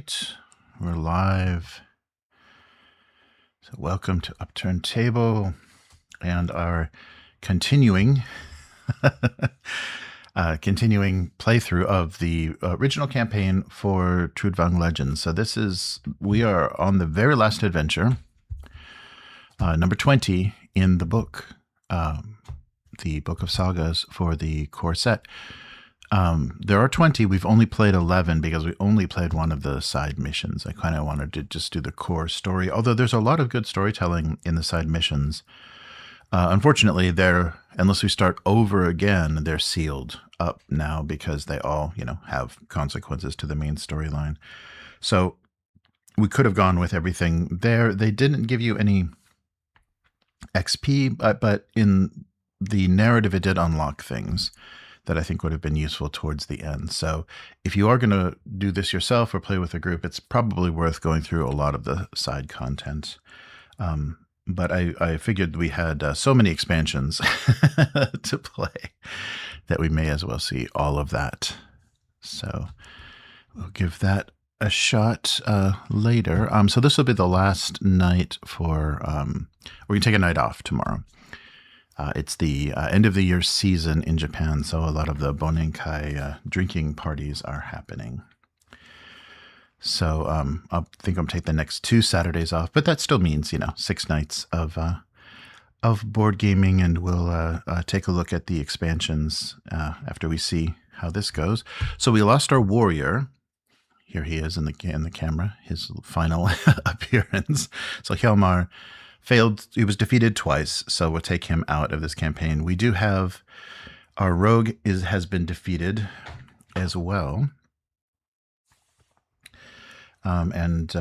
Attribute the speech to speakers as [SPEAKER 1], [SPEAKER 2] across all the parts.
[SPEAKER 1] right, we're live. So welcome to Upturned Table and our continuing playthrough of the original campaign for Trudvang Legends. So we are on the very last adventure, number 20 in the book of sagas for the core set. There are 20. We've only played 11 because we only played one of the side missions. I kind of wanted to just do the core story, although there's a lot of good storytelling in the side missions. Unfortunately, unless we start over again, they're sealed up now because they all, have consequences to the main storyline. So we could have gone with everything there. They didn't give you any XP, but in the narrative, it did unlock things that I think would have been useful towards the end. So if you are going to do this yourself or play with a group, it's probably worth going through a lot of the side content. But I figured we had so many expansions to play that we may as well see all of that. So we'll give that a shot later. So this will be the last night for... we're going to take a night off tomorrow. It's the end of the year season in Japan, so a lot of the Bonenkai drinking parties are happening. So I think I'm taking the next 2 Saturdays off, but that still means 6 nights of board gaming, and we'll take a look at the expansions after we see how this goes. So we lost our warrior. Here he is in the camera, his final appearance. So Hjalmar failed. He was defeated twice, so we'll take him out of this campaign. We do have our rogue has been defeated as well, and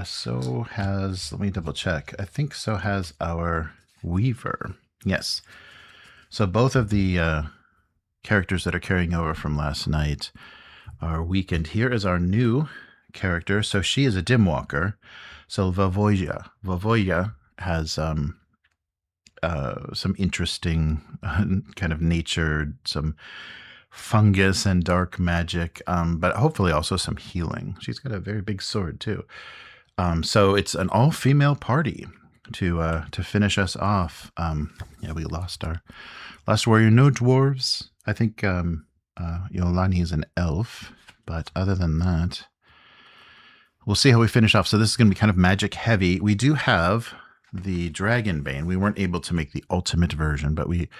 [SPEAKER 1] so has, let me double check. I think so has our weaver. Yes. So both of the characters that are carrying over from last night are weakened. Here is our new character. So she is a dim walker. So Vavoya has some interesting kind of nature, some fungus and dark magic, but hopefully also some healing. She's got a very big sword too. So it's an all-female party to finish us off. We lost our last warrior. No dwarves. I think Yolani is an elf, but other than that, we'll see how we finish off. So this is going to be kind of magic heavy. We do have the Dragonbane. We weren't able to make the ultimate version, but we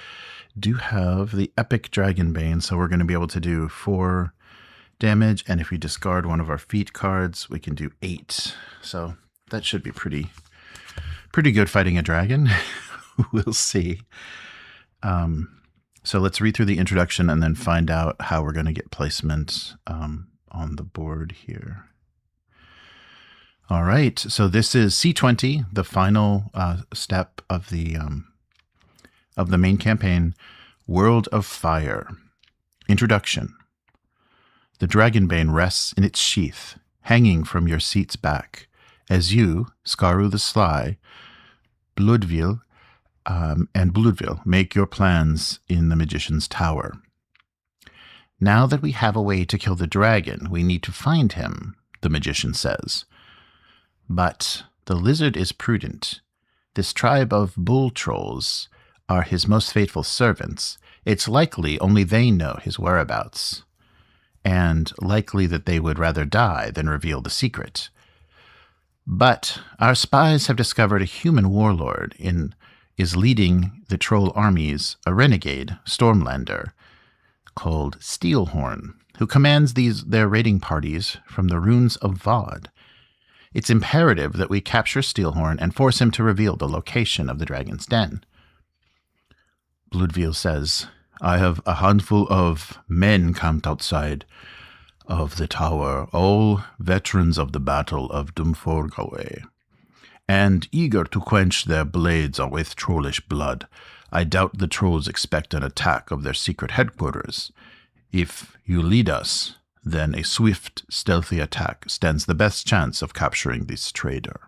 [SPEAKER 1] do have the epic Dragonbane. So we're going to be able to do 4 damage. And if we discard one of our feat cards, we can do 8. So that should be pretty good fighting a dragon. We'll see. So let's read through the introduction and then find out how we're going to get placement on the board here. All right, so this is C20, the final step of the main campaign, World of Fire. Introduction. The Dragonbane rests in its sheath, hanging from your seat's back, as you, Skaru the Sly, Bloodville, and Bloodville make your plans in the Magician's Tower. Now that we have a way to kill the dragon, we need to find him, the Magician says. But the lizard is prudent. This tribe of bull trolls are his most faithful servants. It's likely only they know his whereabouts, and likely that they would rather die than reveal the secret. But our spies have discovered a human warlord is leading the troll armies, a renegade Stormlander called Steelhorn, who commands their raiding parties from the ruins of Vod. It's imperative that we capture Steelhorn and force him to reveal the location of the dragon's den. Bloodville says, I have a handful of men camped outside of the tower, all veterans of the Battle of Dumforgawe, and eager to quench their blades with trollish blood. I doubt the trolls expect an attack of their secret headquarters. If you lead us, then a swift, stealthy attack stands the best chance of capturing this trader.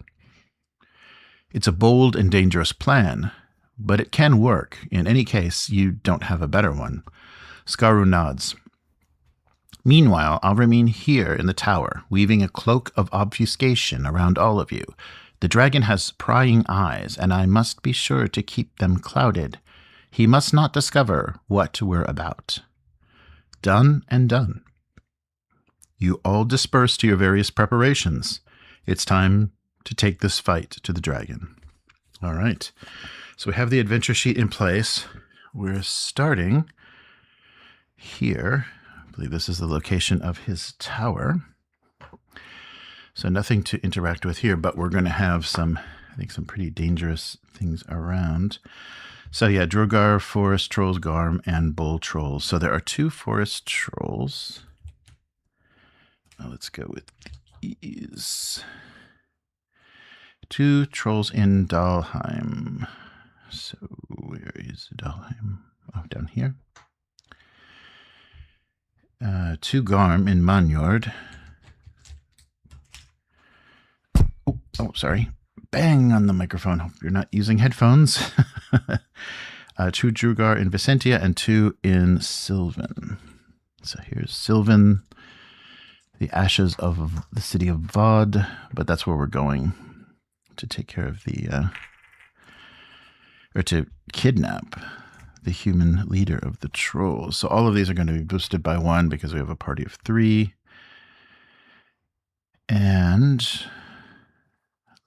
[SPEAKER 1] It's a bold and dangerous plan, but it can work. In any case, you don't have a better one. Skaru nods. Meanwhile, I'll remain here in the tower, weaving a cloak of obfuscation around all of you. The dragon has prying eyes, and I must be sure to keep them clouded. He must not discover what we're about. Done and done. You all disperse to your various preparations. It's time to take this fight to the dragon. All right. So we have the adventure sheet in place. We're starting here. I believe this is the location of his tower. So nothing to interact with here, but we're going to have some, I think, some pretty dangerous things around. So yeah, Drogar, Forest Trolls, Garm, and Bull Trolls. So there are 2 Forest Trolls. Let's go with these. 2 Trolls in Dalheim. So where is Dalheim? Oh, down here. 2 Garm in Manyord. Oh, sorry. Bang on the microphone. Hope you're not using headphones. 2 Drugar in Vicentia and 2 in Sylvan. So here's Sylvan, the ashes of the city of Vod, but that's where we're going to take care of the, or to kidnap the human leader of the trolls. So all of these are going to be boosted by 1 because we have a party of 3. And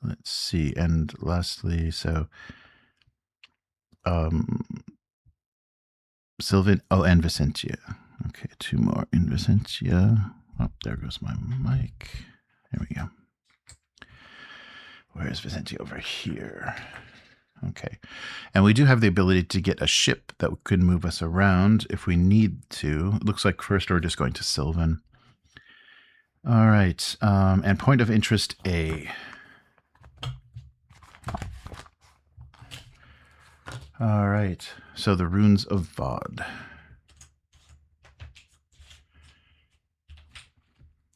[SPEAKER 1] let's see. And lastly, so Sylvan, and Vicentia. Okay, 2 more in Vicentia. Oh, there goes my mic. There we go. Where's Vicentia? Over here. Okay. And we do have the ability to get a ship that could move us around if we need to. It looks like first we're just going to Sylvan. All right. And point of interest A. All right. So the runes of Vod.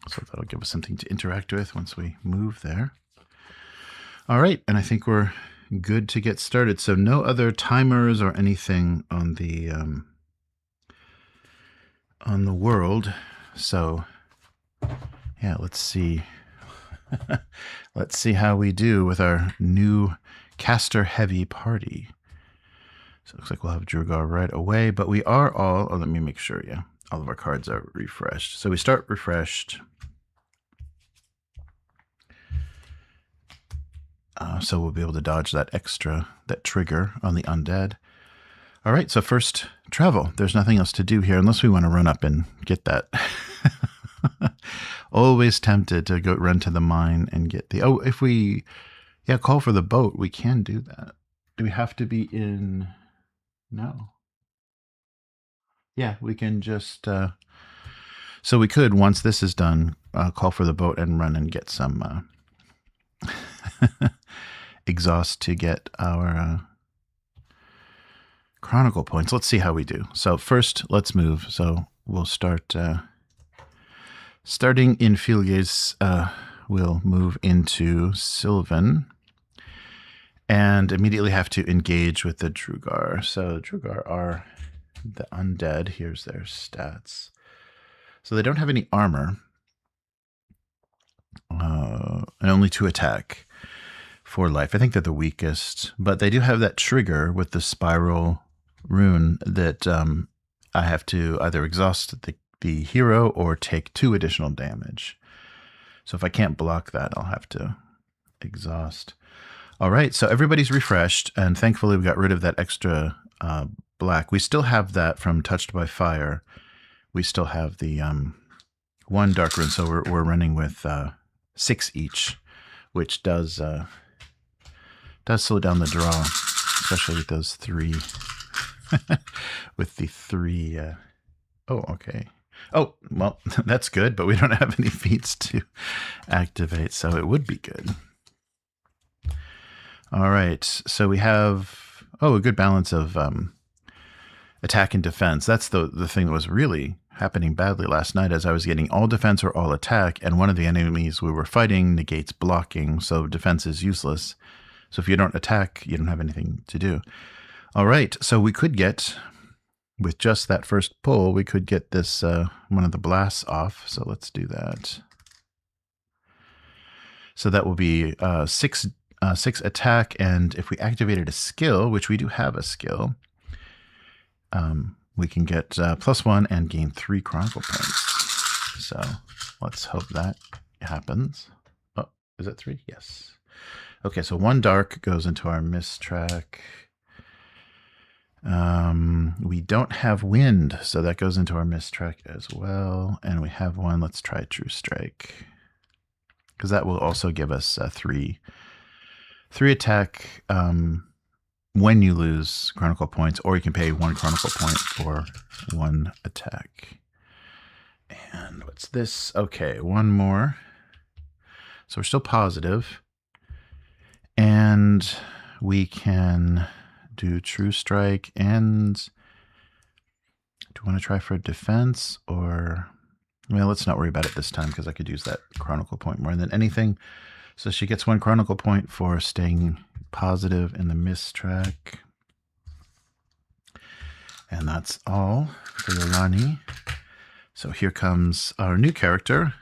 [SPEAKER 1] So that'll give us something to interact with once we move there. All right. And I think we're good to get started. So no other timers or anything on the world. So yeah, let's see. Let's see how we do with our new caster heavy party. So it looks like we'll have Drugar right away, but we are all, let me make sure, yeah, all of our cards are refreshed. So we start refreshed. So we'll be able to dodge that trigger on the undead. All right, so first, travel. There's nothing else to do here unless we want to run up and get that. Always tempted to go run to the mine and get the, if we, call for the boat, we can do that. Do we have to be in, no. Yeah, we can just, so we could, once this is done, call for the boat and run and get some exhaust to get our chronicle points. Let's see how we do. So first, let's move. So we'll start, starting in Filges, we'll move into Sylvan and immediately have to engage with the Drugar. So Drugar are the undead. Here's their stats. So they don't have any armor. And only 2 attack for life. I think they're the weakest, but they do have that trigger with the spiral rune that I have to either exhaust the hero or take 2 additional damage. So if I can't block that, I'll have to exhaust. All right, so everybody's refreshed, and thankfully we got rid of that extra black. We still have that from Touched by Fire. We still have the 1 dark rune, so we're running with 6 each, which does slow down the draw, especially with those 3. With the 3. Oh, okay. Oh, well, that's good, but we don't have any feats to activate, so it would be good. All right, so we have, a good balance of attack and defense. That's the thing that was really happening badly last night, as I was getting all defense or all attack, and one of the enemies we were fighting negates blocking, so defense is useless. So if you don't attack, you don't have anything to do. All right, so we could get with just that first pull, we could get this one of the blasts off. So let's do that. So that will be 6 attack, and if we activated a skill, which we do have a skill, we can get +1 and gain 3 chronicle points. So let's hope that happens. Oh, is it 3? Yes. Okay, so 1 dark goes into our mist track. We don't have wind, so that goes into our mist track as well. And we have 1. Let's try True Strike, because that will also give us 3 attack when you lose chronicle points, or you can pay 1 chronicle point for 1 attack. And what's this? Okay, 1 more. So we're still positive. And we can do True Strike, and do you want to try for defense, or... Well, let's not worry about it this time, because I could use that chronicle point more than anything. So she gets 1 chronicle point for staying positive in the mist track. And that's all for Yolani. So here comes our new character.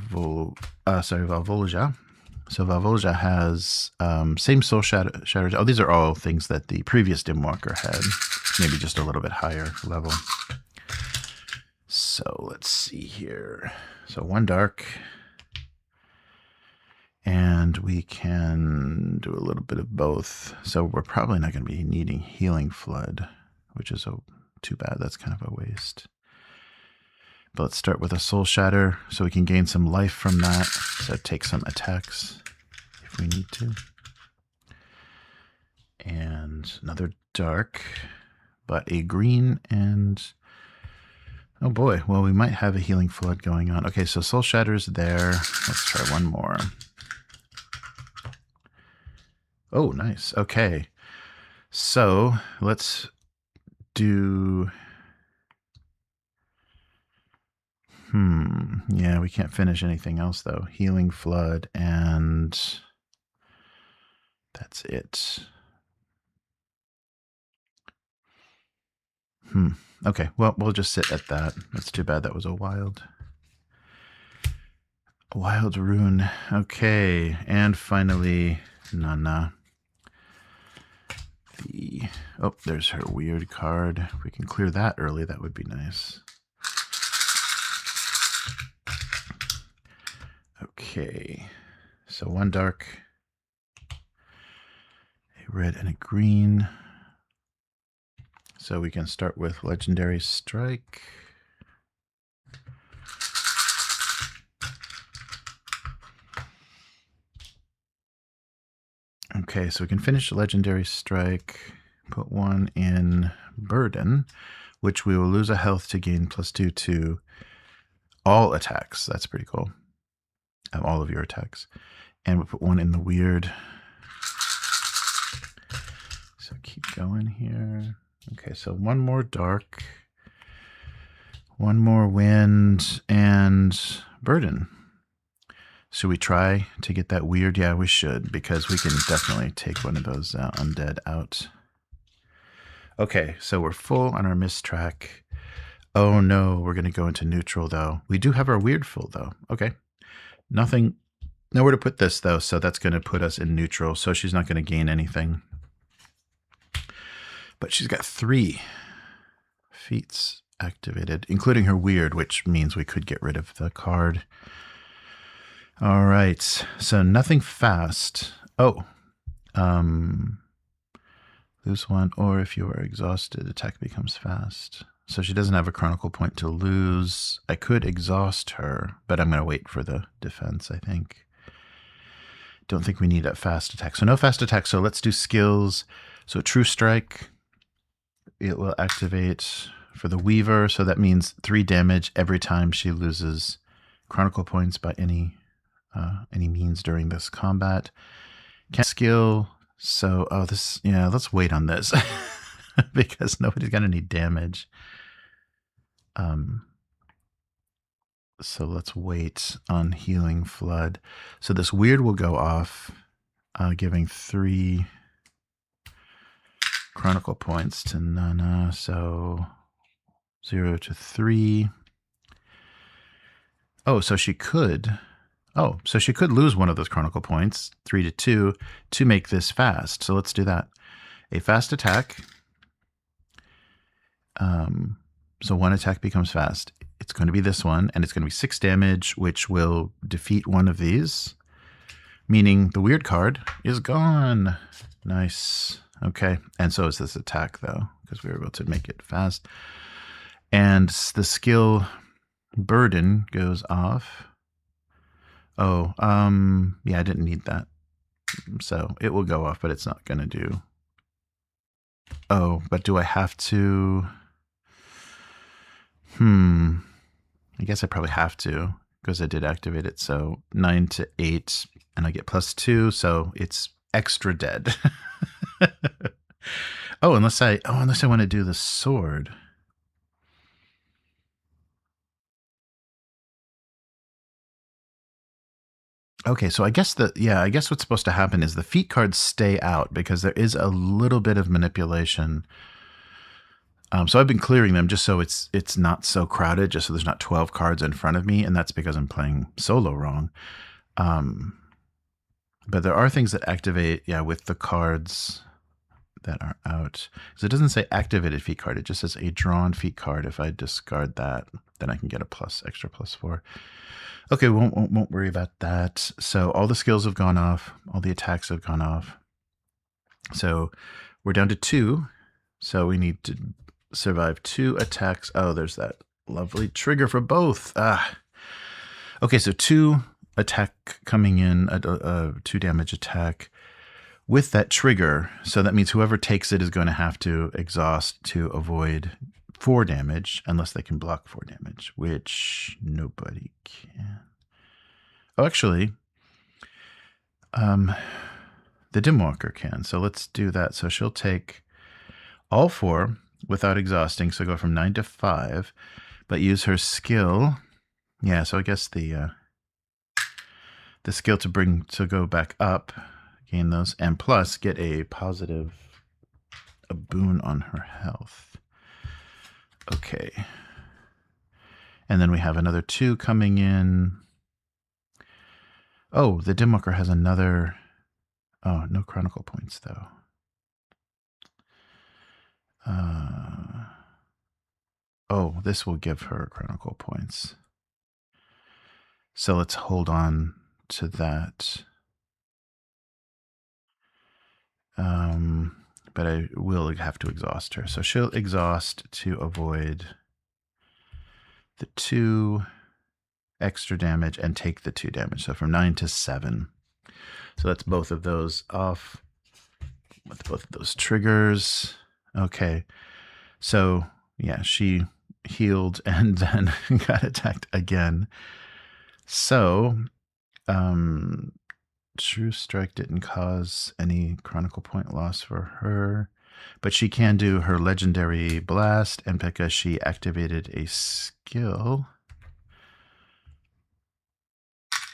[SPEAKER 1] Valvolja. So Valvolja has same soul shatter. Oh, these are all things that the previous Dimwalker had. Maybe just a little bit higher level. So let's see here. So 1 dark. And we can do a little bit of both. So we're probably not going to be needing Healing Flood, which is too bad. That's kind of a waste. But let's start with a Soul Shatter so we can gain some life from that. So take some attacks if we need to. And another dark, but a green and... Oh boy, well, we might have a Healing Flood going on. Okay, so Soul Shatter's there. Let's try 1 more. Oh, nice. Okay. So let's do... Yeah, we can't finish anything else, though. Healing Flood, and that's it. Okay, well, we'll just sit at that. That's too bad that was a wild rune. Okay, and finally, Nana. Oh, there's her weird card. If we can clear that early, that would be nice. Okay, so 1 dark, a red and a green. So we can start with Legendary Strike. Okay, so we can finish Legendary Strike, put 1 in Burden, which we will lose a health to gain +2 to all attacks. That's pretty cool. All of your attacks. And we'll put 1 in the Weird. So keep going here. Okay, so 1 more dark, 1 more wind, and Burden. Should we try to get that Weird? Yeah, we should, because we can definitely take one of those undead out. Okay, so we're full on our mist track. Oh no, we're going to go into neutral, though. We do have our Weird full, though. Okay. Nowhere to put this, though, so that's going to put us in neutral, so she's not going to gain anything. But she's got 3 feats activated, including her Weird, which means we could get rid of the card. All right, so nothing fast. Oh, lose 1, or if you are exhausted, attack becomes fast. So she doesn't have a chronicle point to lose. I could exhaust her, but I'm going to wait for the defense, I think. Don't think we need a fast attack. So no fast attack, so let's do skills. So True Strike, it will activate for the Weaver, so that means 3 damage every time she loses chronicle points by any means during this combat. Skill, so, let's wait on this because nobody's got any damage. So let's wait on Healing Flood. So this Weird will go off, giving 3 chronicle points to Nana, so 0 to 3. Oh, so she could... Oh, so she could lose one of those chronicle points, 3 to 2, to make this fast. So let's do that. A fast attack. So one attack becomes fast. It's going to be this one, and it's going to be 6 damage, which will defeat one of these, meaning the weird card is gone. Nice. Okay, and so is this attack, though, because we were able to make it fast. And the skill burden goes off. Oh, yeah, I didn't need that. So it will go off, but it's not going to do. Oh, but do I have to... I guess I probably have to, because I did activate it. So 9 to 8, and I get +2, so it's extra dead. unless I want to do the sword. Okay, so I guess what's supposed to happen is the feat cards stay out because there is a little bit of manipulation. So I've been clearing them just so it's not so crowded, just so there's not 12 cards in front of me, and that's because I'm playing solo wrong. But there are things that activate, with the cards that are out. So it doesn't say activated feat card, it just says a drawn feat card. If I discard that, then I can get a extra +4. Okay, won't worry about that. So all the skills have gone off, all the attacks have gone off. So we're down to 2. So we need to survive 2 attacks. Oh, there's that lovely trigger for both. Okay, so 2 attack coming in, a 2 damage attack with that trigger. So that means whoever takes it is going to have to exhaust to avoid 4 damage, unless they can block 4 damage, which nobody can. Oh, actually, the Dimwalker can. So let's do that. So she'll take all 4 without exhausting, so go from 9 to 5, but use her skill. Yeah, so I guess the skill to go back up, gain those, and plus get a boon on her health. Okay. And then we have another 2 coming in. Oh, the Dimwalker has another... Oh, no chronicle points, though. Oh, this will give her chronicle points. So let's hold on to that. But I will have to exhaust her. So she'll exhaust to avoid the 2 extra damage and take the 2 damage. So from 9 to 7. So that's both of those off with both of those triggers. Okay. So yeah, she healed and then got attacked again. So True Strike didn't cause any chronicle point loss for her, but she can do her legendary blast, and because she activated a skill,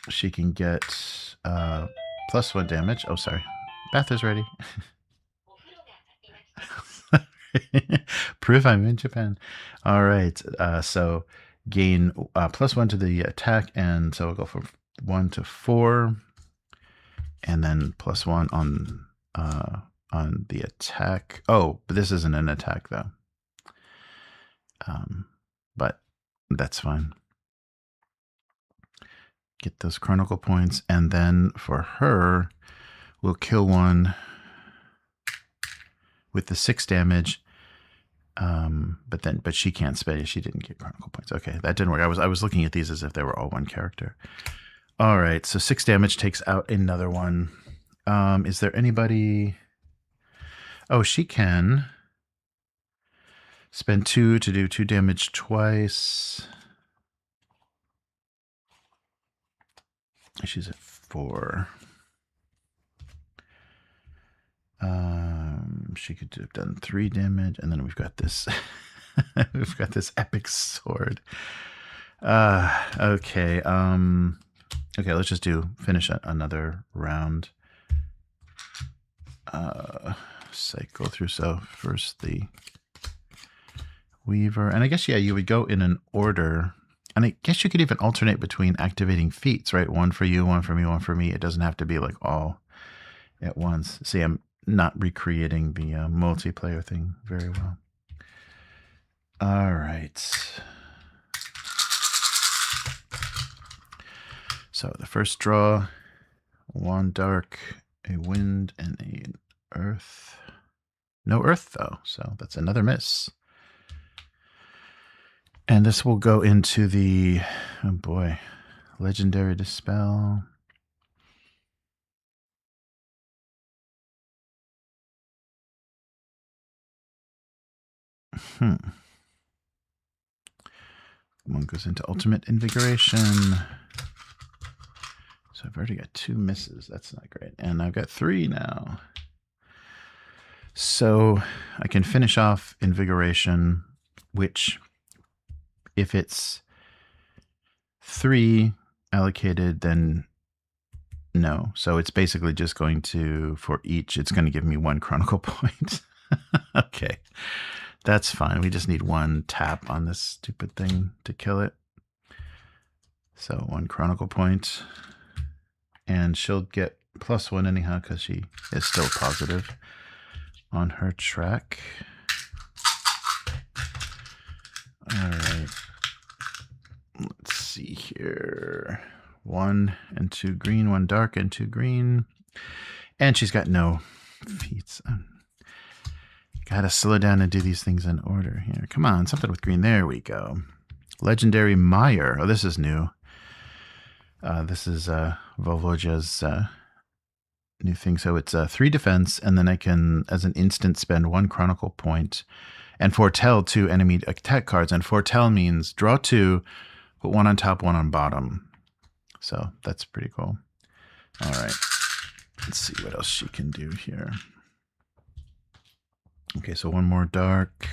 [SPEAKER 1] she can get +1 damage. Oh, sorry. Bath is ready. Proof I'm in Japan. All right. So gain +1 to the attack, and so we'll go from 1 to 4, and then +1 on the attack. Oh, but this isn't an attack though. But that's fine. Get those chronicle points, and then for her, we'll kill one with the 6 damage. But she can't spend it. She didn't get chronicle points. Okay, that didn't work. I was looking at these as if they were all one character. All right, so 6 damage takes out another one. Is there anybody? Oh, she can spend 2 to do 2 damage twice. She's at 4. She could have done 3 damage, and then we've got this. We've got this epic sword. Okay. Okay, let's just finish another round. cycle through. So first the Weaver. And I guess, yeah, you would go in an order. And I guess you could even alternate between activating feats, right? One for you, one for me, one for me. It doesn't have to be like all at once. See, I'm not recreating the multiplayer thing very well. All right. So the first draw, one dark, a wind, and an earth. No earth, though, so that's another miss. And this will go into the, oh boy, Legendary Dispel. One goes into Ultimate Invigoration. So I've already got 2 misses. That's not great. And I've got 3 now. So I can finish off Invigoration, which, if it's 3 allocated, then no. So it's basically just going to, for each, it's going to give me 1 Chronicle point. Okay, that's fine. We just need 1 tap on this stupid thing to kill it. So 1 Chronicle point. And she'll get +1 anyhow because she is still positive on her track. All right. Let's see here. 1 and 2 green, 1 dark and 2 green. And she's got no feats. Gotta slow down and do these things in order here. Come on, something with green. There we go. Legendary Mire. Oh, this is new. This is Volvoja's new thing. So it's 3 defense, and then I can, as an instant, spend 1 Chronicle point and foretell 2 enemy attack cards. And foretell means draw 2, put 1 on top, 1 on bottom. So that's pretty cool. All right. Let's see what else she can do here. Okay, so 1 more dark.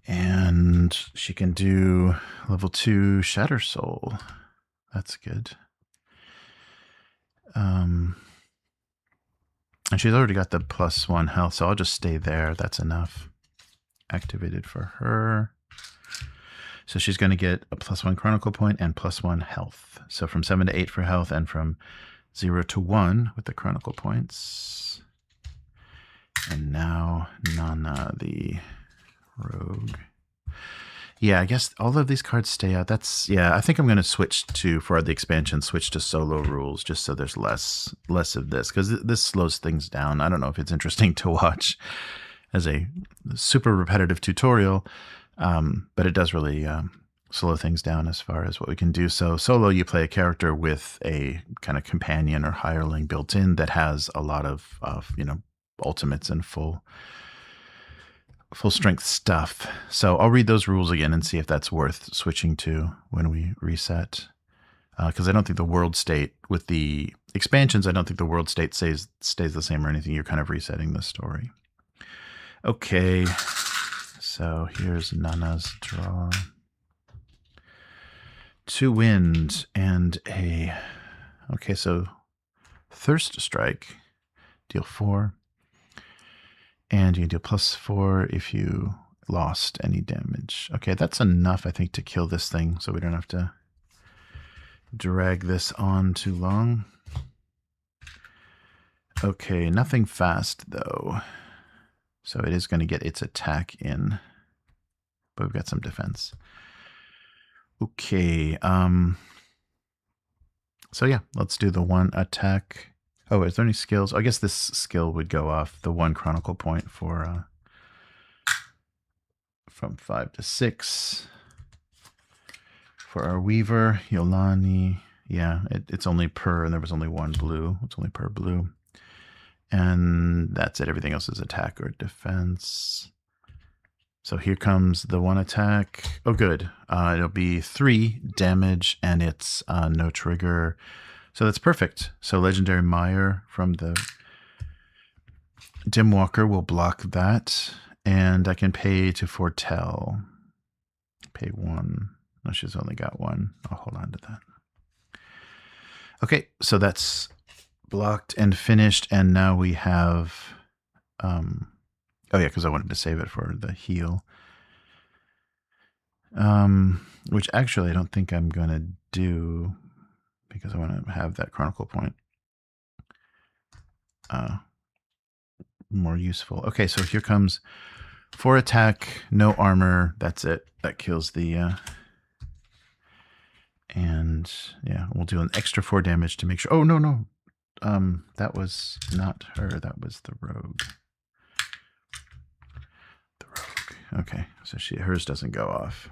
[SPEAKER 1] And she can do level 2 Shatter Soul. That's good. And she's already got the +1 health, so I'll just stay there. That's enough. Activated for her. So she's going to get a +1 Chronicle point and +1 health. So from 7 to 8 for health, and from 0 to 1 with the Chronicle points. And now Nana, the rogue. Yeah, I guess all of these cards stay out. That's, yeah, I think I'm going to switch to, for the expansion, switch to solo rules, just so there's less of this, because this slows things down. I don't know if it's interesting to watch as a super repetitive tutorial, but it does really slow things down as far as what we can do. So solo, you play a character with a kind of companion or hireling built in that has a lot of you know, ultimates and full strength stuff. So I'll read those rules again and see if that's worth switching to when we reset. Because I don't think the world state, with the expansions, I don't think the world state stays the same or anything. You're kind of resetting the story. Okay, so here's Nana's draw. 2 wind and a... Okay, so Thirst Strike, deal 4. And you can do +4 if you lost any damage. Okay, that's enough, I think, to kill this thing, so we don't have to drag this on too long. Okay, nothing fast, though. So it is going to get its attack in. But we've got some defense. Okay, so yeah, let's do the 1 attack. Oh, is there any skills? I guess this skill would go off the 1 Chronicle point for from 5 to 6. For our Weaver, Yolani, yeah, it's only per, and there was only 1 blue. It's only per blue. And that's it. Everything else is attack or defense. So here comes the 1 attack. Oh, good. It'll be 3 damage, and it's no trigger. So that's perfect. So Legendary Mire from the Dimwalker will block that. And I can pay to foretell. Pay 1. No, she's only got 1. I'll hold on to that. Okay, so that's blocked and finished. And now we have Oh yeah, because I wanted to save it for the heal. Which actually I don't think I'm going to do because I want to have that Chronicle point more useful. Okay, so here comes 4 attack, no armor. That's it. That kills the... and yeah, we'll do an extra 4 damage to make sure... Oh, no. That was not her. That was the rogue. The rogue. Okay, so hers doesn't go off.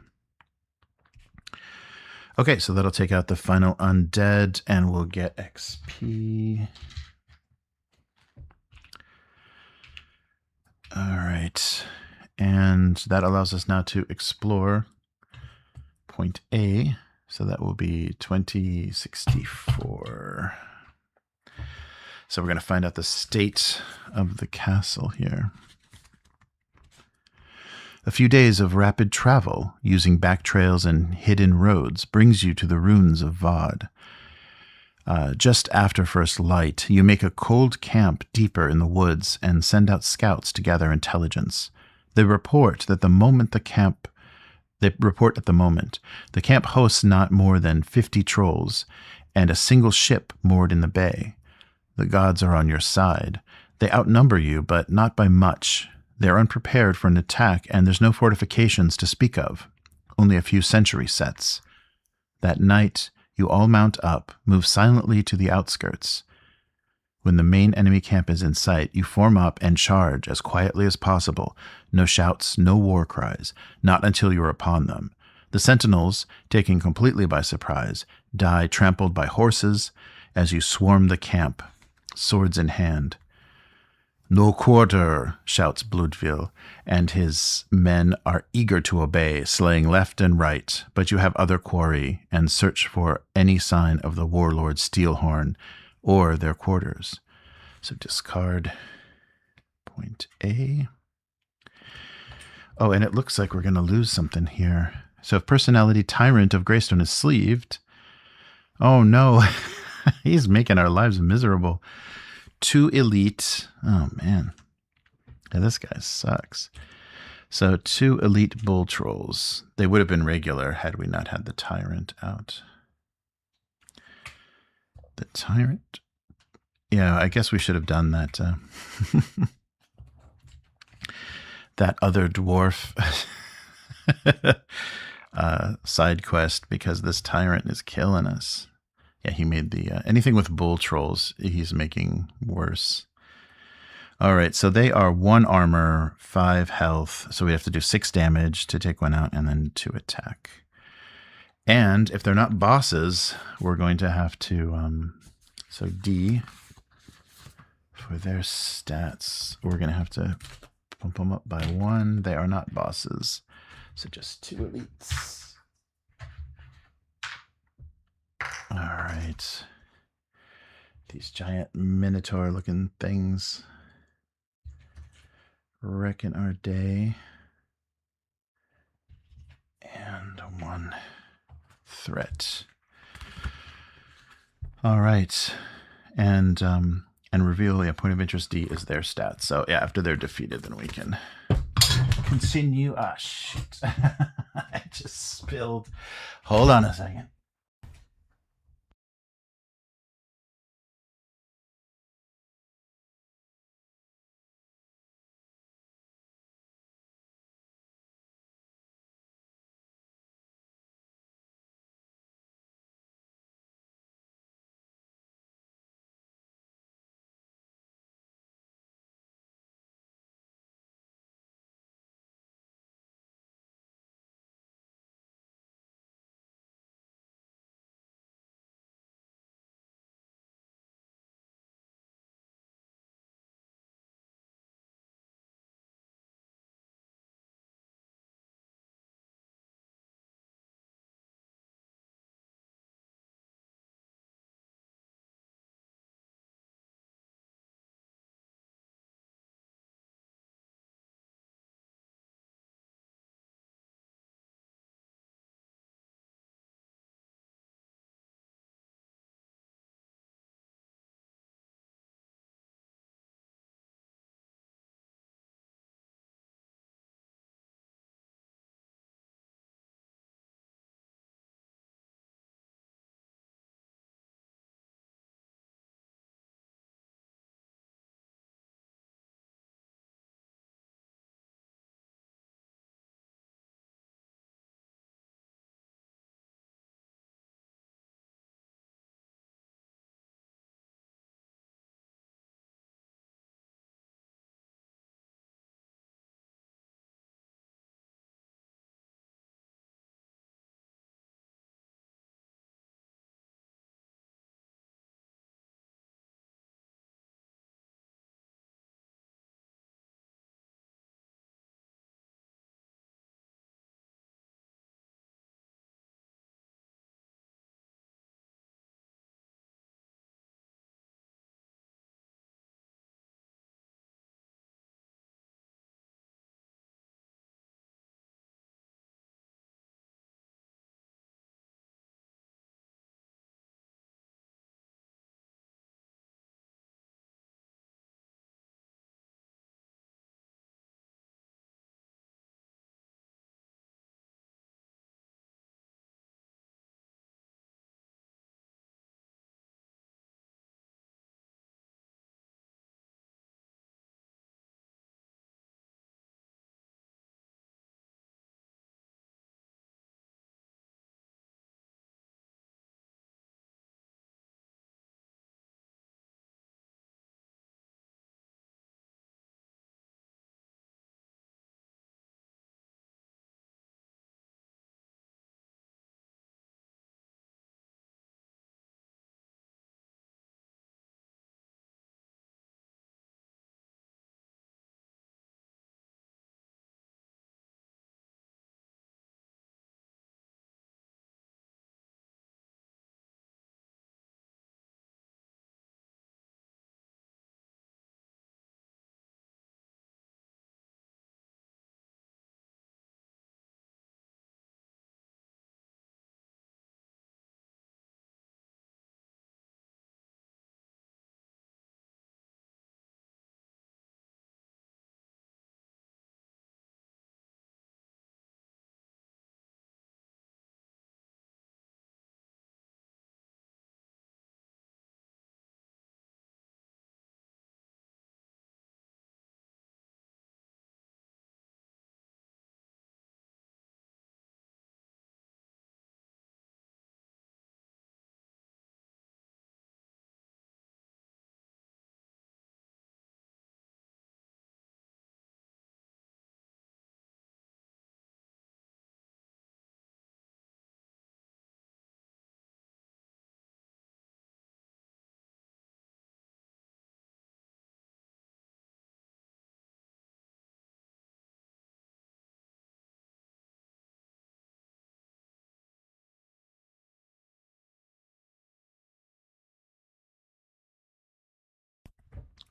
[SPEAKER 1] Okay, so that'll take out the final undead, and we'll get XP. All right, and that allows us now to explore point A. So that will be 2064. So we're going to find out the state of the castle here. A few days of rapid travel using back trails and hidden roads brings you to the ruins of Vod. Just after first light, you make a cold camp deeper in the woods and send out scouts to gather intelligence. They report at the moment the camp hosts not more than 50 trolls and a single ship moored in the bay. The gods are on your side. They outnumber you, but not by much. They are unprepared for an attack, and there's no fortifications to speak of. Only a few sentry sets. That night, you all mount up, move silently to the outskirts. When the main enemy camp is in sight, you form up and charge as quietly as possible. No shouts, no war cries, not until you're upon them. The sentinels, taken completely by surprise, die trampled by horses as you swarm the camp, swords in hand. "No quarter," shouts Bludville, and his men are eager to obey, slaying left and right, but you have other quarry and search for any sign of the warlord Steelhorn or their quarters. So discard point A. Oh, and it looks like we're going to lose something here. So if personality Tyrant of Greystone is sleeved, oh no, he's making our lives miserable. 2 elite. Oh, man. Yeah, this guy sucks. So 2 elite bull trolls. They would have been regular had we not had the Tyrant out. The Tyrant? Yeah, I guess we should have done that. That other dwarf side quest because this Tyrant is killing us. Yeah, he made the... anything with bull trolls, he's making worse. All right, so they are 1 armor, 5 health. So we have to do 6 damage to take one out and then 2 attack. And if they're not bosses, we're going to have to... so D, for their stats, we're going to have to bump them up by 1. They are not bosses. So just 2 elites. All right. These giant minotaur-looking things wrecking our day. And 1 threat. All right. And reveal a point of interest D is their stats. So yeah, after they're defeated, then we can continue. Ah, shit. I just spilled. Hold on a second.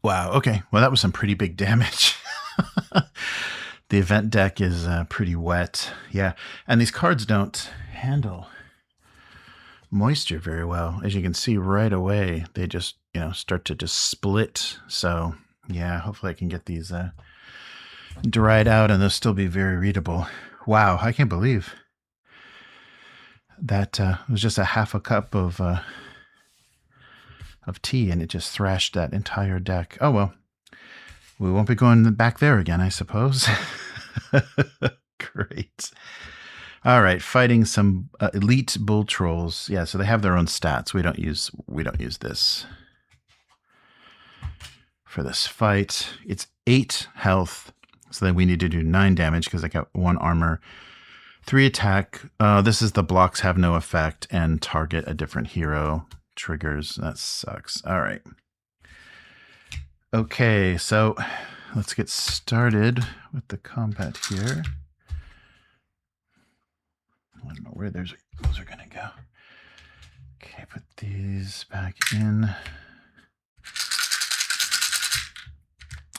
[SPEAKER 1] Wow. Okay. Well, that was some pretty big damage. The event deck is pretty wet. Yeah. And these cards don't handle moisture very well. As you can see right away, they just, start to just split. So, yeah, hopefully I can get these dried out and they'll still be very readable. Wow. I can't believe that was just a half a cup of tea and it just thrashed that entire deck. Oh, well. We won't be going back there again, I suppose. Great. All right, fighting some elite bull trolls. Yeah, so they have their own stats. We don't use this for this fight. It's 8 health, so then we need to do 9 damage because I got 1 armor, 3 attack. This is the blocks have no effect and target a different hero triggers. That sucks. All right. Okay, so let's get started with the combat here. I don't know where those are going to go. Okay, put these back in.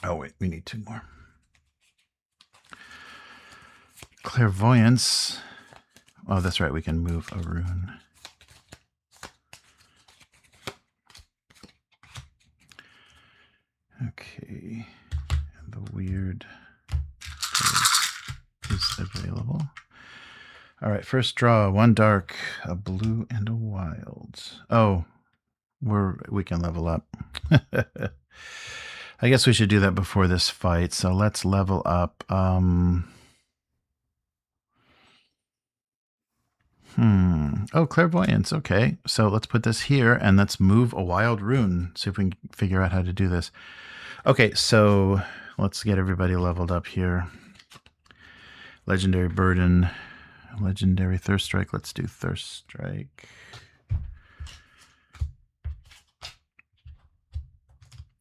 [SPEAKER 1] Oh, wait, we need 2 more. Clairvoyance. Oh, that's right, we can move a rune. Okay, and the weird is available. All right, first draw, 1 dark, a blue, and a wild. Oh, we can level up. I guess we should do that before this fight. So let's level up. Oh, clairvoyance. Okay, so let's put this here and let's move a wild rune. See if we can figure out how to do this. Okay, so let's get everybody leveled up here. Legendary Burden, Legendary Thirst Strike. Let's do Thirst Strike.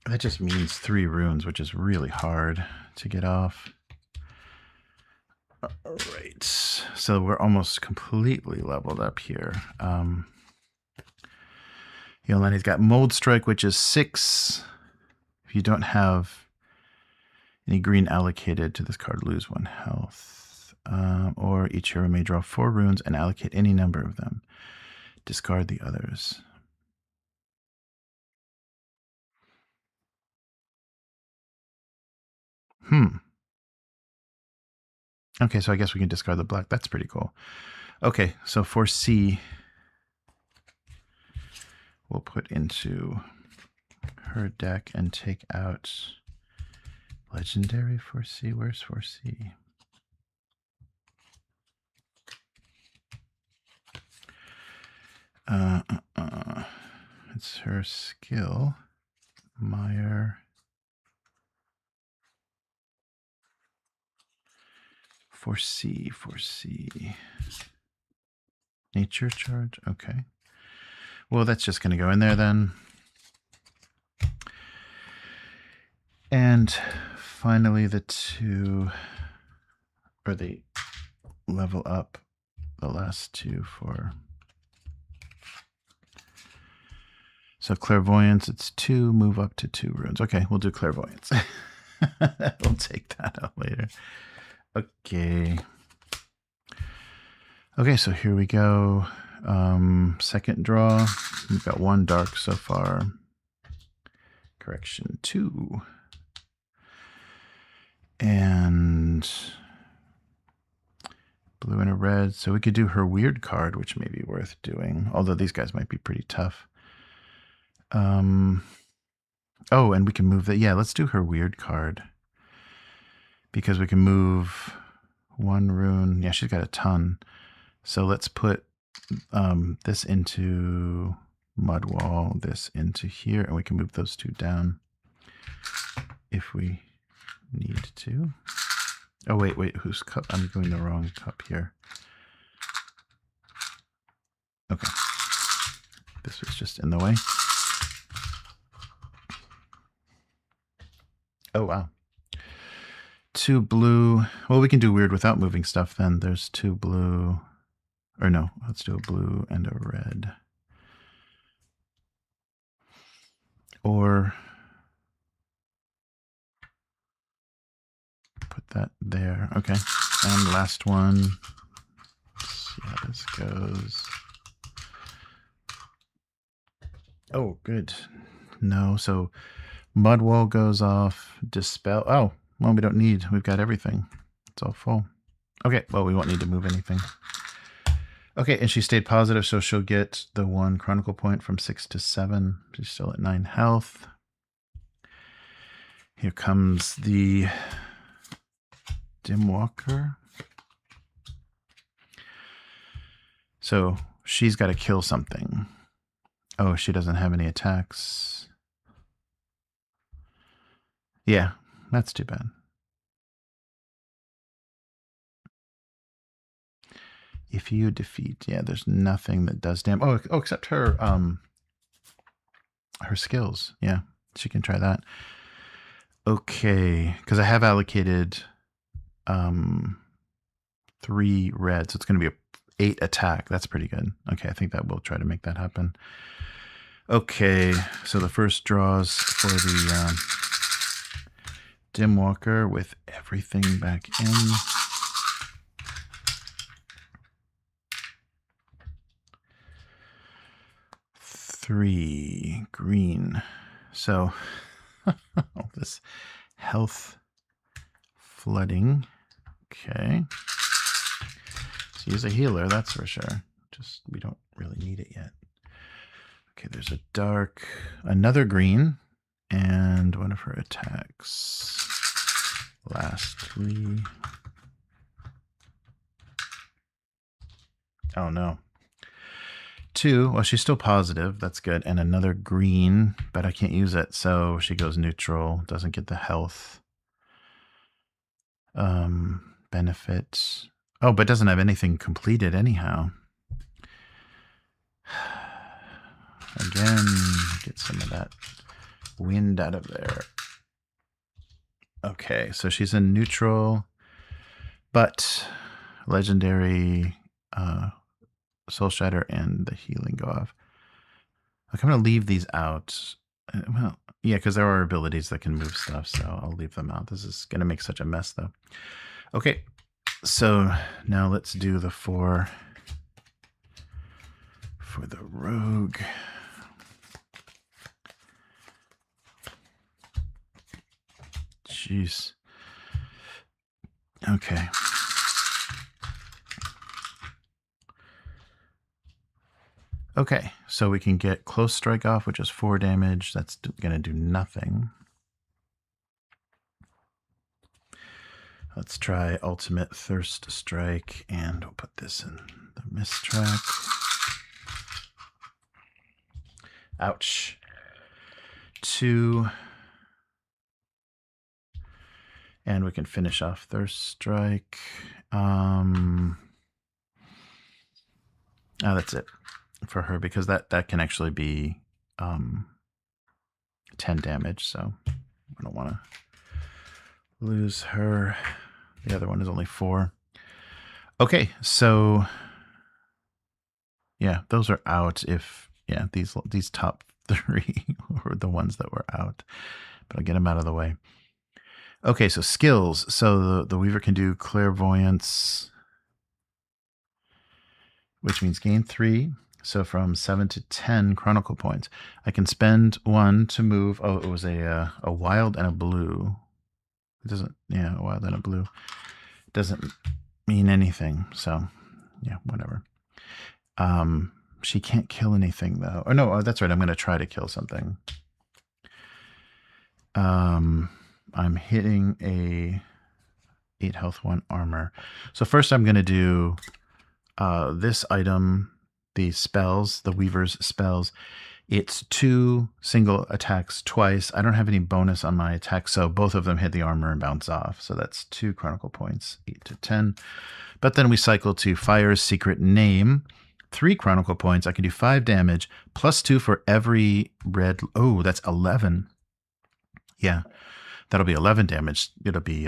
[SPEAKER 1] That just means 3 runes, which is really hard to get off. All right, so we're almost completely leveled up here. Yolandi's got Mold Strike, which is 6. If you don't have any green allocated to this card, lose 1 health. Or each hero may draw 4 runes and allocate any number of them. Discard the others. Okay, so I guess we can discard the black. That's pretty cool. Okay, so for C, we'll put into her deck and take out Legendary for C. Where's for C? It's her skill. Meyer. For C. Nature charge. Okay. Well, that's just going to go in there then. And finally, the 2, or the level up, the last 2 for. So clairvoyance, it's 2, move up to 2 runes. Okay, we'll do clairvoyance. We'll take that out later. Okay. Okay, so here we go. Second draw. We've got 1 dark so far. Correction, 2. And blue and a red. So we could do her weird card, which may be worth doing. Although these guys might be pretty tough. Oh, and we can move that. Yeah, let's do her weird card. Because we can move 1 rune. Yeah, she's got a ton. So let's put this into Mudwall, this into here, and we can move those 2 down if we need to. Oh, wait, whose cup? I'm doing the wrong cup here. Okay. This was just in the way. Oh, wow. 2 blue. Well, we can do weird without moving stuff then. There's 2 blue. Or no, let's do a blue and a red. Or that there. Okay. And last one. Let's see how this goes. Oh, good. No, so mud wall goes off. Dispel. Oh, well, we don't need. We've got everything. It's all full. Okay, well, we won't need to move anything. Okay, and she stayed positive, so she'll get the 1 chronicle point from 6 to 7. She's still at 9 health. Here comes the Dimwalker. So she's got to kill something. Oh, she doesn't have any attacks. Yeah, that's too bad. If you defeat, yeah, there's nothing that does damage. Oh, except her skills. Yeah, she can try that. Okay, because I have allocated 3 red, so it's going to be a 8 attack. That's pretty good. Okay, I think that will try to make that happen. Okay, so the first draws for the Dimwalker with everything back in. Three green. So this health flooding. Okay. So use a healer, that's for sure. Just we don't really need it yet. Okay, there's a dark, another green, and one of her attacks. Lastly. Oh no. 2. Well, she's still positive. That's good. And another green, but I can't use it. So she goes neutral. Doesn't get the health benefits. Oh, but doesn't have anything completed anyhow. Again, get some of that wind out of there. Okay, so she's in neutral, but legendary Soul Shatter and the healing go off. Okay, I'm going to leave these out. Well, yeah, because there are abilities that can move stuff, so I'll leave them out. This is going to make such a mess, though. Okay, so now let's do the 4 for the rogue. Jeez. Okay. Okay, so we can get close strike off, which is 4 damage. That's going to do nothing. Let's try ultimate thirst strike, and we'll put this in the miss track. Ouch. 2. And we can finish off thirst strike. Oh, that's it for her, because that can actually be 10 damage, so I don't want to lose her. The other one is only 4. Okay, so yeah, those are out. If yeah, these top 3 were the ones that were out, but I'll get them out of the way. Okay, so skills. So the Weaver can do clairvoyance, which means gain 3. So from 7 to 10 chronicle points. I can spend 1 to move. Oh, it was a wild and a blue. It doesn't, yeah, a wild and a blue. Doesn't mean anything. So, yeah, whatever. She can't kill anything, though. Oh, no, that's right. I'm going to try to kill something. I'm hitting a 8 health, 1 armor. So first I'm going to do this item, the spells, the Weaver's spells. It's 2 single attacks twice. I don't have any bonus on my attack, so both of them hit the armor and bounce off. So that's 2 chronicle points, 8 to 10. But then we cycle to Fire's Secret Name, 3 chronicle points. I can do 5 damage, plus 2 for every red. Oh, that's 11. Yeah, that'll be 11 damage. It'll be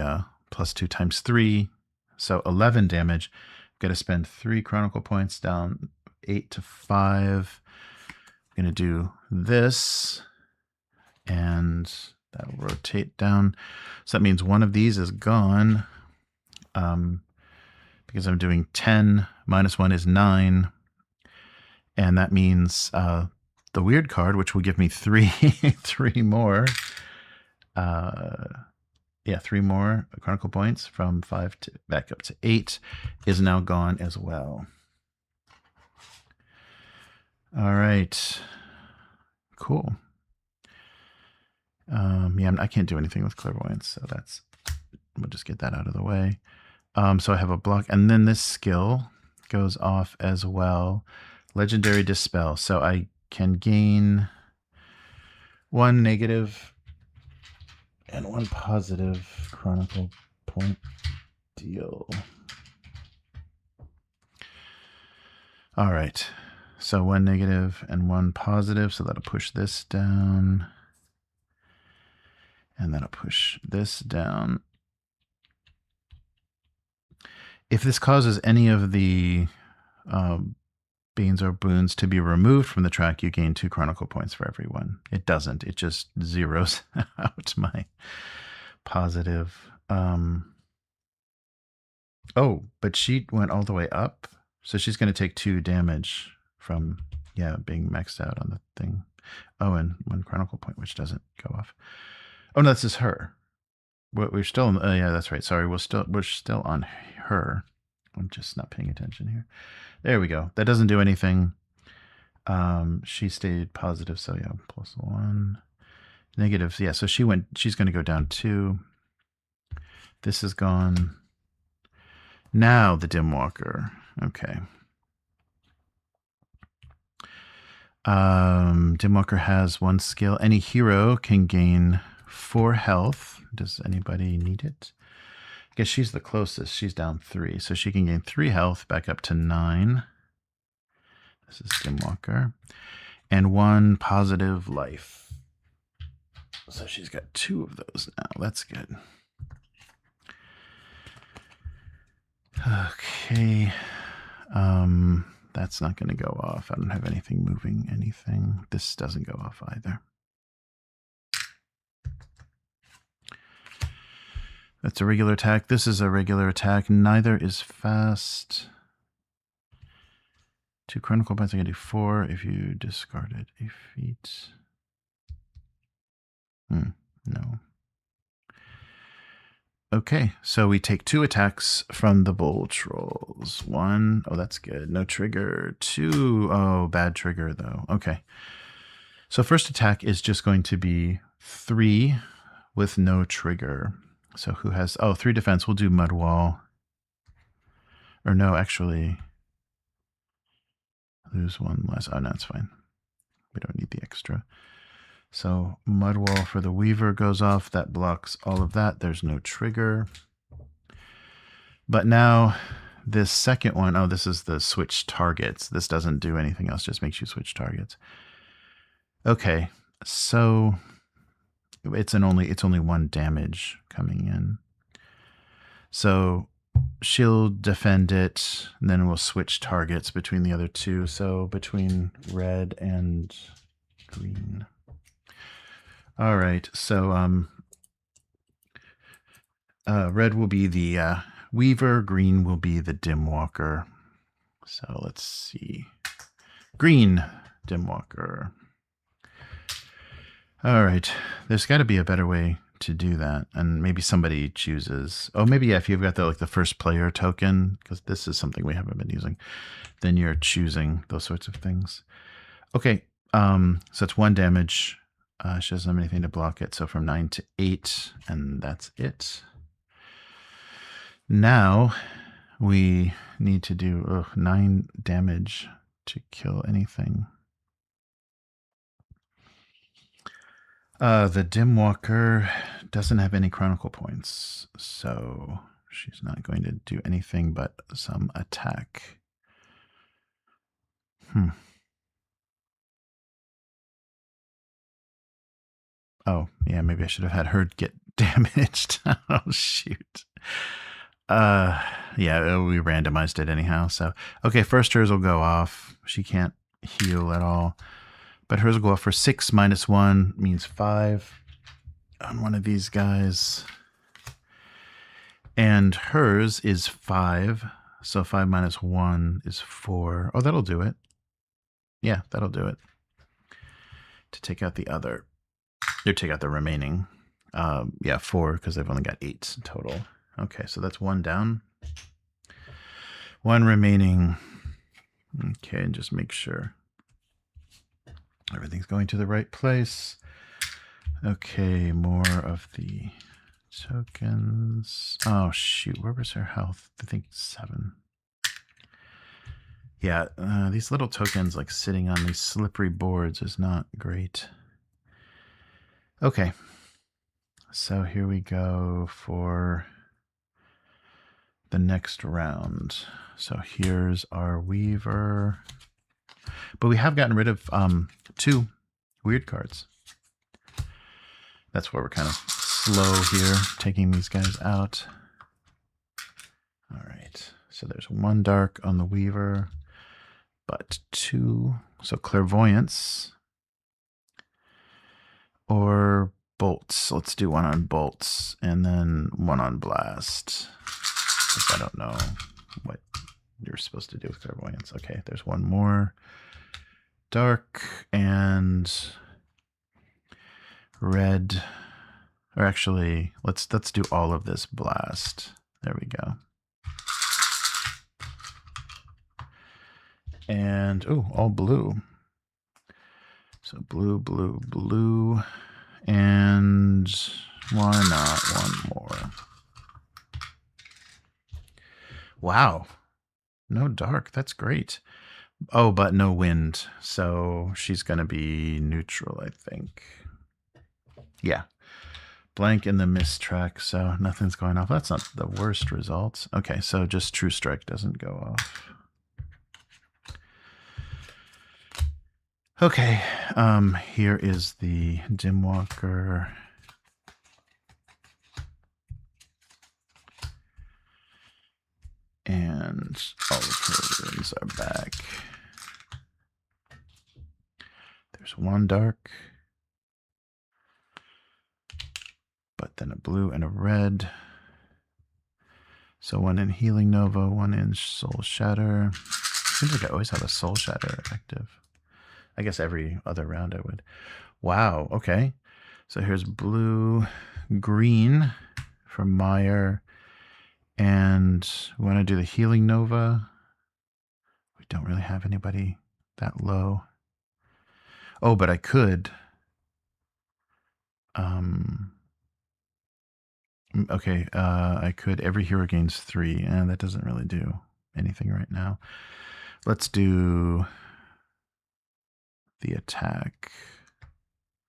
[SPEAKER 1] plus 2 times 3. So 11 damage. Got to spend 3 chronicle points down 8 to 5. I'm going to do this, and that'll rotate down. So that means one of these is gone. because I'm doing 10 minus 1 is 9. And that means the weird card, which will give me 3 more. Yeah, 3 more Chronicle points from 5 to back up to 8 is now gone as well. All right. Cool. Yeah, I can't do anything with clairvoyance, so we'll just get that out of the way. So I have a block, and then this skill goes off as well. Legendary Dispel. So I can gain 1 negative and 1 positive Chronicle point deal. All right. So 1 negative and 1 positive. So that'll push this down. And that'll push this down. If this causes any of the beans or boons to be removed from the track, you gain 2 Chronicle points for every one. It doesn't. It just zeroes out my positive. Oh, but she went all the way up. So she's going to take 2 damage from, yeah, being maxed out on the thing. Oh, and 1 Chronicle point, which doesn't go off. Oh, no, this is her. We're still, yeah, that's right. Sorry, we're still on her. I'm just not paying attention here. There we go. That doesn't do anything. She stayed positive, so yeah, +1. Negatives, yeah, so she's going to go down 2. This is gone. Now the Dim Walker. Okay. Dim Walker has 1 skill. Any hero can gain 4 health. Does anybody need it? I guess she's the closest. She's down 3. So she can gain 3 health back up to 9. This is Dim Walker. And 1 positive life. So she's got 2 of those now. That's good. Okay. That's not going to go off. I don't have anything moving anything. This doesn't go off either. That's a regular attack. This is a regular attack. Neither is fast. 2 Chronicle points. I can do 4 if you discarded a feat. No. Okay, so we take 2 attacks from the Bowl Trolls. 1, oh, that's good. No trigger. 2, oh, bad trigger, though. Okay. So first attack is just going to be 3 with no trigger. So who has, 3 defense. We'll do Mud Wall. Or no, actually, lose 1 less. Oh, no, it's fine. We don't need the extra. So Mud Wall for the Weaver goes off. That blocks all of that. There's no trigger. But now this second one, this is the switch targets. This doesn't do anything else, just makes you switch targets. Okay, so it's only 1 damage coming in. So she'll defend it, and then we'll switch targets between the other 2. So between red and green. All right, so red will be the Weaver, green will be the Dim Walker. So let's see. Green Dim Walker. All right, there's got to be a better way to do that, and maybe somebody chooses. Oh, maybe, yeah, if you've got the first player token, because this is something we haven't been using, then you're choosing those sorts of things. Okay, so it's 1 damage. She doesn't have anything to block it, so from 9 to 8, and that's it. Now we need to do 9 damage to kill anything. The Dim Walker doesn't have any Chronicle points, so she's not going to do anything but some attack. Oh, yeah, maybe I should have had her get damaged. Oh, shoot. Yeah, we randomized it anyhow. So, okay, first hers will go off. She can't heal at all. But hers will go off for 6 minus 1 means 5 on one of these guys. And hers is 5. So 5 minus 1 is 4. Oh, that'll do it. Yeah, that'll do it. To take out the other, or take out the remaining. Yeah, 4, because they've only got 8 total. Okay, so that's 1 down. 1 remaining. Okay, and just make sure everything's going to the right place. Okay, more of the tokens. Oh, shoot. Where was her health? I think 7. Yeah, these little tokens, like sitting on these slippery boards, is not great. Okay. So here we go for the next round. So here's our Weaver. But we have gotten rid of 2 weird cards. That's where we're kind of slow here, taking these guys out. All right. So there's 1 dark on the Weaver, but 2. So clairvoyance or bolts. Let's do 1 on bolts and then 1 on blast. If I don't know what you're supposed to do with clairvoyance. Okay, there's 1 more. Dark and red. Or actually, let's do all of this blast. There we go. And all blue. So blue, blue, blue. And why not 1 more? Wow. No dark. That's great. Oh, but no wind. So she's going to be neutral, I think. Yeah. Blank in the mist track, so nothing's going off. That's not the worst result. Okay, so just True Strike doesn't go off. Okay, here is the Dimwalker. And all of her runes are back. There's 1 dark. But then a blue and a red. So 1 in Healing Nova, 1 in Soul Shatter. Seems like I always have a Soul Shatter active. I guess every other round I would. Wow, okay. So here's blue, green from Meyer. And we want to do the Healing Nova. We don't really have anybody that low. Oh, but I could. Okay, I could. Every hero gains 3, and that doesn't really do anything right now. Let's do the attack,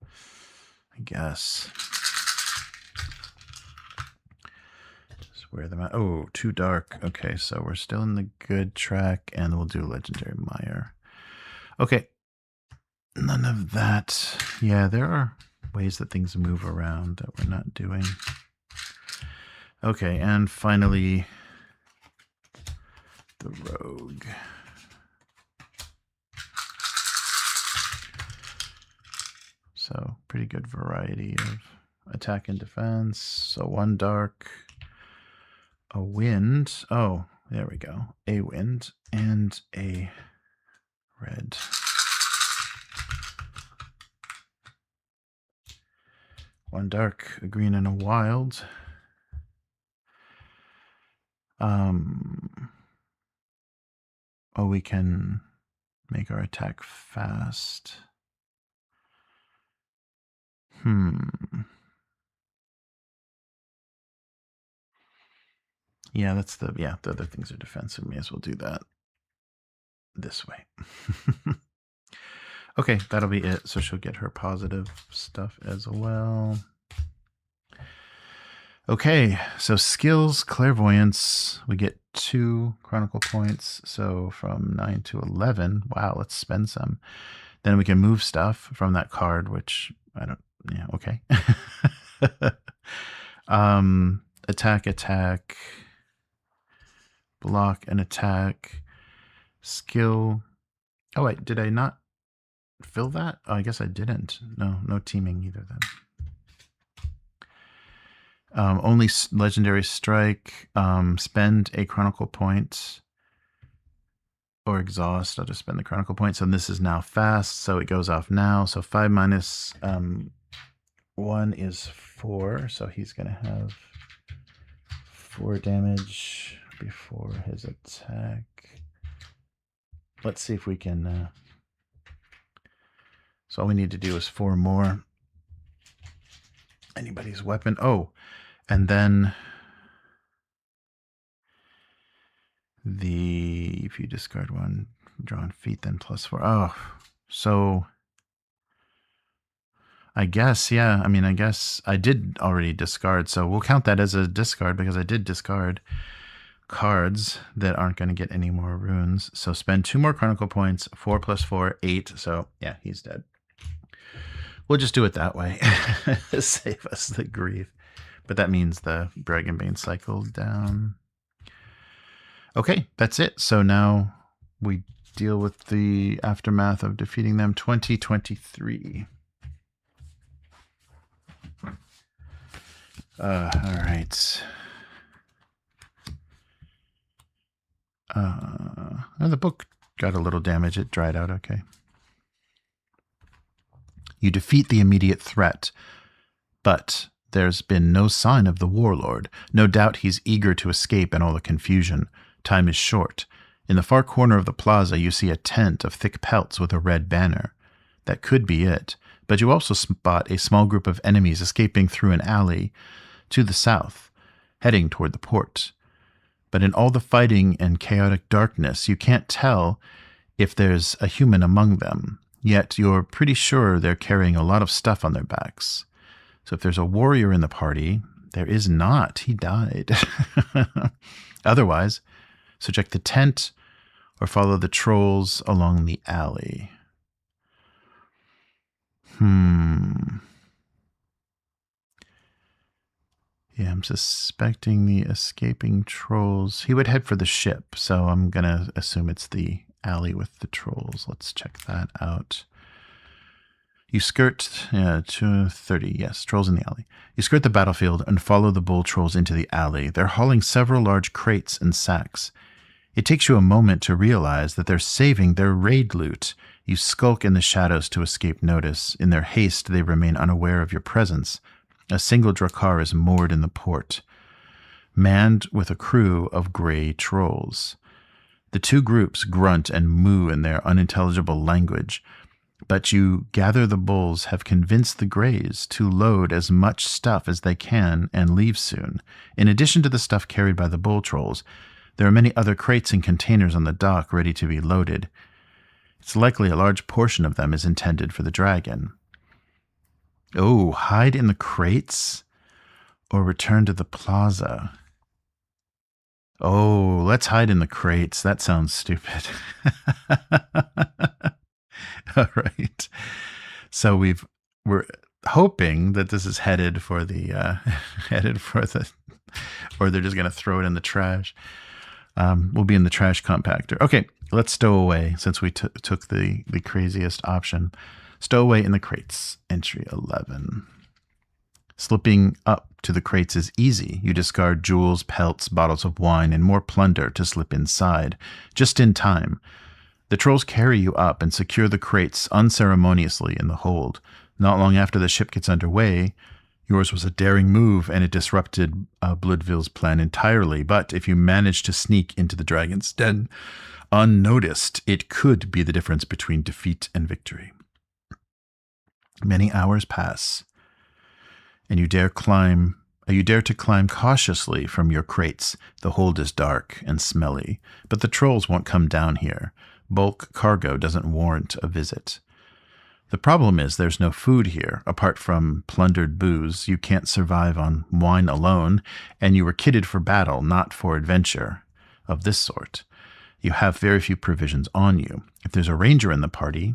[SPEAKER 1] I guess. Just wear them out. Oh, 2 dark. Okay, so we're still in the good track, and we'll do Legendary Meyer. Okay, none of that. Yeah, there are ways that things move around that we're not doing. Okay, and finally, the Rogue. So pretty good variety of attack and defense. So 1 dark, a wind. Oh, there we go. A wind and a red. One dark, a green, and a wild. Oh, we can make our attack fast. Yeah, that's the other things are defensive. May as well do that this way. Okay, that'll be it. So she'll get her positive stuff as well. Okay, so skills, clairvoyance, we get 2 chronicle points. So from 9 to 11. Wow, let's spend some. Then we can move stuff from that card, which I don't, yeah, okay. Attack, block and attack, skill. Oh wait, did I not fill that? Oh, I guess I didn't. No teaming either then. Only legendary strike. Spend a chronicle point or exhaust. I'll just spend the chronicle points. And this is now fast, so it goes off now. So 5 minus 1 is 4. So he's going to have 4 damage before his attack. Let's see if we can... so all we need to do is 4 more. Anybody's weapon. Oh, and then if you discard 1 drawn feat, then +4. Oh, so I guess, yeah. I mean, I guess I did already discard, so we'll count that as a discard because I did discard cards that aren't going to get any more runes. So spend 2 more chronicle points. 4 + 4, 8. So yeah, he's dead. We'll just do it that way. Save us the grief. But that means the Dragonbane cycles down. Okay, that's it. So now we deal with the aftermath of defeating them. 2023. All right. The book got a little damage. It dried out okay. You defeat the immediate threat, but there's been no sign of the warlord. No doubt he's eager to escape in all the confusion. Time is short. In the far corner of the plaza, you see a tent of thick pelts with a red banner. That could be it, but you also spot a small group of enemies escaping through an alley to the south, heading toward the port. But in all the fighting and chaotic darkness, you can't tell if there's a human among them. Yet you're pretty sure they're carrying a lot of stuff on their backs. So if there's a warrior in the party, there is not. He died. Otherwise, subject the tent or follow the trolls along the alley. Yeah, I'm suspecting the escaping trolls. He would head for the ship, so I'm going to assume it's the alley with the trolls. Let's check that out. You skirt 230, yes, trolls in the alley. You skirt the battlefield and follow the bull trolls into the alley. They're hauling several large crates and sacks. It takes you a moment to realize that they're saving their raid loot. You skulk in the shadows to escape notice. In their haste, they remain unaware of your presence. A single drakkar is moored in the port, manned with a crew of gray trolls. The two groups grunt and moo in their unintelligible language, but you gather the bulls have convinced the greys to load as much stuff as they can and leave soon. In addition to the stuff carried by the bull trolls, there are many other crates and containers on the dock ready to be loaded. It's likely a large portion of them is intended for the dragon. Oh, hide in the crates or return to the plaza? Oh, let's hide in the crates. That sounds stupid. All right. So we're hoping that this is headed for the or they're just going to throw it in the trash. We'll be in the trash compactor. Okay, let's stow away since we took the craziest option. Stow away in the crates. Entry 11. Slipping up to the crates is easy. You discard jewels, pelts, bottles of wine, and more plunder to slip inside. Just in time. The trolls carry you up and secure the crates unceremoniously in the hold. Not long after the ship gets underway, yours was a daring move and it disrupted Bloodville's plan entirely. But if you manage to sneak into the dragon's den unnoticed, it could be the difference between defeat and victory. Many hours pass, and you dare to climb cautiously from your crates. The hold is dark and smelly, but the trolls won't come down here. Bulk cargo doesn't warrant a visit. The problem is there's no food here. Apart from plundered booze, you can't survive on wine alone, and you were kitted for battle, not for adventure of this sort. You have very few provisions on you. If there's a ranger in the party,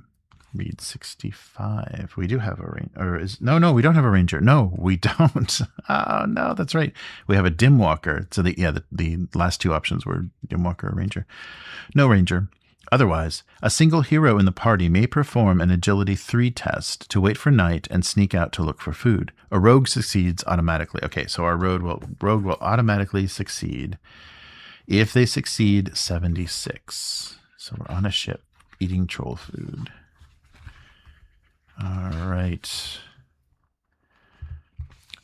[SPEAKER 1] read 65. We do have a ranger. No, we don't have a ranger. No, we don't. Oh, no, that's right. We have a dim walker. So the last two options were dim walker or ranger. No ranger. Otherwise, a single hero in the party may perform an Agility 3 test to wait for night and sneak out to look for food. A rogue succeeds automatically. Okay, so our rogue will automatically succeed if they succeed 76. So we're on a ship eating troll food. All right.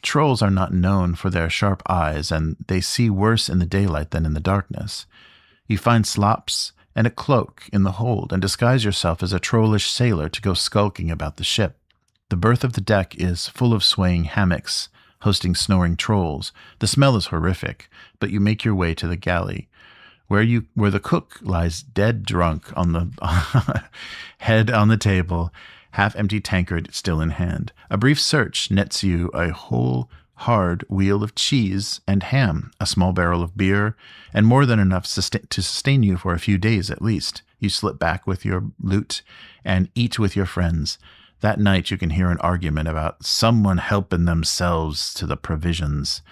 [SPEAKER 1] Trolls are not known for their sharp eyes, and they see worse in the daylight than in the darkness. You find slops and a cloak in the hold, and disguise yourself as a trollish sailor to go skulking about the ship. The berth of the deck is full of swaying hammocks, hosting snoring trolls. The smell is horrific, but you make your way to the galley, where the cook lies dead drunk on the head on the table, half-empty tankard still in hand. A brief search nets you a whole hard wheel of cheese and ham, a small barrel of beer, and more than enough to sustain you for a few days at least. You slip back with your loot and eat with your friends. That night you can hear an argument about someone helping themselves to the provisions.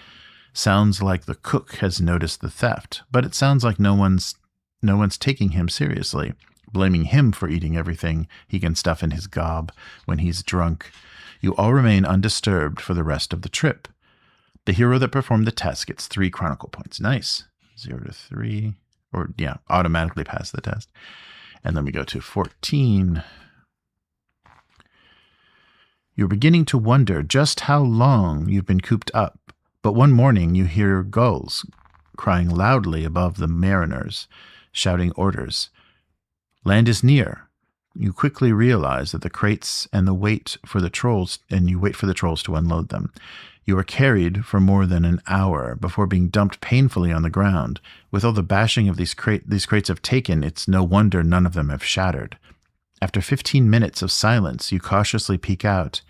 [SPEAKER 1] Sounds like the cook has noticed the theft, but it sounds like no one's taking him seriously, blaming him for eating everything he can stuff in his gob when he's drunk. You all remain undisturbed for the rest of the trip. The hero that performed the test gets 3 chronicle points. Nice. 0 to 3. Or, yeah, automatically pass the test. And then we go to 14. You're beginning to wonder just how long you've been cooped up, but one morning you hear gulls crying loudly above the mariners, shouting orders. Land is near. You quickly realize that the crates and you wait for the trolls to unload them. You are carried for more than an hour before being dumped painfully on the ground. With all the bashing of these crates have taken, it's no wonder none of them have shattered. After 15 minutes of silence, you cautiously peek out.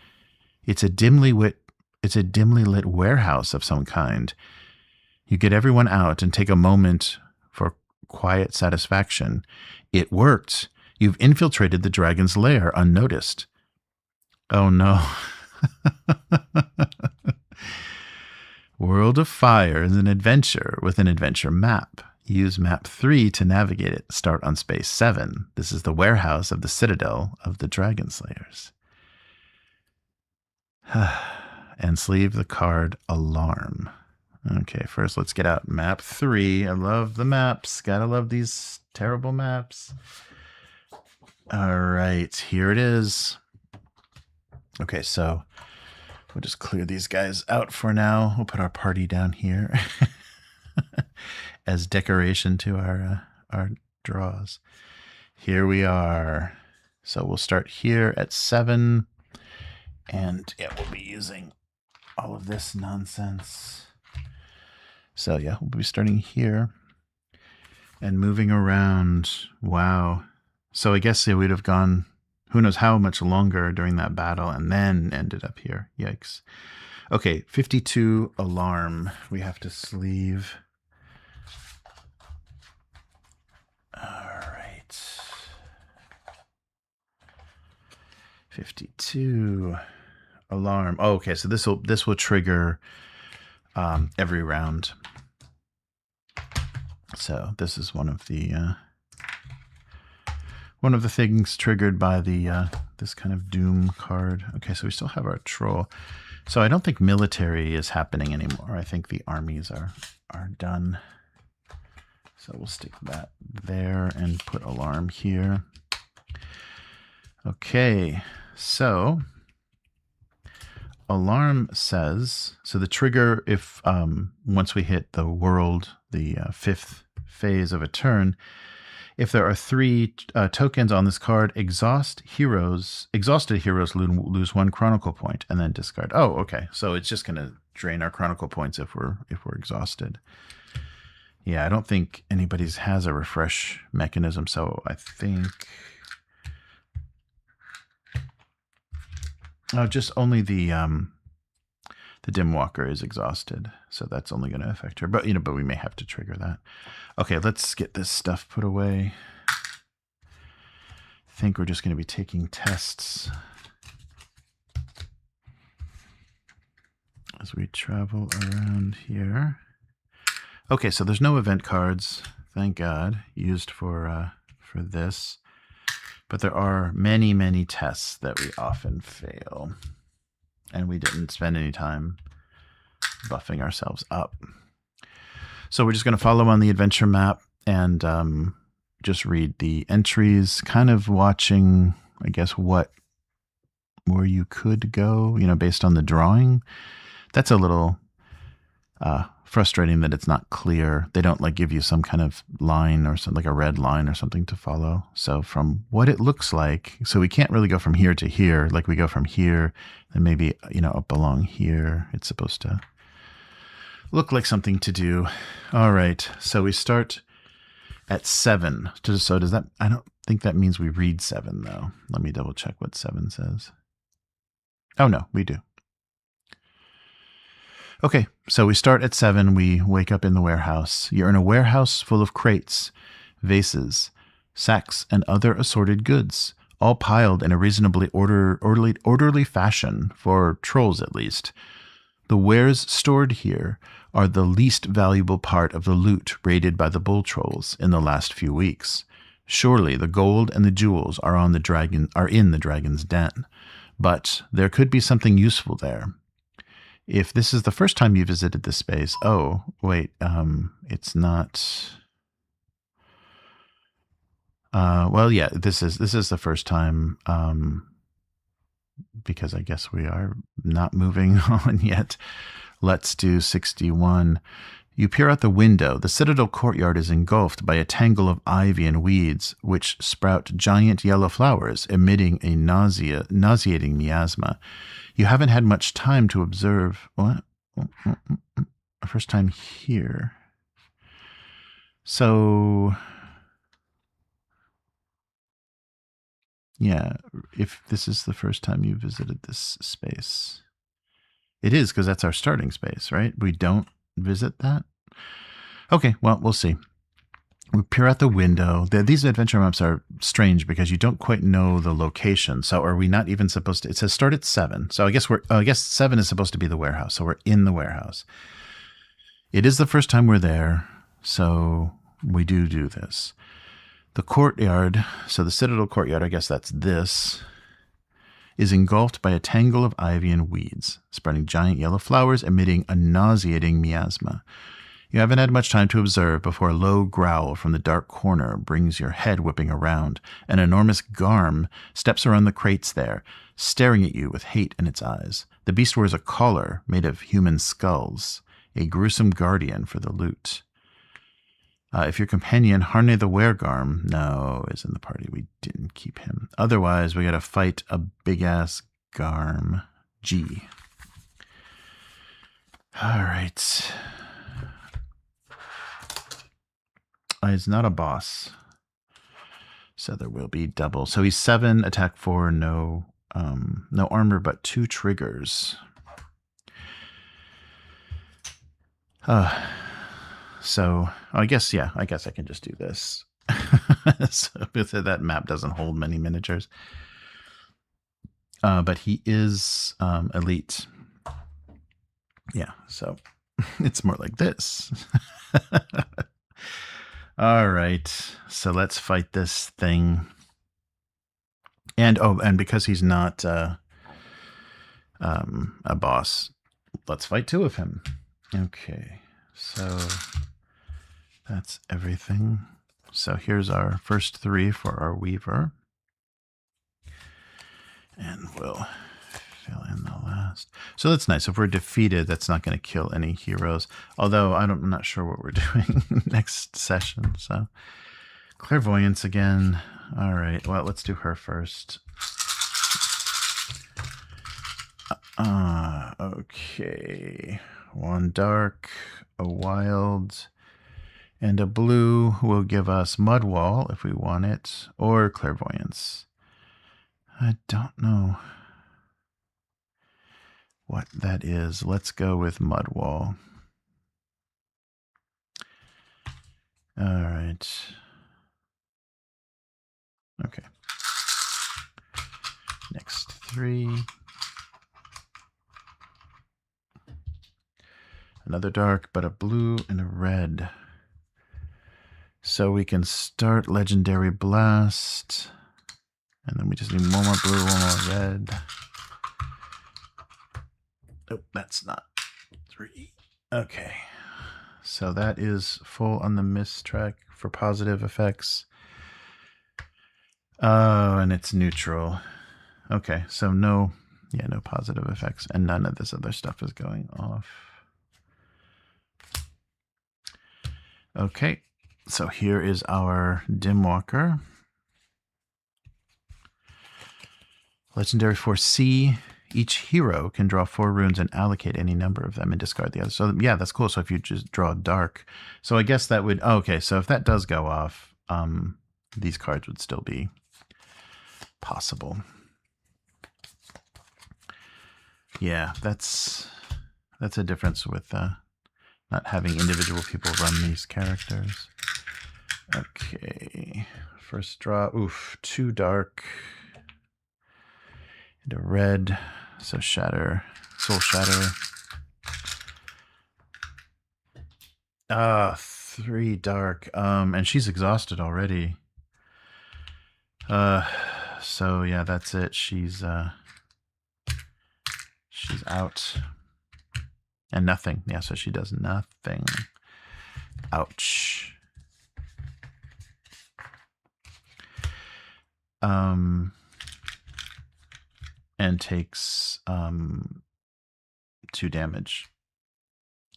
[SPEAKER 1] It's a dimly lit warehouse of some kind. You get everyone out and take a moment for quiet satisfaction. It worked. You've infiltrated the dragon's lair unnoticed. Oh no. World of Fire is an adventure with an adventure map. Use map 3 to navigate it. Start on space 7. This is the warehouse of the citadel of the dragon slayers. And sleeve the card Alarm. Okay, first let's get out map 3. I love the maps. Gotta love these terrible maps. All right, here it is. Okay, so we'll just clear these guys out for now. We'll put our party down here as decoration to our draws. Here we are. So we'll start here at 7. And yeah, we'll be using all of this nonsense. So yeah, we'll be starting here and moving around. Wow. So I guess we'd have gone who knows how much longer during that battle and then ended up here. Yikes. Okay, 52 Alarm. We have to sleeve. All right. 52 Alarm. Oh, okay, so this will trigger every round. So this is one of the things triggered by the this kind of doom card. Okay, so we still have our troll. So I don't think military is happening anymore. I think the armies are done. So we'll stick that there and put Alarm here. Okay, so Alarm says, so the trigger, if once we hit the world, the 5th phase of a turn, if there are 3 tokens on this card, exhausted heroes lose 1 chronicle point and then discard. Oh, okay. So it's just going to drain our chronicle points if we're exhausted. Yeah, I don't think anybody's has a refresh mechanism, so I think just only the Dim Walker is exhausted, so that's only going to affect her. But but we may have to trigger that. Okay, let's get this stuff put away. I think we're just going to be taking tests as we travel around here. Okay, so there's no event cards, thank God, used for for this. But there are many, many tests that we often fail. And we didn't spend any time buffing ourselves up. So we're just going to follow on the adventure map and just read the entries, kind of watching, I guess, where you could go, based on the drawing. That's a little frustrating that it's not clear. They don't give you some kind of line or something, like a red line or something to follow. So from what it looks like, so we can't really go from here to here. Like we go from here and maybe, up along here. It's supposed to look like something to do. All right. So we start at 7. So does that, I don't think that means we read 7 though. Let me double check what 7 says. Oh no, we do. Okay, so we start at 7. We wake up in the warehouse. You're in a warehouse full of crates, vases, sacks, and other assorted goods, all piled in a reasonably orderly fashion, for trolls at least. The wares stored here are the least valuable part of the loot raided by the bull trolls in the last few weeks. Surely the gold and the jewels are in the dragon's den, but there could be something useful there. If this is the first time you visited this space, oh, wait, it's not. Well, yeah, this is the first time, because I guess we are not moving on yet. Let's do 61. You peer out the window. The citadel courtyard is engulfed by a tangle of ivy and weeds, which sprout giant yellow flowers, emitting a nauseating miasma. You haven't had much time to observe. What? First time here. So, yeah, if this is the first time you visited this space. It is, because that's our starting space, right? We don't visit that? Okay, well, we'll see. We peer out the window. These adventure maps are strange because you don't quite know the location. So are we not even supposed to? It says start at 7. So I guess 7 is supposed to be the warehouse. So we're in the warehouse. It is the first time we're there. So we do this. The courtyard, so the citadel courtyard, I guess that's this, is engulfed by a tangle of ivy and weeds, spreading giant yellow flowers, emitting a nauseating miasma. You haven't had much time to observe before a low growl from the dark corner brings your head whipping around. An enormous garm steps around the crates there, staring at you with hate in its eyes. The beast wears a collar made of human skulls, a gruesome guardian for the loot. If your companion, Harney the Weregarm, is in the party, we didn't keep him. Otherwise, we gotta fight a big-ass Garm. G. All right. He's not a boss, so there will be double. So he's 7, attack 4, no armor, but 2 triggers. So I guess I can just do this. So that map doesn't hold many miniatures. But he is elite. Yeah, so it's more like this. All right, so let's fight this thing. And because he's not a boss, let's fight 2 of him. Okay, so that's everything. So here's our first 3 for our Weaver. And we'll fill in the last. So that's nice. If we're defeated, that's not going to kill any heroes. Although I'm not sure what we're doing next session. So clairvoyance again. All right. Well, let's do her first. Okay. 1 dark, a wild, and a blue will give us Mudwall if we want it, or clairvoyance. I don't know what that is. Let's go with Mudwall. All right. Okay. Next 3. Another dark, but a blue and a red. So we can start Legendary Blast. And then we just need one more blue, one more red. Oh, that's not 3. Okay. So that is full on the miss track for positive effects. Oh, and it's neutral. Okay, so no positive effects, and none of this other stuff is going off. Okay, so here is our Dimwalker. Legendary for C. Each hero can draw 4 runes and allocate any number of them and discard the others. So yeah, that's cool. So if you just draw dark, so I guess that would, oh, okay, so if that does go off, these cards would still be possible. Yeah, that's a difference with not having individual people run these characters. Okay, first draw, oof, 2 dark. And a red, so shatter, soul shatter. 3 dark, and she's exhausted already. So yeah, that's it. She's out. And nothing. Yeah, so she does nothing. Ouch. And takes 2 damage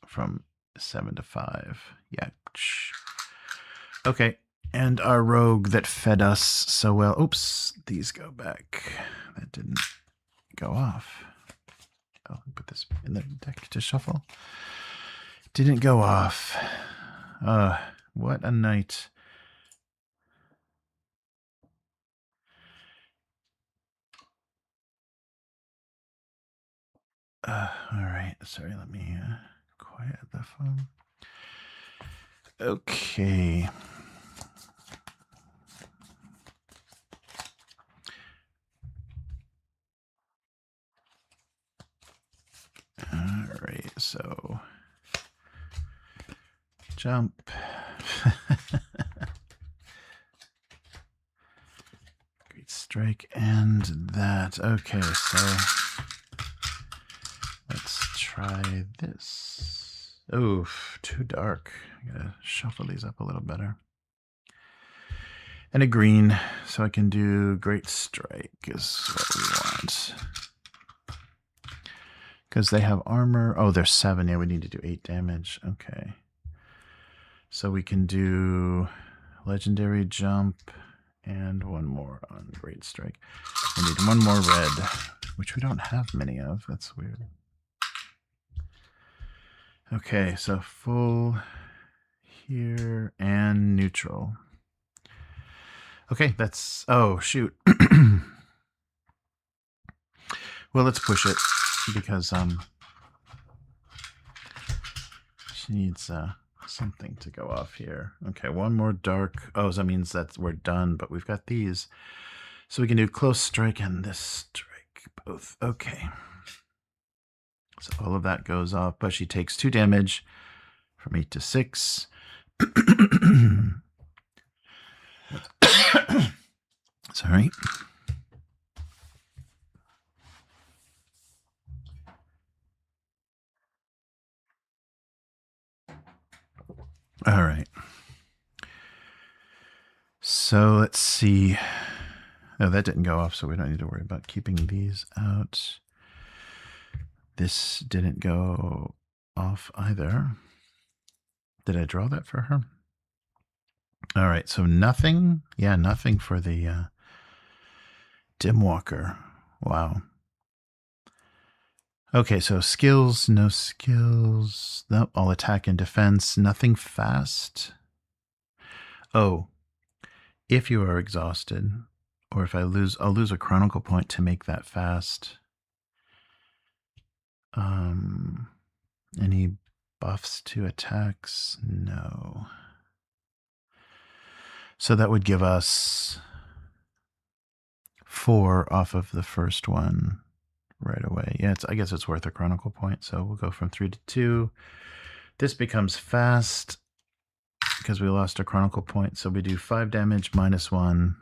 [SPEAKER 1] from 7 to 5. Yeah. Okay. And our rogue that fed us so well. Oops, these go back. That didn't go off. Oh, put this in the deck to shuffle. Didn't go off. What a night. All right. Sorry, let me quiet the phone. Okay. All right, so jump. Great strike and that. Okay, so let's try this. Oof, too dark. I gotta shuffle these up a little better. And a green, so I can do great strike is what we want. Because they have armor. Oh, they're 7. Yeah, we need to do 8 damage. Okay. So we can do legendary jump and 1 more on great strike. We need 1 more red, which we don't have many of. That's weird. Okay, so full here and neutral. Okay, that's... Oh, shoot. Well, let's push it because she needs something to go off here. Okay, 1 more dark. Oh, so that means that we're done, but we've got these. So we can do close strike and this strike both. Okay. So all of that goes off, but she takes 2 damage from 8 to 6. Sorry. All right. So let's see. Oh, that didn't go off, so we don't need to worry about keeping these out. This didn't go off either. Did I draw that for her? All right, so nothing. Yeah, nothing for the Dimwalker. Wow. Okay, so skills, no skills. Nope, all attack and defense. Nothing fast. Oh, if you are exhausted, or if I lose, I'll lose a chronicle point to make that fast. Any buffs to attacks? No. So that would give us 4 off of the first one right away. Yeah, I guess it's worth a chronicle point. So we'll go from 3 to 2. This becomes fast. because we lost a chronicle point. So we do 5 damage minus 1,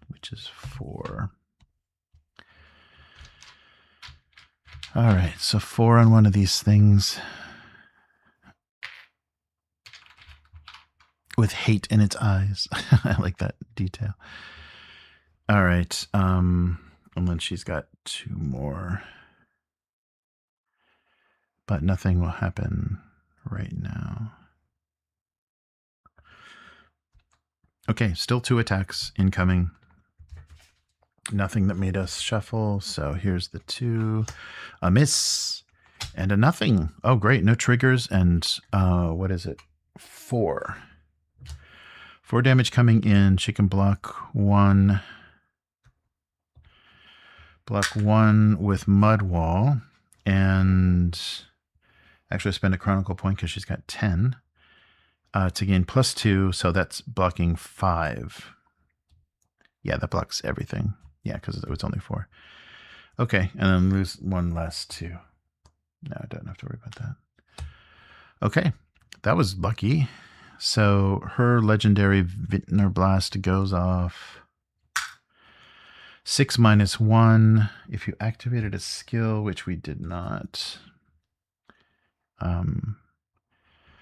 [SPEAKER 1] which is 4. All right, so 4 on one of these things. With hate in its eyes. I like that detail. All right, and then she's got 2 more. But nothing will happen right now. Okay, still 2 attacks incoming. Nothing that made us shuffle. So here's the 2. A miss and a nothing. Oh, great. No triggers. And what is it? 4. 4 damage coming in. She can block 1. Block 1 with Mud Wall. And actually spend a chronicle point because she's got 10. To gain +2, so that's blocking 5. Yeah, that blocks everything. Yeah, because it was only 4. Okay, and then lose 1 last 2. No, I don't have to worry about that. Okay, that was lucky. So her legendary Vintner Blast goes off. 6 minus 1. If you activated a skill, which we did not.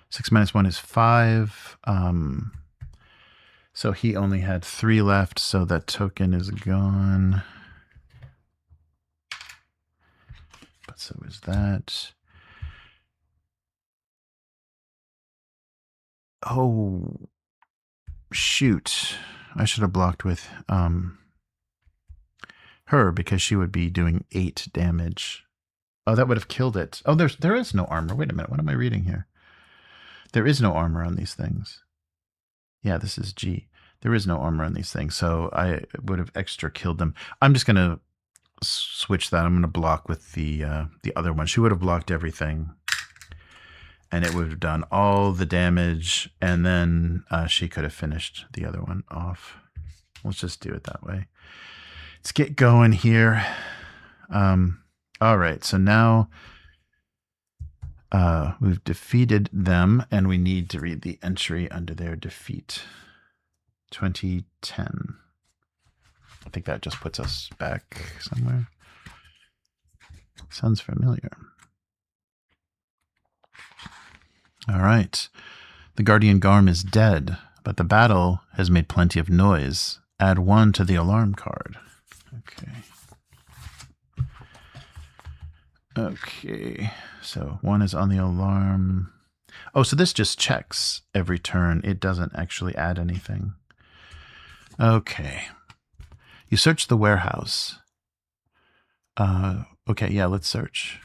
[SPEAKER 1] 6 minus 1 is 5. So he only had 3 left, so that token is gone. But so is that. Oh, shoot. I should have blocked with her because she would be doing 8 damage. Oh, that would have killed it. Oh, there is no armor. Wait a minute. What am I reading here? There is no armor on these things. Yeah, this is G. There is no armor on these things, so I would have extra killed them. I'm just going to switch that. I'm going to block with the other one. She would have blocked everything, and it would have done all the damage, and then she could have finished the other one off. Let's just do it that way. Let's get going here. All right, so now we've defeated them, and we need to read the entry under their defeat. 2010. I think that just puts us back somewhere. Sounds familiar. All right. The Guardian Garm is dead, but the battle has made plenty of noise. Add 1 to the alarm card. Okay. Okay. So 1 is on the alarm. Oh, so this just checks every turn. It doesn't actually add anything. Okay. You search the warehouse. Okay, yeah, let's search.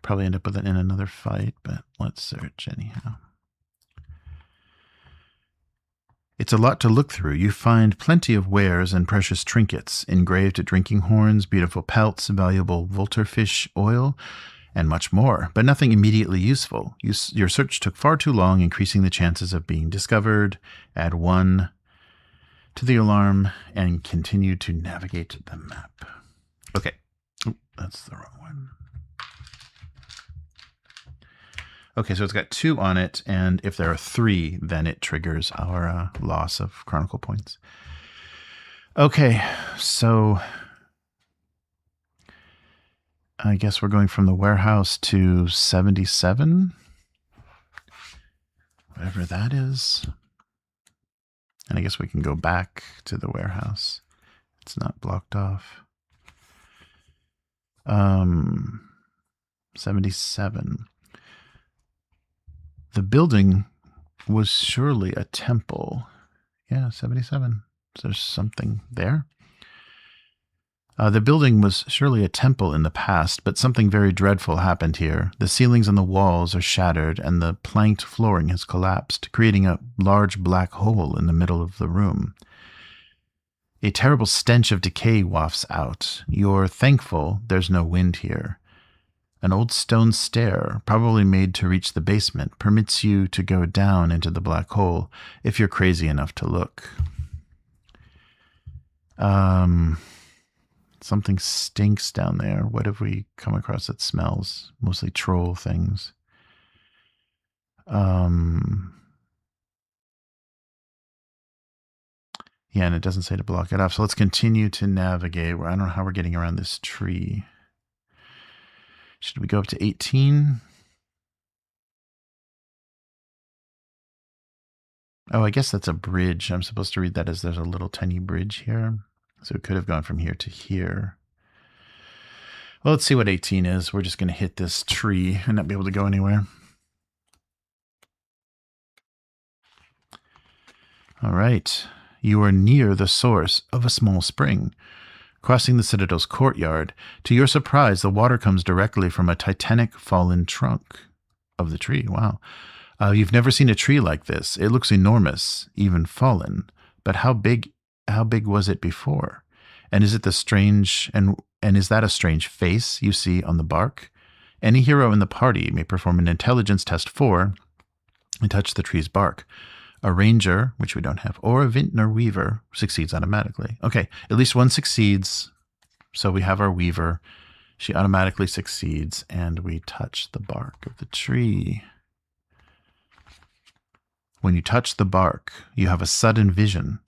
[SPEAKER 1] Probably end up with it in another fight, but let's search anyhow. It's a lot to look through. You find plenty of wares and precious trinkets, engraved drinking horns, beautiful pelts, valuable vulturfish oil, and much more, but nothing immediately useful. Your search took far too long, increasing the chances of being discovered. Add 1 to the alarm and continue to navigate the map. Okay. Oh, that's the wrong one. Okay, so it's got 2 on it, and if there are 3, then it triggers our loss of chronicle points. Okay, so I guess we're going from the warehouse to 77. Whatever that is. And I guess we can go back to the warehouse. It's not blocked off. 77. The building was surely a temple. Yeah, 77. So there's something there. The building was surely a temple in the past, but something very dreadful happened here. The ceilings and the walls are shattered, and the planked flooring has collapsed, creating a large black hole in the middle of the room. A terrible stench of decay wafts out. You're thankful there's no wind here. An old stone stair, probably made to reach the basement, permits you to go down into the black hole if you're crazy enough to look. Something stinks down there. What have we come across that smells? Mostly troll things. Yeah, and it doesn't say to block it off. So let's continue to navigate. I don't know how we're getting around this tree. Should we go up to 18? Oh, I guess that's a bridge. I'm supposed to read that as there's a little tiny bridge here. So it could have gone from here to here. Well, let's see what 18 is. We're just going to hit this tree and not be able to go anywhere. All right. You are near the source of a small spring. Crossing the citadel's courtyard, to your surprise, the water comes directly from a titanic fallen trunk of the tree. Wow. You've never seen a tree like this. It looks enormous, even fallen. But how big was it before? And is it the strange and is that a strange face you see on the bark? Any hero in the party may perform an intelligence test 4 and touch the tree's bark. A ranger, which we don't have, or a vintner weaver succeeds automatically. Okay, at least one succeeds. So we have our weaver. She automatically succeeds, and we touch the bark of the tree. When you touch the bark, you have a sudden vision.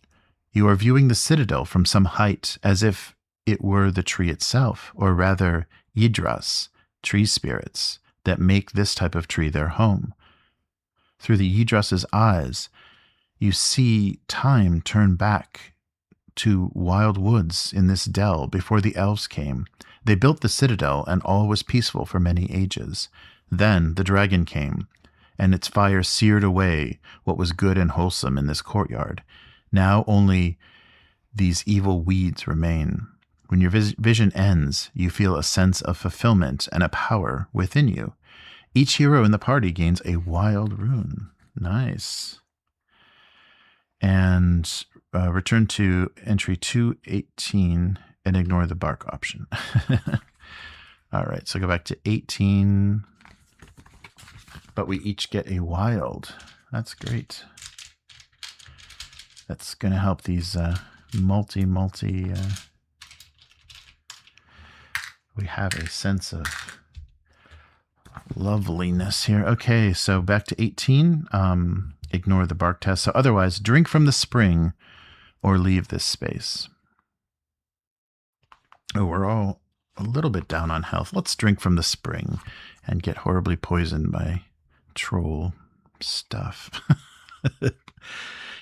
[SPEAKER 1] You are viewing the citadel from some height as if it were the tree itself, or rather, Yidras, tree spirits, that make this type of tree their home. Through the Yidras's eyes, you see time turn back to wild woods in this dell before the elves came. They built the citadel, and all was peaceful for many ages. Then the dragon came, and its fire seared away what was good and wholesome in this courtyard. Now only these evil weeds remain. When your vision ends, you feel a sense of fulfillment and a power within you. Each hero in the party gains a wild rune. Nice. And return to entry 218 and ignore the bark option. All right, so go back to 18. But we each get a wild. That's great. That's going to help these multi. We have a sense of loveliness here. Okay, so back to 18. Ignore the bark test. So otherwise, drink from the spring or leave this space. Oh, we're all a little bit down on health. Let's drink from the spring and get horribly poisoned by troll stuff.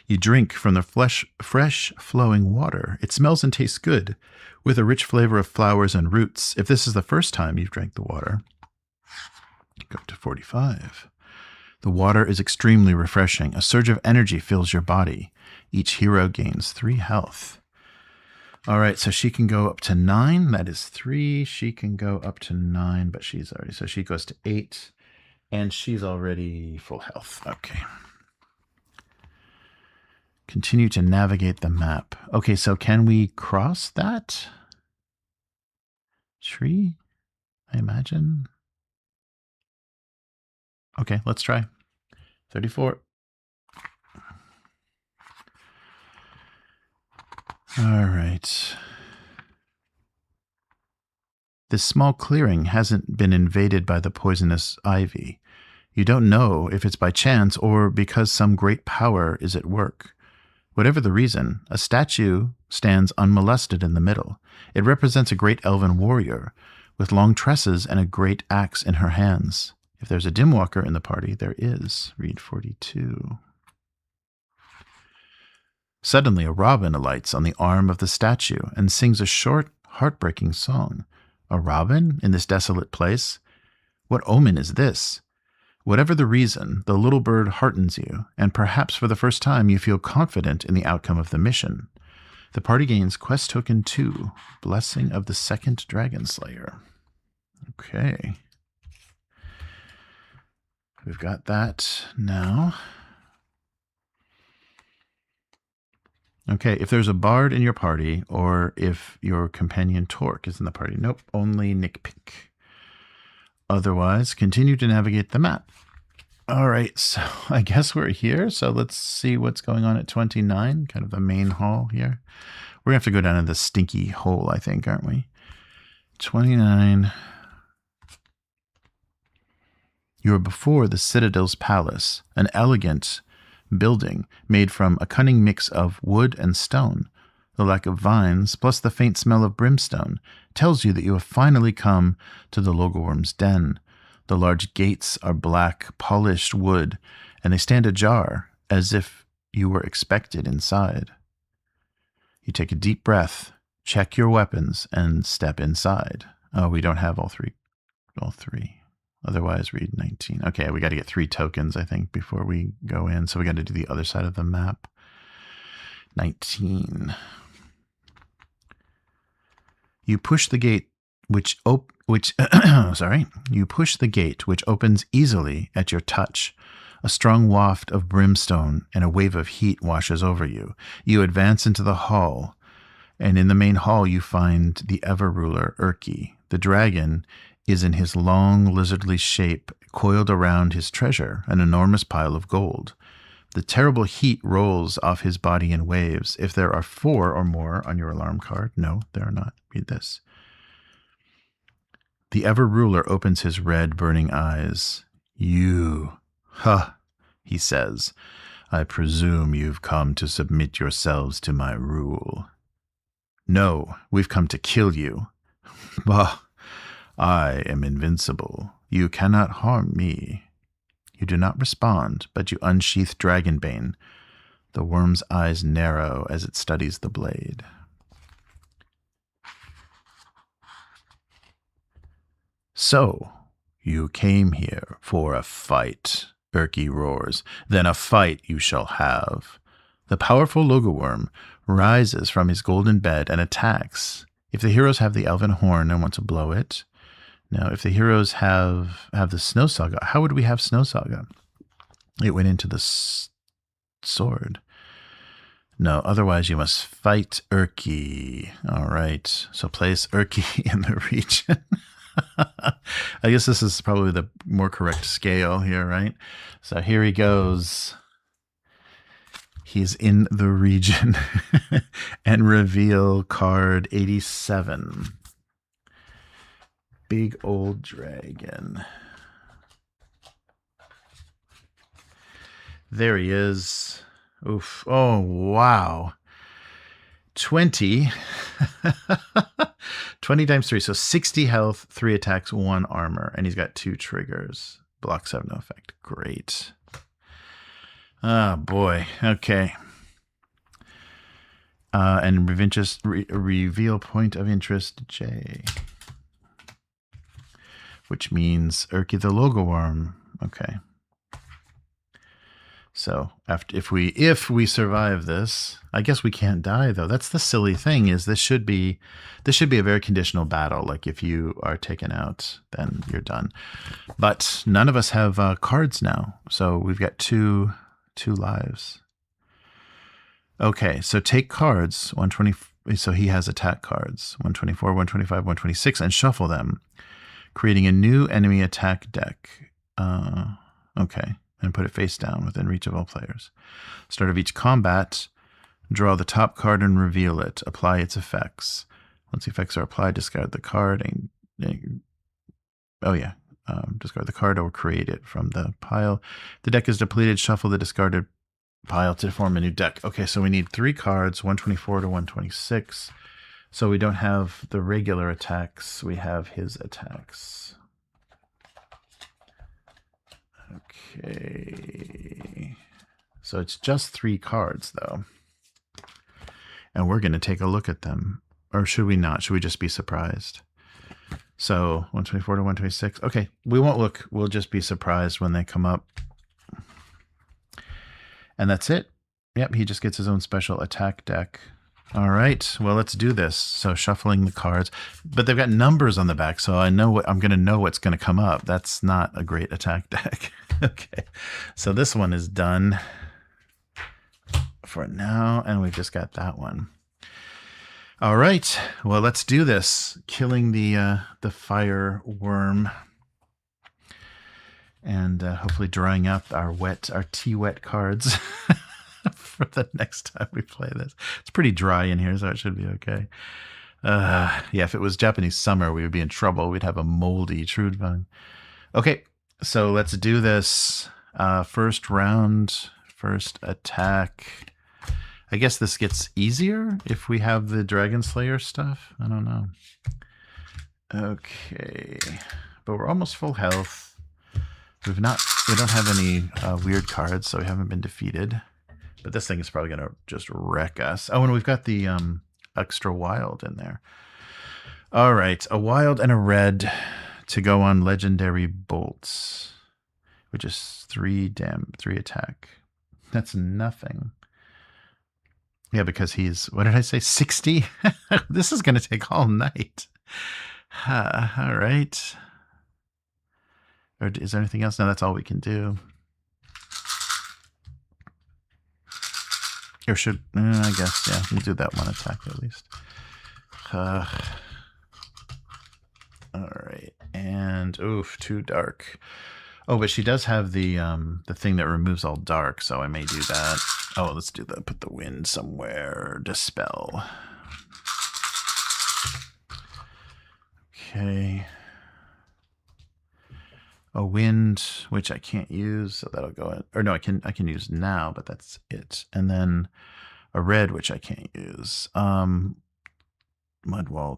[SPEAKER 1] You drink from the fresh flowing water. It smells and tastes good, with a rich flavor of flowers and roots. If this is the first time you've drank the water, go to 45. The water is extremely refreshing. A surge of energy fills your body. Each hero gains 3 health. All right, so she can go up to 9. That is 3. She can go up to 9, but she's already... So she goes to 8, and she's already full health. Okay. Continue to navigate the map. Okay, so can we cross that tree? I imagine. Okay, let's try. 34. All right. This small clearing hasn't been invaded by the poisonous ivy. You don't know if it's by chance or because some great power is at work. Whatever the reason, a statue stands unmolested in the middle. It represents a great elven warrior with long tresses and a great axe in her hands. If there's a dim walker in the party, there is. Read 42. Suddenly, a robin alights on the arm of the statue and sings a short, heartbreaking song. A robin in this desolate place? What omen is this? Whatever the reason, the little bird heartens you, and perhaps for the first time you feel confident in the outcome of the mission. The party gains quest token 2, Blessing of the Second Dragon Slayer. Okay. We've got that now. Okay, if there's a bard in your party, or if your companion Torque is in the party. Nope, only Nick Pink. Otherwise, continue to navigate the map. All right, so I guess we're here. So let's see what's going on at 29, kind of the main hall here. We're going to have to go down in the stinky hole, I think, aren't we? 29. You are before the Citadel's palace, an elegant building made from a cunning mix of wood and stone. The lack of vines, plus the faint smell of brimstone, tells you that you have finally come to the Logorworm's den. The large gates are black, polished wood, and they stand ajar, as if you were expected inside. You take a deep breath, check your weapons, and step inside. Oh, we don't have all three. Otherwise, read 19. Okay, we got to get 3 tokens, I think, before we go in. So we got to do the other side of the map. 19. You push the gate, you push the gate, which opens easily at your touch. A strong waft of brimstone and a wave of heat washes over you. You advance into the hall, and in the main hall you find the Ever-Ruler, Urki. The dragon is in his long, lizardly shape, coiled around his treasure, an enormous pile of gold. The terrible heat rolls off his body in waves. If there are 4 or more on your alarm card, no, there are not. Read this. The Ever-Ruler opens his red, burning eyes. You, he says, I presume you've come to submit yourselves to my rule. No, we've come to kill you. Bah, I am invincible. You cannot harm me. You do not respond, but you unsheath Dragonbane. The worm's eyes narrow as it studies the blade. So, you came here for a fight, Urki roars. Then a fight you shall have. The powerful Logorworm rises from his golden bed and attacks. If the heroes have the elven horn and want to blow it. Now, if the heroes have the Snow Saga, how would we have Snow Saga? It went into the sword. No, otherwise you must fight Urki. All right, so place Urki in the region. I guess this is probably the more correct scale here, right? So here he goes. He's in the region. And reveal card 87. Big old dragon. There he is. Oof. Oh, wow. 20. 20 times 3. So 60 health, 3 attacks, 1 armor. And he's got 2 triggers. Blocks have no effect. Great. Oh, boy. Okay. And reveal point of interest J. Which means Urki the Logorworm. Okay. So if we survive this, I guess we can't die though. That's the silly thing, is this should be a very conditional battle. Like if you are taken out, then you're done. But none of us have cards now, so we've got two lives. Okay, so take cards 120. So he has attack cards 124, 125, 126, and shuffle them, creating a new enemy attack deck. Okay. And put it face down within reach of all players. Start of each combat, draw the top card and reveal it. Apply its effects. Once the effects are applied, discard the card. Discard the card or create it from the pile. The deck is depleted. Shuffle the discarded pile to form a new deck. Okay, so we need 3 cards, 124 to 126. So we don't have the regular attacks. We have his attacks. Okay, so it's just 3 cards though, and we're going to take a look at them. Or should we not? Should we just be surprised? So 124 to 126. Okay, we won't look. We'll just be surprised when they come up. And that's it. Yep, he just gets his own special attack deck. All right, well, let's do this. So shuffling the cards, but they've got numbers on the back, so I'm going to know what's going to come up. That's not a great attack deck. Okay, so this one is done for now, and we've just got that one. All right, well, let's do this. Killing the fire worm, and hopefully drying up our tea wet cards. For the next time we play this. It's pretty dry in here, so it should be okay. Yeah, if it was Japanese summer, we would be in trouble. We'd have a moldy Trudvang. Okay, so let's do this. First round first attack. I guess this gets easier if we have the Dragon Slayer stuff. I don't know. Okay, but we're almost full health. We don't have any weird cards, so we haven't been defeated. But this thing is probably gonna just wreck us. Oh, and we've got the extra wild in there. All right, a wild and a red to go on legendary bolts, which is 3 attack. That's nothing. Yeah, because he's, what did I say, 60? This is going to take all night. All right. Or is there anything else? No, that's all we can do. Or should, I guess, yeah, we'll do that one attack at least. All right, and oof, too dark. Oh, but she does have the thing that removes all dark, so I may do that. Oh, let's do that. Put the wind somewhere. Dispel. Okay. A wind, which I can't use, so that'll go in. Or no, I can use now, but that's it. And then a red, which I can't use. Mudwall,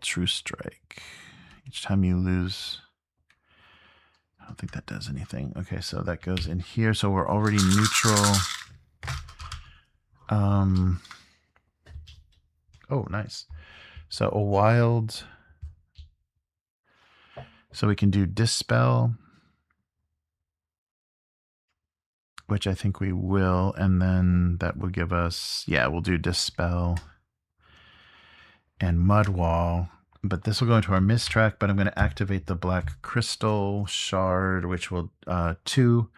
[SPEAKER 1] True Strike. Each time you lose, I don't think that does anything. Okay, so that goes in here. So we're already neutral. Oh, nice. So a wild. So we can do Dispel, which I think we will. And then that will give us, yeah, we'll do Dispel and Mudwall. But this will go into our mist track, but I'm going to activate the Black Crystal Shard, which will 2.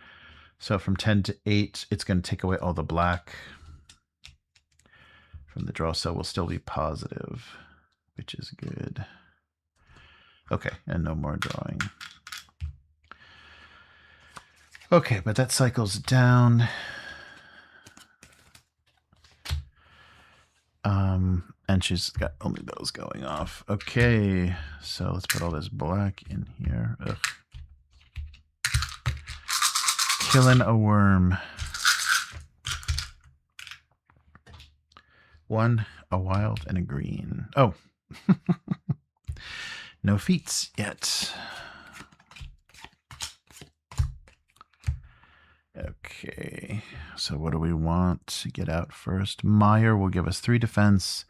[SPEAKER 1] So from 10 to 8, it's going to take away all the black from the draw. So we'll still be positive, which is good. Okay, and no more drawing. Okay, but that cycles down. And she's got only those going off. Okay, so let's put all this black in here. Ugh. Killing a worm. 1, a wild, and a green. Oh. No feats yet. Okay, so what do we want to get out first? Meyer will give us 3 defense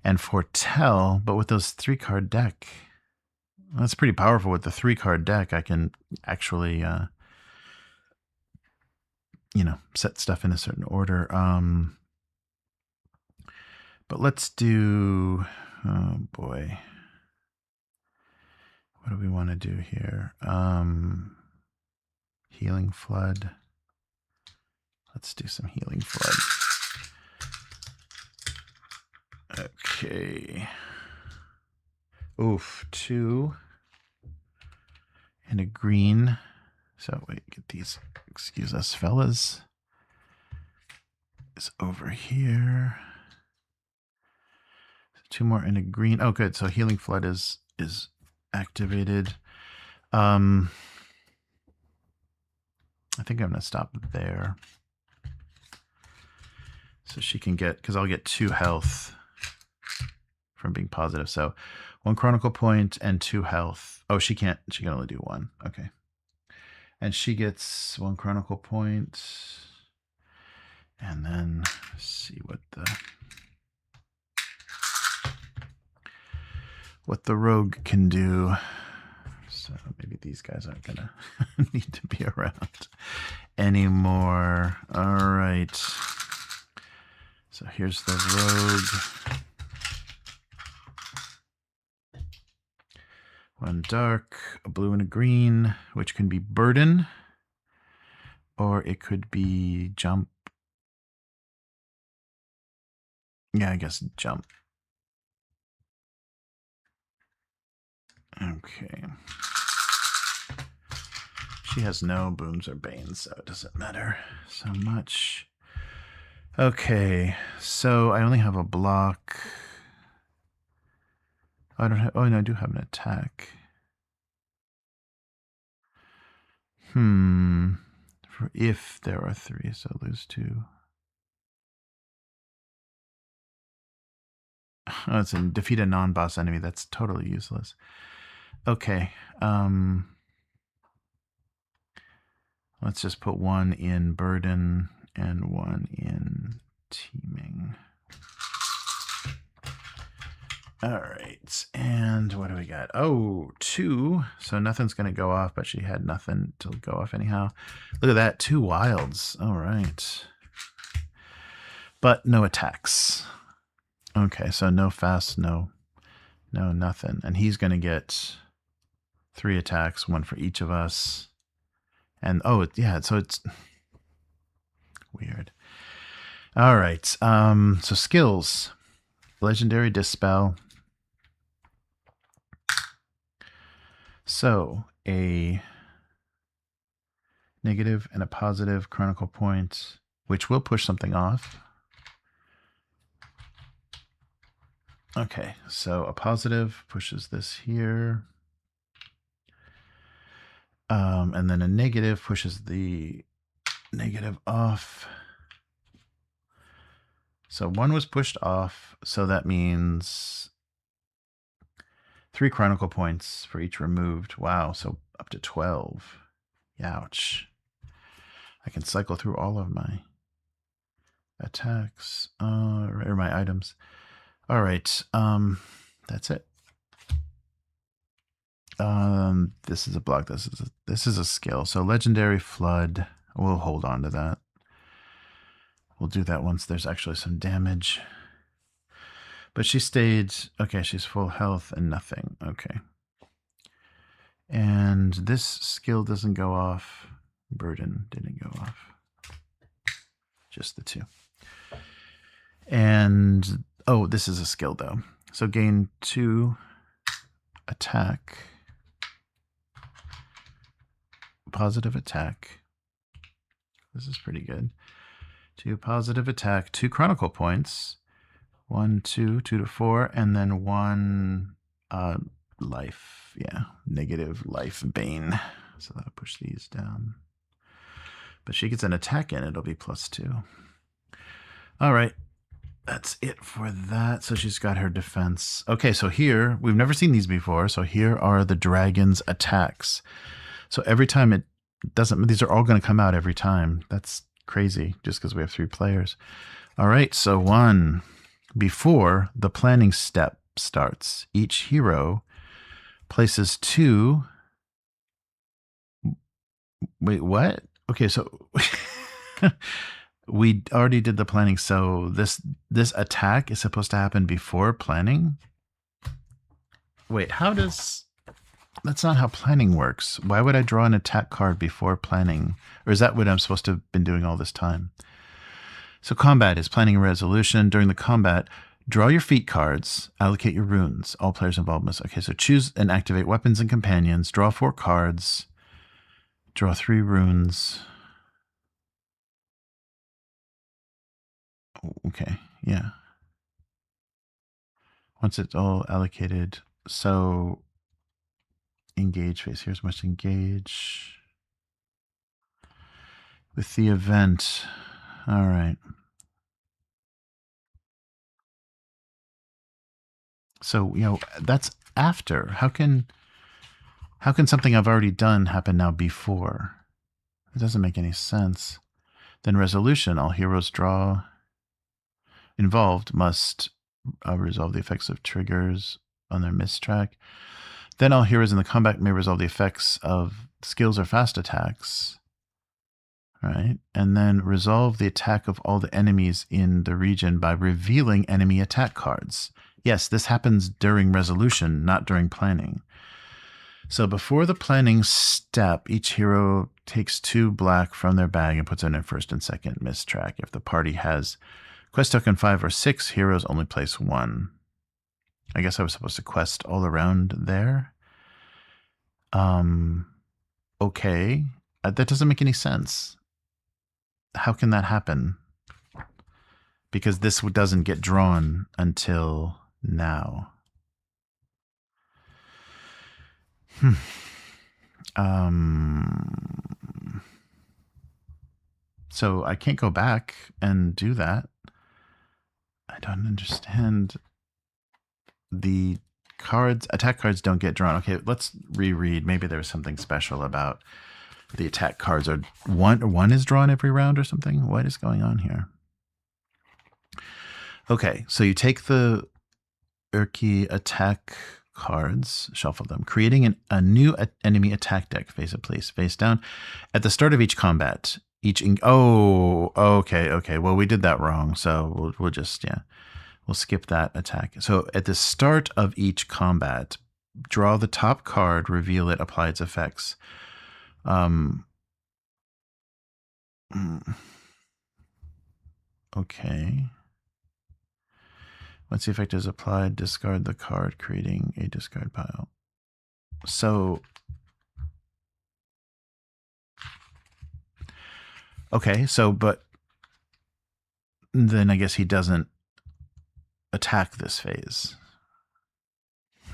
[SPEAKER 1] and Foretell, but with those 3-card deck, that's pretty powerful. With the 3-card deck, I can actually, set stuff in a certain order. But let's do, oh boy. What do we want to do here? Healing Flood. Let's do some Healing Flood. Okay. Oof, 2 and a green. So wait, get these. Excuse us, fellas. Is over here. 2 more and a green. Oh, good. So Healing Flood is activated. I think I'm gonna stop there. So she can get, because I'll get 2 health from being positive. So 1 Chronicle point and 2 health. Oh, she can't. She can only do 1. Okay. And she gets 1 Chronicle point. And then see what the rogue can do. So maybe these guys aren't gonna need to be around anymore. All right. So here's the rogue. 1 dark, a blue and a green, which can be Burden, or it could be Jump. Yeah, I guess Jump. Okay. She has no Booms or Banes, so it doesn't matter so much. Okay, so I only have a block. I don't have, oh no, I do have an if there are 3, so lose 2. Oh, it's a defeat a non-boss enemy. That's totally useless. Okay. Let's just put 1 in burden and 1 in teaming. All right. And what do we got? Oh, 2. So nothing's going to go off, but she had nothing to go off anyhow. Look at that. 2 wilds. All right. But no attacks. Okay, so no fast, no nothing. And he's going to get 3 attacks, 1 for each of us. And, oh, yeah, so it's weird. All right, so skills. Legendary Dispel. So, a negative and a positive Chronicle point, which will push something off. Okay, so a positive pushes this here. And then a negative pushes the negative off. So 1 was pushed off, so that means 3 Chronicle points for each removed. Wow, so up to 12. Ouch. I can cycle through all of my attacks, or my items. All right, that's it. This is a block. This is a skill. So Legendary Flood. We'll hold on to that. We'll do that once there's actually some damage. But she stayed. Okay, she's full health and nothing. Okay. And this skill doesn't go off. Burden didn't go off. Just the 2. And oh, this is a skill though. So gain 2 attack. Positive attack. This is pretty good. 2 positive attack, 2 Chronicle points. 1, 2, 2 to 4, and then 1 life. Yeah, negative life bane. So that'll push these down. But she gets an attack in, it'll be +2. All right. That's it for that. So she's got her defense. Okay, so here, we've never seen these before. So here are the dragon's attacks. So every time it doesn't, these are all going to come out every time. That's crazy just because we have 3 players. All right, so 1, before the planning step starts, each hero places 2. Wait, what? Okay, so we already did the planning. So this attack is supposed to happen before planning? Wait, how does... That's not how planning works. Why would I draw an attack card before planning? Or is that what I'm supposed to have been doing all this time? So combat is planning and resolution. During the combat, draw your feat cards, allocate your runes. All players involved must... Okay, so choose and activate weapons and companions. Draw 4 cards. Draw 3 runes. Okay, yeah. Once it's all allocated, so... Engage phase. Here's must engage with the event. All right. So, that's after. How can something I've already done happen now before? It doesn't make any sense. Then resolution. All heroes involved must resolve the effects of triggers on their mistrack. Then all heroes in the combat may resolve the effects of skills or fast attacks. Right? And then resolve the attack of all the enemies in the region by revealing enemy attack cards. Yes, this happens during resolution, not during planning. So before the planning step, each hero takes 2 black from their bag and puts it in first and second mistrack. If the party has quest token 5 or 6, heroes only place 1. I guess I was supposed to quest all around there. Okay. That doesn't make any sense. How can that happen? Because this doesn't get drawn until now. So I can't go back and do that. I don't understand. The attack cards don't get drawn. Okay, let's reread. Maybe there's something special about the attack cards. Are one is drawn every round or something? What is going on here? Okay, so you take the Urki attack cards, shuffle them, creating a new enemy attack deck. Face up, please. Face down. At the start of each combat, okay. Well, we did that wrong, so we'll just, yeah. We'll skip that attack. So at the start of each combat, draw the top card, reveal it, apply its effects. Okay. Once the effect is applied, discard the card, creating a discard pile. So, okay, so, but then I guess he doesn't attack this phase.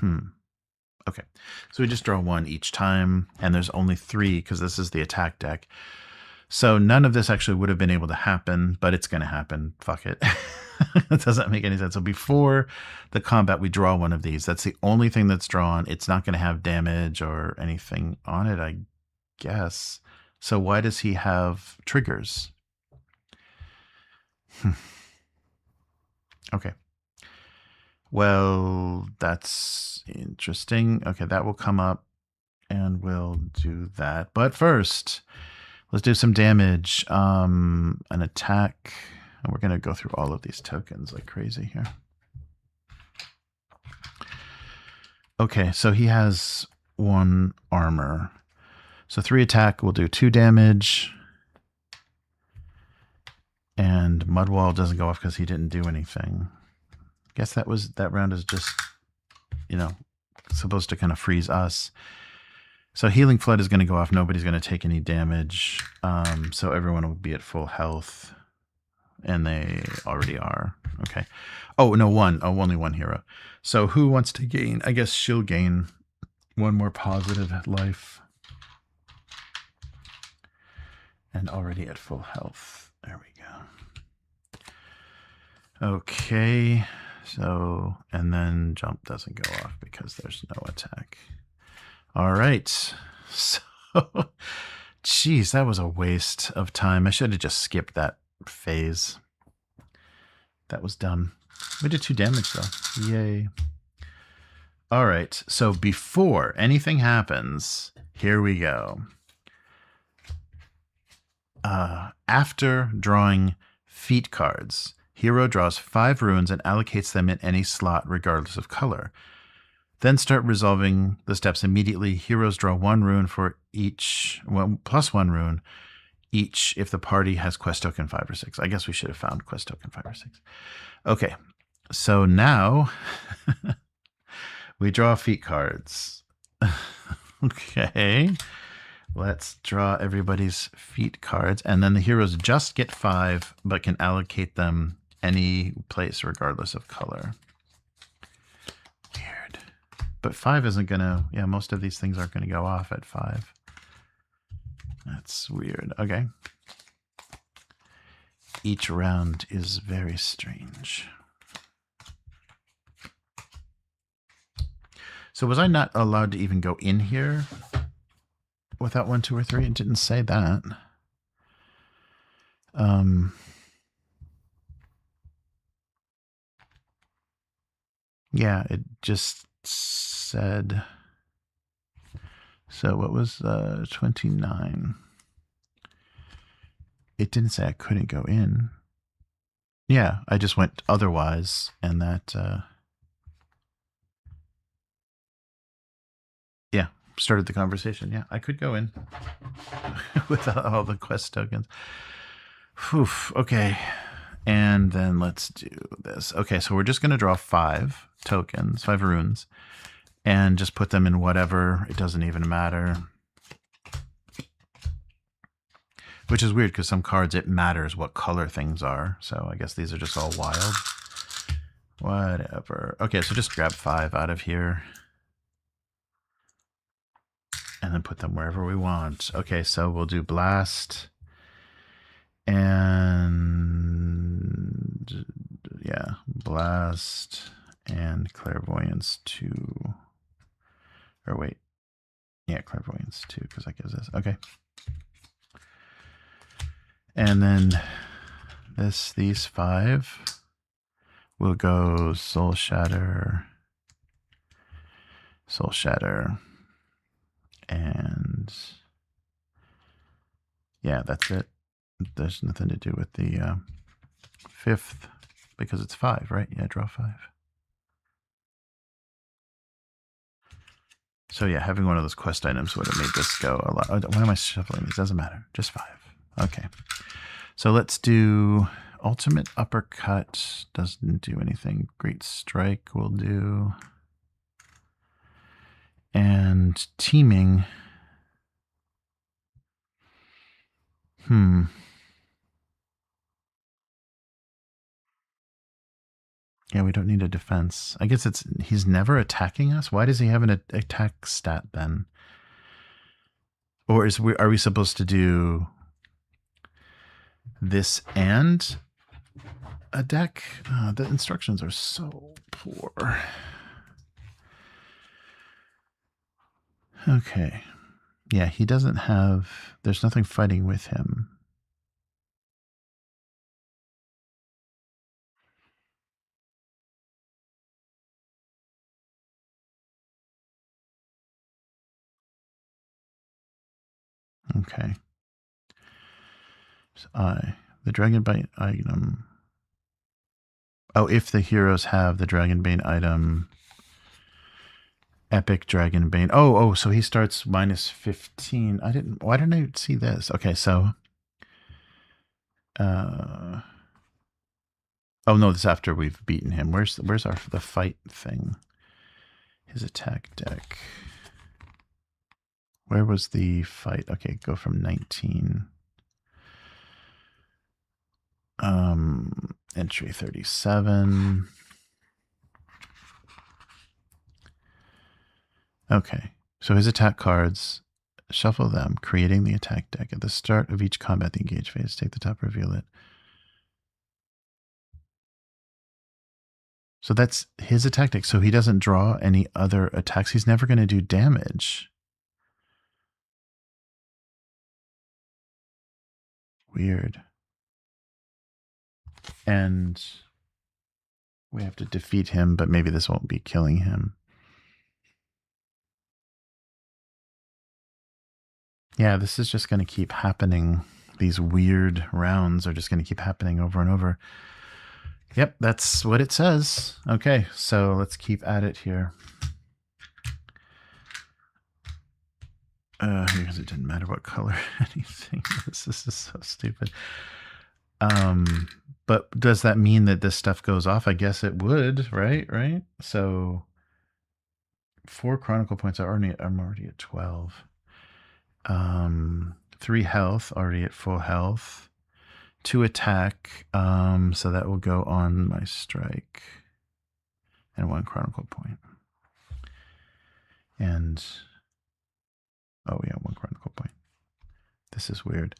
[SPEAKER 1] Okay, so we just draw one each time, and there's only 3 because this is the attack deck. So none of this actually would have been able to happen, but it's going to happen. Fuck it. It doesn't make any sense. So before the combat, we draw one of these. That's the only thing that's drawn. It's not going to have damage or anything on it, I guess. So why does he have triggers? Okay. Well, that's interesting. Okay, that will come up, and we'll do that. But first, let's do some damage. An attack. And we're going to go through all of these tokens like crazy here. Okay, so he has 1 armor. So 3 attack will do 2 damage. And Mudwall doesn't go off because he didn't do anything. Guess that round is just, you know, supposed to kind of freeze us. So Healing Flood is going to go off. Nobody's going to take any damage. So everyone will be at full health. And they already are. Okay. Oh, no, 1. Oh, only 1 hero. So who wants to gain? I guess she'll gain 1 more positive life. And already at full health. There we go. Okay. So, and then jump doesn't go off because there's no attack. All right. So, geez, that was a waste of time. I should have just skipped that phase. That was dumb. We did 2 damage though. Yay. All right. So before anything happens, here we go. After drawing feat cards, hero draws 5 runes and allocates them in any slot regardless of color. Then start resolving the steps immediately. Heroes draw 1 rune for each, plus 1 rune each if the party has quest token 5 or 6. I guess we should have found quest token 5 or 6. Okay, so now we draw feat cards. Okay, let's draw everybody's feat cards. And then the heroes just get 5, but can allocate them any place regardless of color. Weird. But 5 isn't going to, yeah, most of these things aren't going to go off at 5. That's weird. Okay. Each round is very strange. So was I not allowed to even go in here without 1, 2, or 3? It didn't say that. Yeah, it just said. So what was 29? It didn't say I couldn't go in. Yeah, I just went otherwise, and that yeah, started the conversation. Yeah, I could go in without all the quest tokens. Whew, okay. And then let's do this. Okay, so we're just going to draw 5 tokens, 5 runes, and just put them in whatever. It doesn't even matter. Which is weird because some cards, it matters what color things are. So I guess these are just all wild. Whatever. Okay, so just grab 5 out of here. And then put them wherever we want. Okay, so we'll do Blast. And yeah, blast and clairvoyance 2. Or wait. Yeah, clairvoyance 2, because that gives us. Okay. And then these 5 will go Soul Shatter, and yeah, that's it. There's nothing to do with the 5th because it's 5, right? Yeah, draw 5. So yeah, having one of those quest items would have made this go a lot. Why am I shuffling? It doesn't matter. Just 5. Okay. So let's do ultimate uppercut. Doesn't do anything. Great strike will do. And teaming. Yeah, we don't need a defense. I guess he's never attacking us. Why does he have an attack stat then? Or are we supposed to do this and a deck? The instructions are so poor. Okay. Yeah, he doesn't have... There's nothing fighting with him. Okay. So the Dragonbane item... Oh, if the heroes have the Dragonbane item... Epic Dragonbane. Oh, so he starts -15. Why didn't I see this? Okay, so... oh no, this is after we've beaten him. Where's the fight thing? His attack deck. Where was the fight? Okay, go from 19. Entry 37. Okay, so his attack cards, shuffle them, creating the attack deck. At the start of each combat, the engage phase, take the top, reveal it. So that's his attack deck. So he doesn't draw any other attacks. He's never going to do damage. Weird. And we have to defeat him, but maybe this won't be killing him. Yeah, this is just going to keep happening. These weird rounds are just going to keep happening over and over. Yep, that's what it says. Okay, so let's keep at it here. Because it didn't matter what color anything is. This is so stupid. But does that mean that this stuff goes off? I guess it would, right? Right? So 4 Chronicle points. I'm already at 12. 3 health, already at full health. 2 attack, so that will go on my strike. And 1 Chronicle point. And, oh yeah, 1 Chronicle point. This is weird.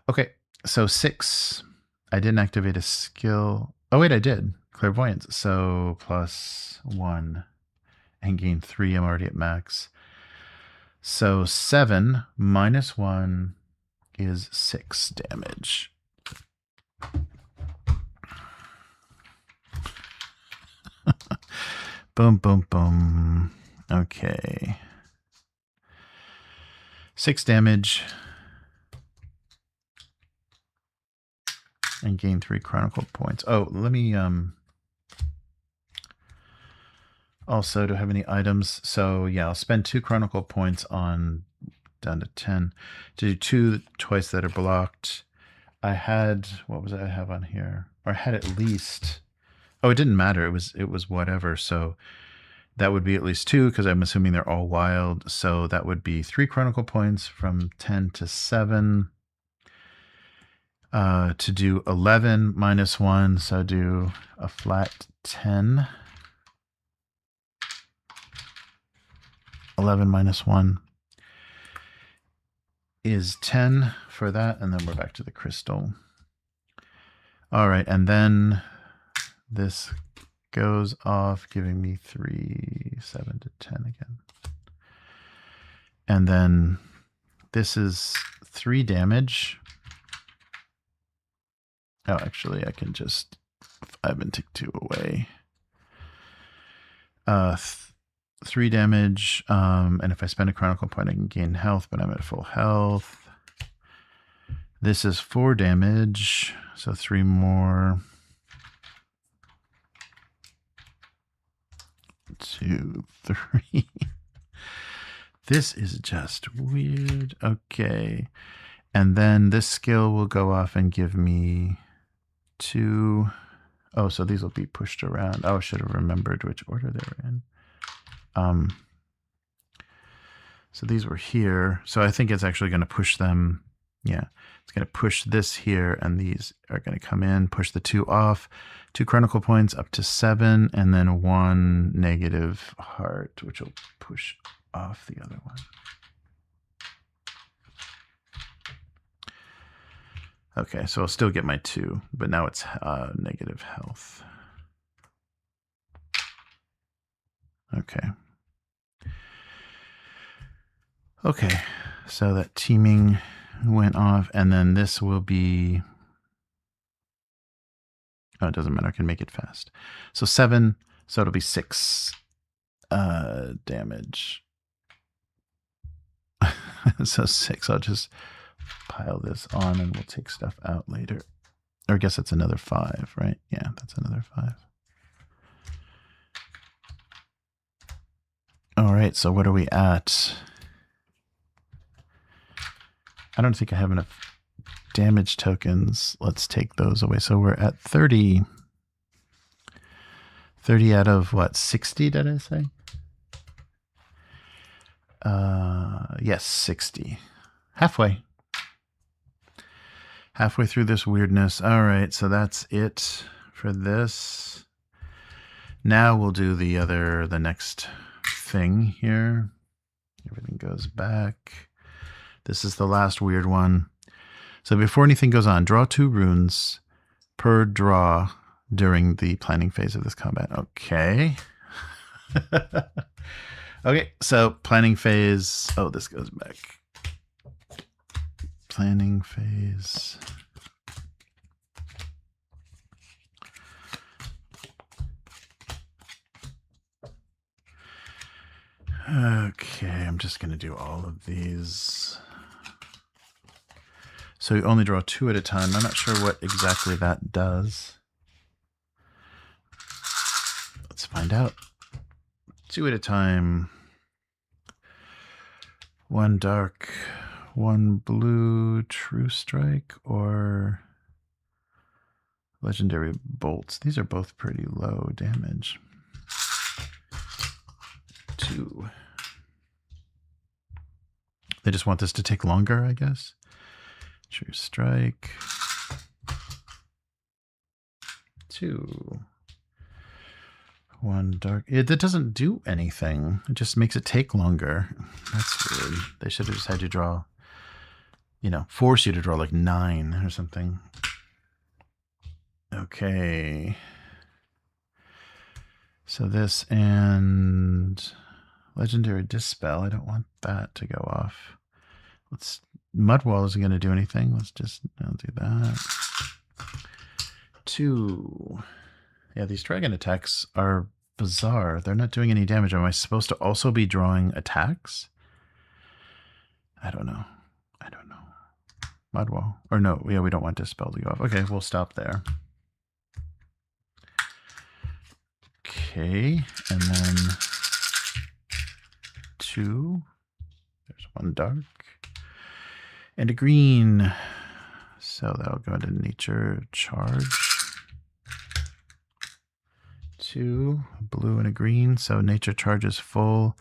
[SPEAKER 1] Okay, so 6. I didn't activate a skill. Oh wait, I did. Clairvoyance, so +1. And gain 3, I'm already at max. So 7 -1 is 6 damage. Boom, boom, boom. Okay. 6 damage. And gain 3 Chronicle points. Oh, let me... Also, do I have any items? So yeah, I'll spend 2 Chronicle points on down to 10 to do 2 twice that are blocked. I had, what was it I have on here? Or I had at least, oh, it didn't matter. It was whatever. So that would be at least 2 because I'm assuming they're all wild. So that would be 3 Chronicle points from 10 to 7. To do 11 -1, so do a flat 10. 11 -1 is 10 for that, and then we're back to the crystal. All right, and then this goes off, giving me 3, 7 to 10 again. And then this is 3 damage. Oh, actually, I can just 5 and take 2 away. 3 damage, and if I spend a Chronicle point, I can gain health, but I'm at full health. This is 4 damage, so 3 more. 2, 3. This is just weird. Okay. And then this skill will go off and give me 2. Oh, so these will be pushed around. Oh, I should have remembered which order they were in. So these were here. So I think it's actually going to push them. Yeah, it's going to push this here, and these are going to come in, push the 2 off. 2 Chronicle points up to 7, and then 1 negative heart, which will push off the other one. Okay, so I'll still get my 2, but now it's negative health. Okay. Okay, so that teaming went off, and then this will be... Oh, it doesn't matter. I can make it fast. So 7, so it'll be 6 damage. So 6, I'll just pile this on and we'll take stuff out later. Or I guess it's another 5, right? Yeah, that's another 5. All right, so what are we at? I don't think I have enough damage tokens. Let's take those away. So we're at 30. 30 out of what, 60 did I say? Yes, 60. Halfway. Halfway through this weirdness. All right, so that's it for this. Now we'll do the next thing here. Everything goes back. This is the last weird one. So before anything goes on, draw 2 runes per draw during the planning phase of this combat. Okay. Okay, so planning phase. Oh, this goes back. Planning phase. Okay, I'm just going to do all of these. So you only draw 2 at a time. I'm not sure what exactly that does. Let's find out. 2 at a time. 1 dark, 1 blue, true strike, or legendary bolts. These are both pretty low damage. 2. They just want this to take longer, I guess. True strike. 2. 1 dark. That doesn't do anything. It just makes it take longer. That's weird. They should have just had you draw, force you to draw like 9 or something. Okay. So this and legendary dispel. I don't want that to go off. Mudwall isn't going to do anything. Let's just do that. 2. Yeah, these dragon attacks are bizarre. They're not doing any damage. Am I supposed to also be drawing attacks? I don't know. Mudwall. Or no, yeah, we don't want dispel to go off. Okay, we'll stop there. Okay, and then 2. There's 1 dark. And a green. So that'll go into nature charge. 2, a blue and a green. So nature charge is full.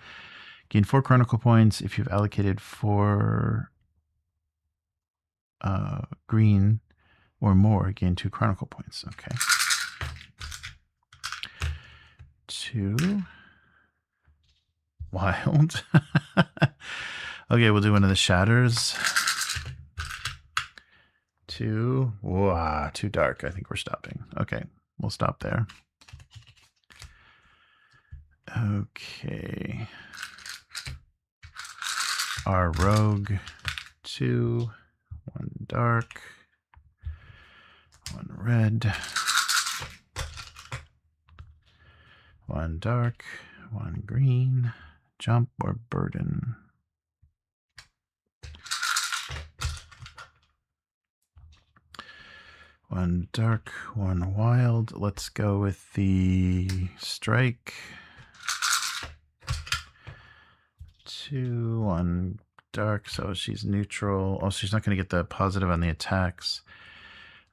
[SPEAKER 1] Gain 4 chronicle points. If you've allocated 4 green or more, gain 2 chronicle points. Okay. 2. Wild. Okay, we'll do one of the shatters. 2. Wow, too dark. I think we're stopping. Okay, we'll stop there. Okay. Our rogue, 2. 1 dark. 1 red. 1 dark. 1 green. Jump or burden. One dark, 1 wild. Let's go with the strike. 2, 1 dark, so she's neutral. Oh, she's not going to get the positive on the attacks.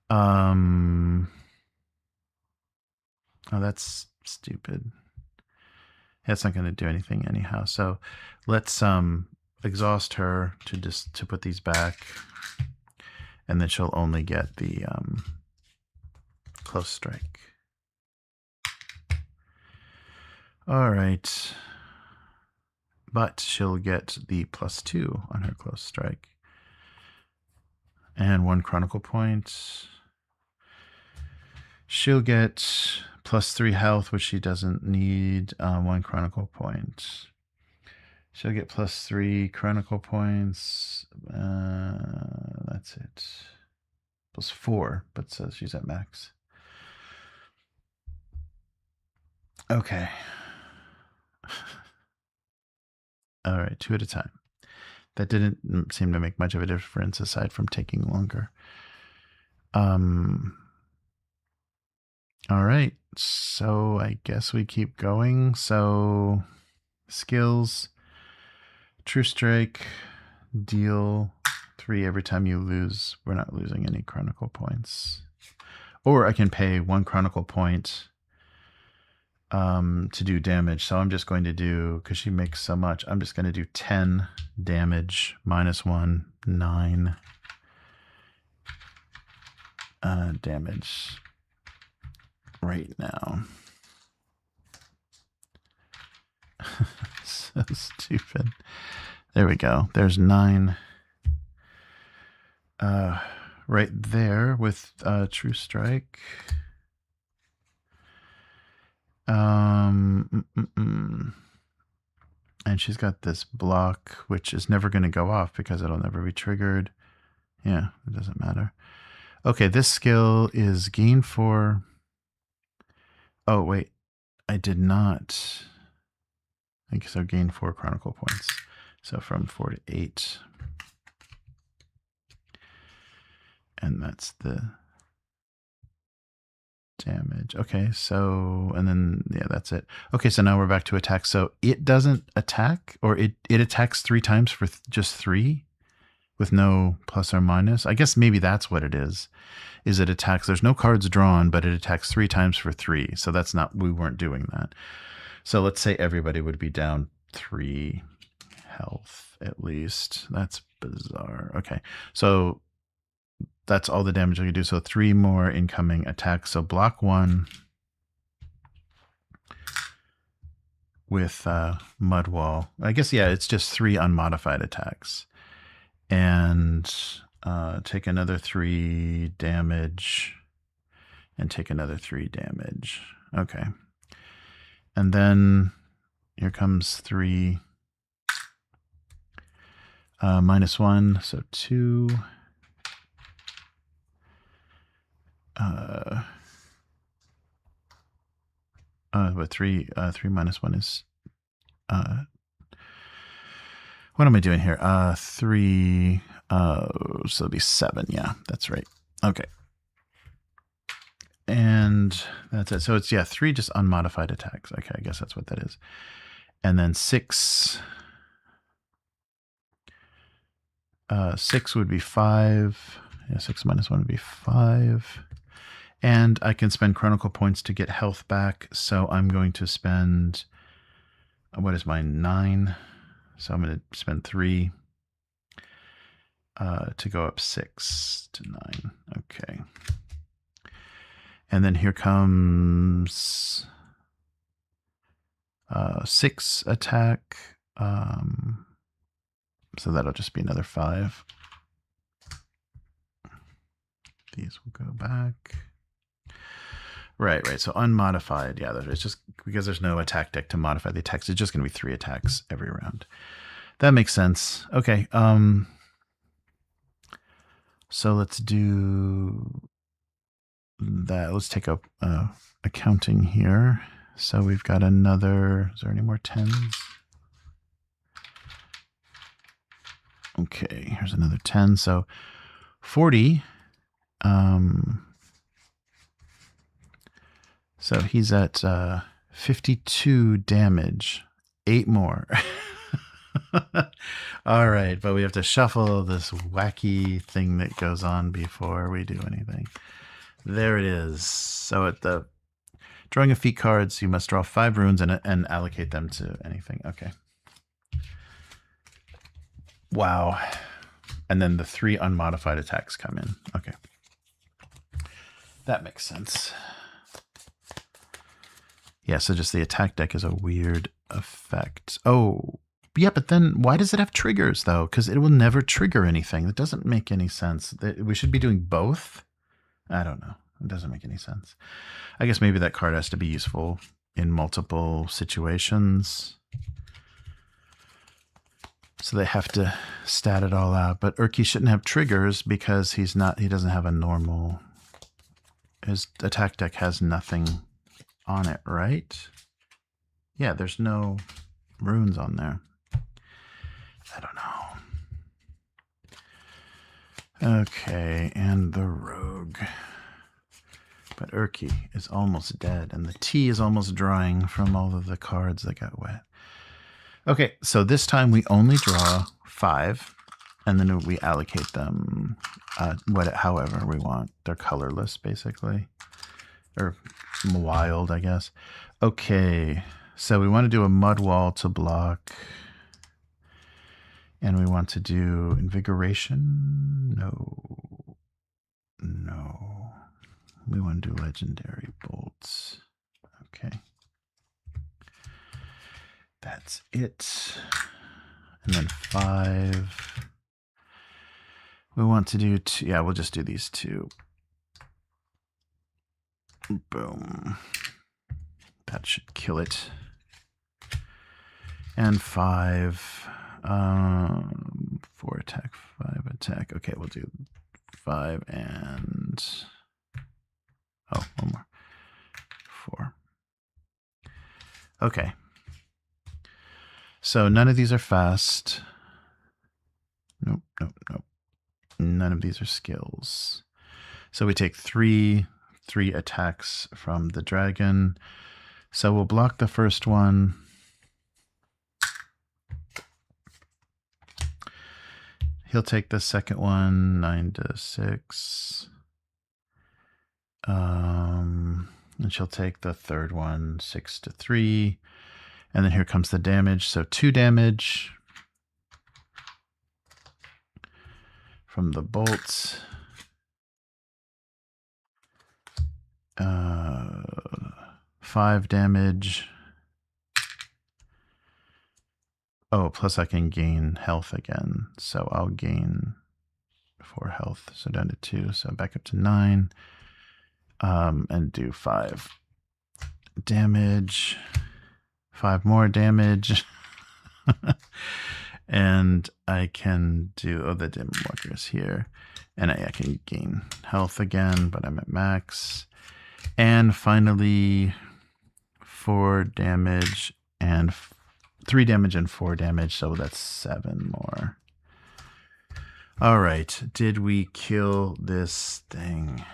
[SPEAKER 1] Oh, that's stupid. That's not going to do anything anyhow. So let's exhaust her to put these back, and then she'll only get the close strike. All right. But she'll get the +2 on her close strike. And 1 chronicle point. She'll get +3 health, which she doesn't need. 1 chronicle point. She'll get +3 chronicle points. That's it. +4, but says she's at max. Okay. All right, 2 at a time. That didn't seem to make much of a difference aside from taking longer. All right, so I guess we keep going. So skills, True Strike, deal 3 every time you lose. We're not losing any chronicle points. Or I can pay 1 chronicle point to do damage. So I'm just going to do, because she makes so much, I'm just going to do 10 damage, -1, 9 damage right now. So stupid. There we go. There's 9 right there with True Strike. And she's got this block, which is never going to go off because it'll never be triggered. Yeah, it doesn't matter. Okay, this skill is gain 4. Oh, wait. I did not. I think so. Gain 4 chronicle points. So from 4 to 8. And that's the damage. Okay, so, and then, yeah, that's it. Okay, so now we're back to attack. So it doesn't attack, or it attacks 3 times for just 3 with no plus or minus. I guess maybe that's what it is it attacks. There's no cards drawn, but it attacks 3 times for 3. So that's not, we weren't doing that. So let's say everybody would be down 3 health at least. That's bizarre. Okay, so that's all the damage I can do. So 3 more incoming attacks. So block 1 with Mud Wall. I guess, yeah, it's just 3 unmodified attacks. And take another 3 damage. And take another 3 damage. Okay. And then here comes 3. -1, so 2. But 3 -1 is what am I doing here? 3 so it'll be 7. Yeah, that's right. Okay. And that's it. So it's, yeah, 3 just unmodified attacks. Okay, I guess that's what that is. And then 6 would be 5. Yeah, 6 -1 would be 5. And I can spend chronicle points to get health back. So I'm going to spend, what is mine, 9. So I'm going to spend 3 to go up 6 to 9. Okay. And then here comes 6 attack. So that'll just be another 5. these will go back. Right. So unmodified. Yeah, it's just because there's no attack deck to modify the attacks. It's just going to be 3 attacks every round. That makes sense. Okay. So let's do that. Let's take a accounting here. So we've got another. Is there any more 10s? Okay, here's another 10. So 40. So he's at 52 damage. 8 more. All right, but we have to shuffle this wacky thing that goes on before we do anything. There it is. So at the drawing of feat cards, you must draw 5 runes and allocate them to anything. Okay. Wow. And then the 3 unmodified attacks come in. Okay. That makes sense. Yeah, so just the attack deck is a weird effect. Oh, yeah, but then why does it have triggers, though? Because it will never trigger anything. That doesn't make any sense. We should be doing both? I don't know. It doesn't make any sense. I guess maybe that card has to be useful in multiple situations. So they have to stat it all out. But Urki shouldn't have triggers because he doesn't have a normal... His attack deck has nothing on it, right? Yeah, there's no runes on there. I don't know. Okay, and the rogue. But Urki is almost dead, and the tea is almost drying from all of the cards that got wet. Okay, so this time we only draw 5, and then we allocate them however we want. They're colorless, basically. Or wild, I guess. Okay, so we want to do a mud wall to block. And we want to do invigoration. No. We want to do legendary bolts. Okay. That's it. And then 5. We want to do 2. Yeah, we'll just do these 2. Boom. That should kill it. And 5. 4 attack, 5 attack. Okay, we'll do 5 and... Oh, 1 more. 4. Okay. So none of these are fast. Nope. None of these are skills. So we take 3 attacks from the dragon. So we'll block the first one. He'll take the second one, 9 to 6. And she'll take the third one, 6 to 3. And then here comes the damage. So 2 damage from the bolts. 5 damage. Oh, plus I can gain health again. So I'll gain 4 health. So down to 2. So back up to 9. And do 5 damage. 5 more damage. And I can do... Oh, the dim walker is here. And I can gain health again, but I'm at max. And finally, 4 damage and 3 damage and 4 damage, so that's 7 more. All right, did we kill this thing?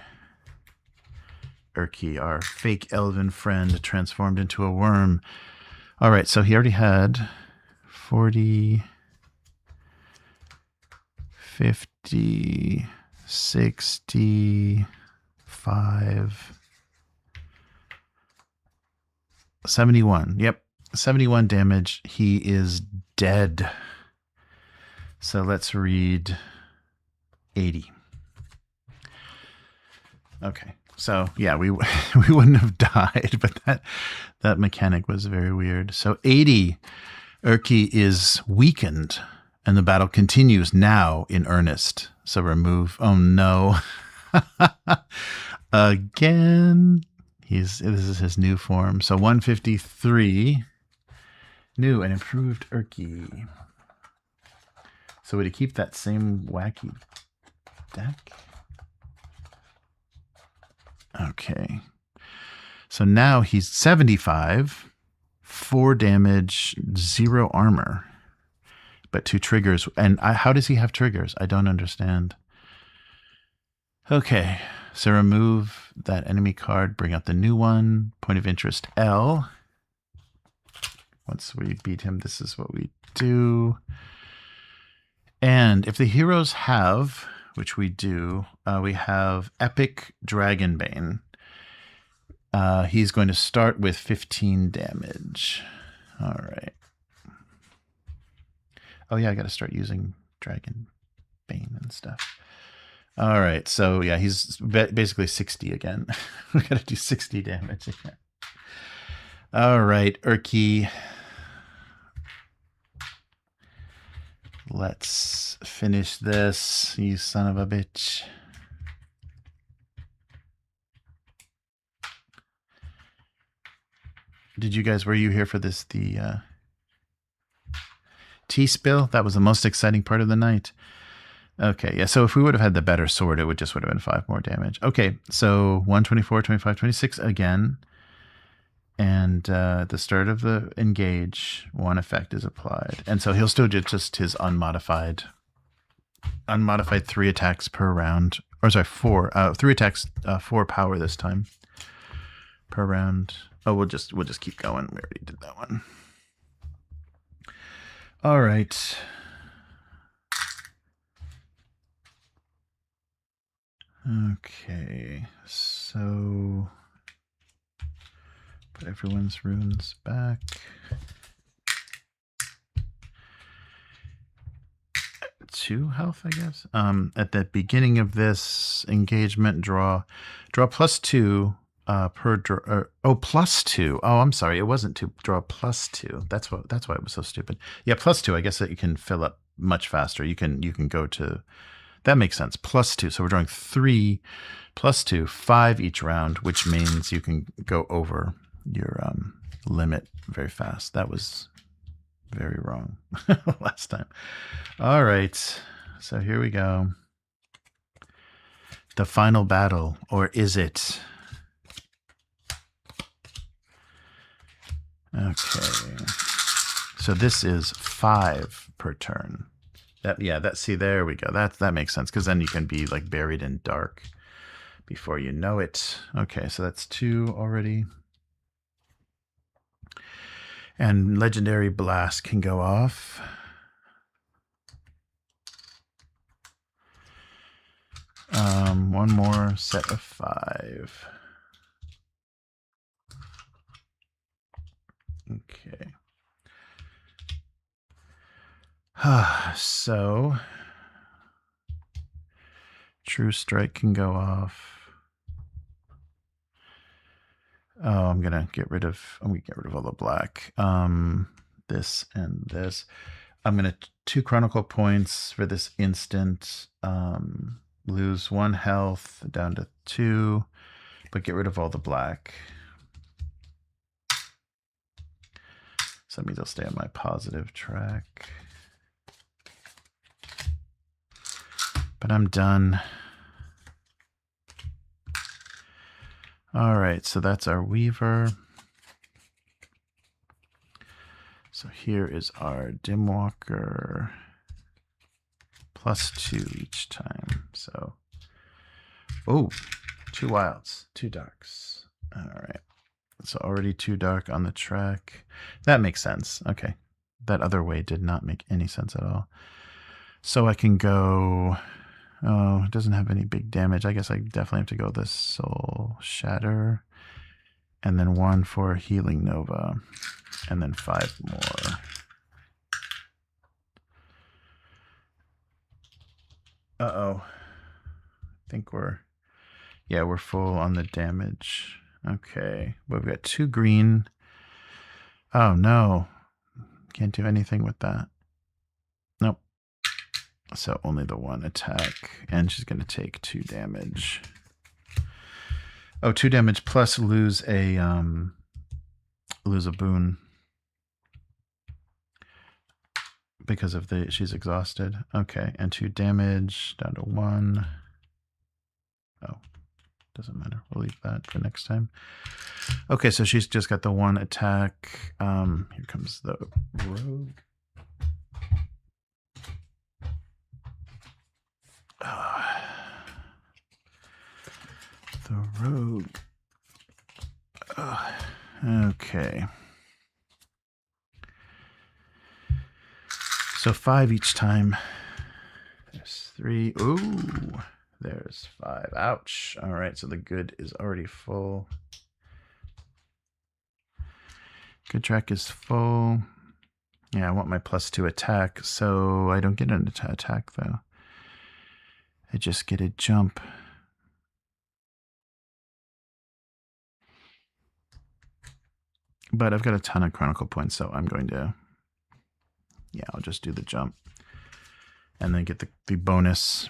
[SPEAKER 1] Urki, our fake elven friend, transformed into a worm. All right, so he already had 40, 50, 60, 5, 71. Yep. 71 damage. He is dead. So let's read 80. Okay. So yeah, we wouldn't have died, but that mechanic was very weird. So 80, Urki is weakened, and the battle continues now in earnest. So remove. Oh no. Again. This is his new form. So 153. New and improved Urki. So would he keep that same wacky deck? Okay. So now he's 75, 4 damage, 0 armor, but 2 triggers. And how does he have triggers? I don't understand. Okay. So remove that enemy card, bring out the new one. Point of interest L. Once we beat him, this is what we do. And if the heroes have, which we do, we have Epic Dragonbane. He's going to start with 15 damage. All right. Oh, yeah, I got to start using Dragonbane and stuff. All right, so yeah, he's basically 60 again. We got to do 60 damage again. All right, Urki. Let's finish this, you son of a bitch. Were you here for this, the tea spill? That was the most exciting part of the night. Okay, yeah, so if we would have had the better sword, it would have been 5 more damage. Okay, so 124, 25, 26 again. And at the start of the engage, 1 effect is applied. And so he'll still get just his unmodified 3 attacks per round. Or sorry, 4. 3 attacks, 4 power this time per round. Oh, we'll just keep going. We already did that one. All right. Okay, so put everyone's runes back. 2 health, I guess. At the beginning of this engagement, draw +2 per draw. +2. Oh, I'm sorry, it wasn't 2. Draw +2. That's why it was so stupid. Yeah, +2. I guess that you can fill up much faster. You can go to. That makes sense. +2. So we're drawing 3 +2, 5 each round, which means you can go over your limit very fast. That was very wrong last time. All right. So here we go. The final battle, or is it? Okay. So this is 5 per turn. See, there we go. That makes sense, because then you can be like buried in dark before you know it. Okay, so that's 2 already. And Legendary Blast can go off. One more set of 5. Okay. So True Strike can go off. Oh, I'm gonna get rid of all the black. This and this. I'm gonna 2 Chronicle points for this instant. Lose 1 health down to 2, but get rid of all the black. So that means I'll stay on my positive track. But I'm done. All right, so that's our Weaver. So here is our Dimwalker. +2 each time. So, oh, 2 wilds, 2 darks. All right. So already 2 dark on the track. That makes sense. Okay. That other way did not make any sense at all. So I can go. Oh, it doesn't have any big damage. I guess I definitely have to go this Soul Shatter. And then 1 for Healing Nova. And then 5 more. Uh-oh. I think we're full on the damage. Okay. Well, we've got 2 green. Oh, no. Can't do anything with that. Nope. So only the one attack, and she's going to take 2 damage. Oh, 2 damage plus lose a boon because of she's exhausted. Okay, and 2 damage down to 1. Oh, doesn't matter. We'll leave that for next time. Okay, so she's just got the 1 attack. Here comes the rogue. The rogue. Okay. So 5 each time. There's 3. Ooh, there's 5. Ouch. All right, so the good is already full. Good track is full. Yeah, I want my +2 attack, so I don't get an attack though. I just get a jump. But I've got a ton of Chronicle points, so I'm going to, yeah, I'll just do the jump. And then get the bonus.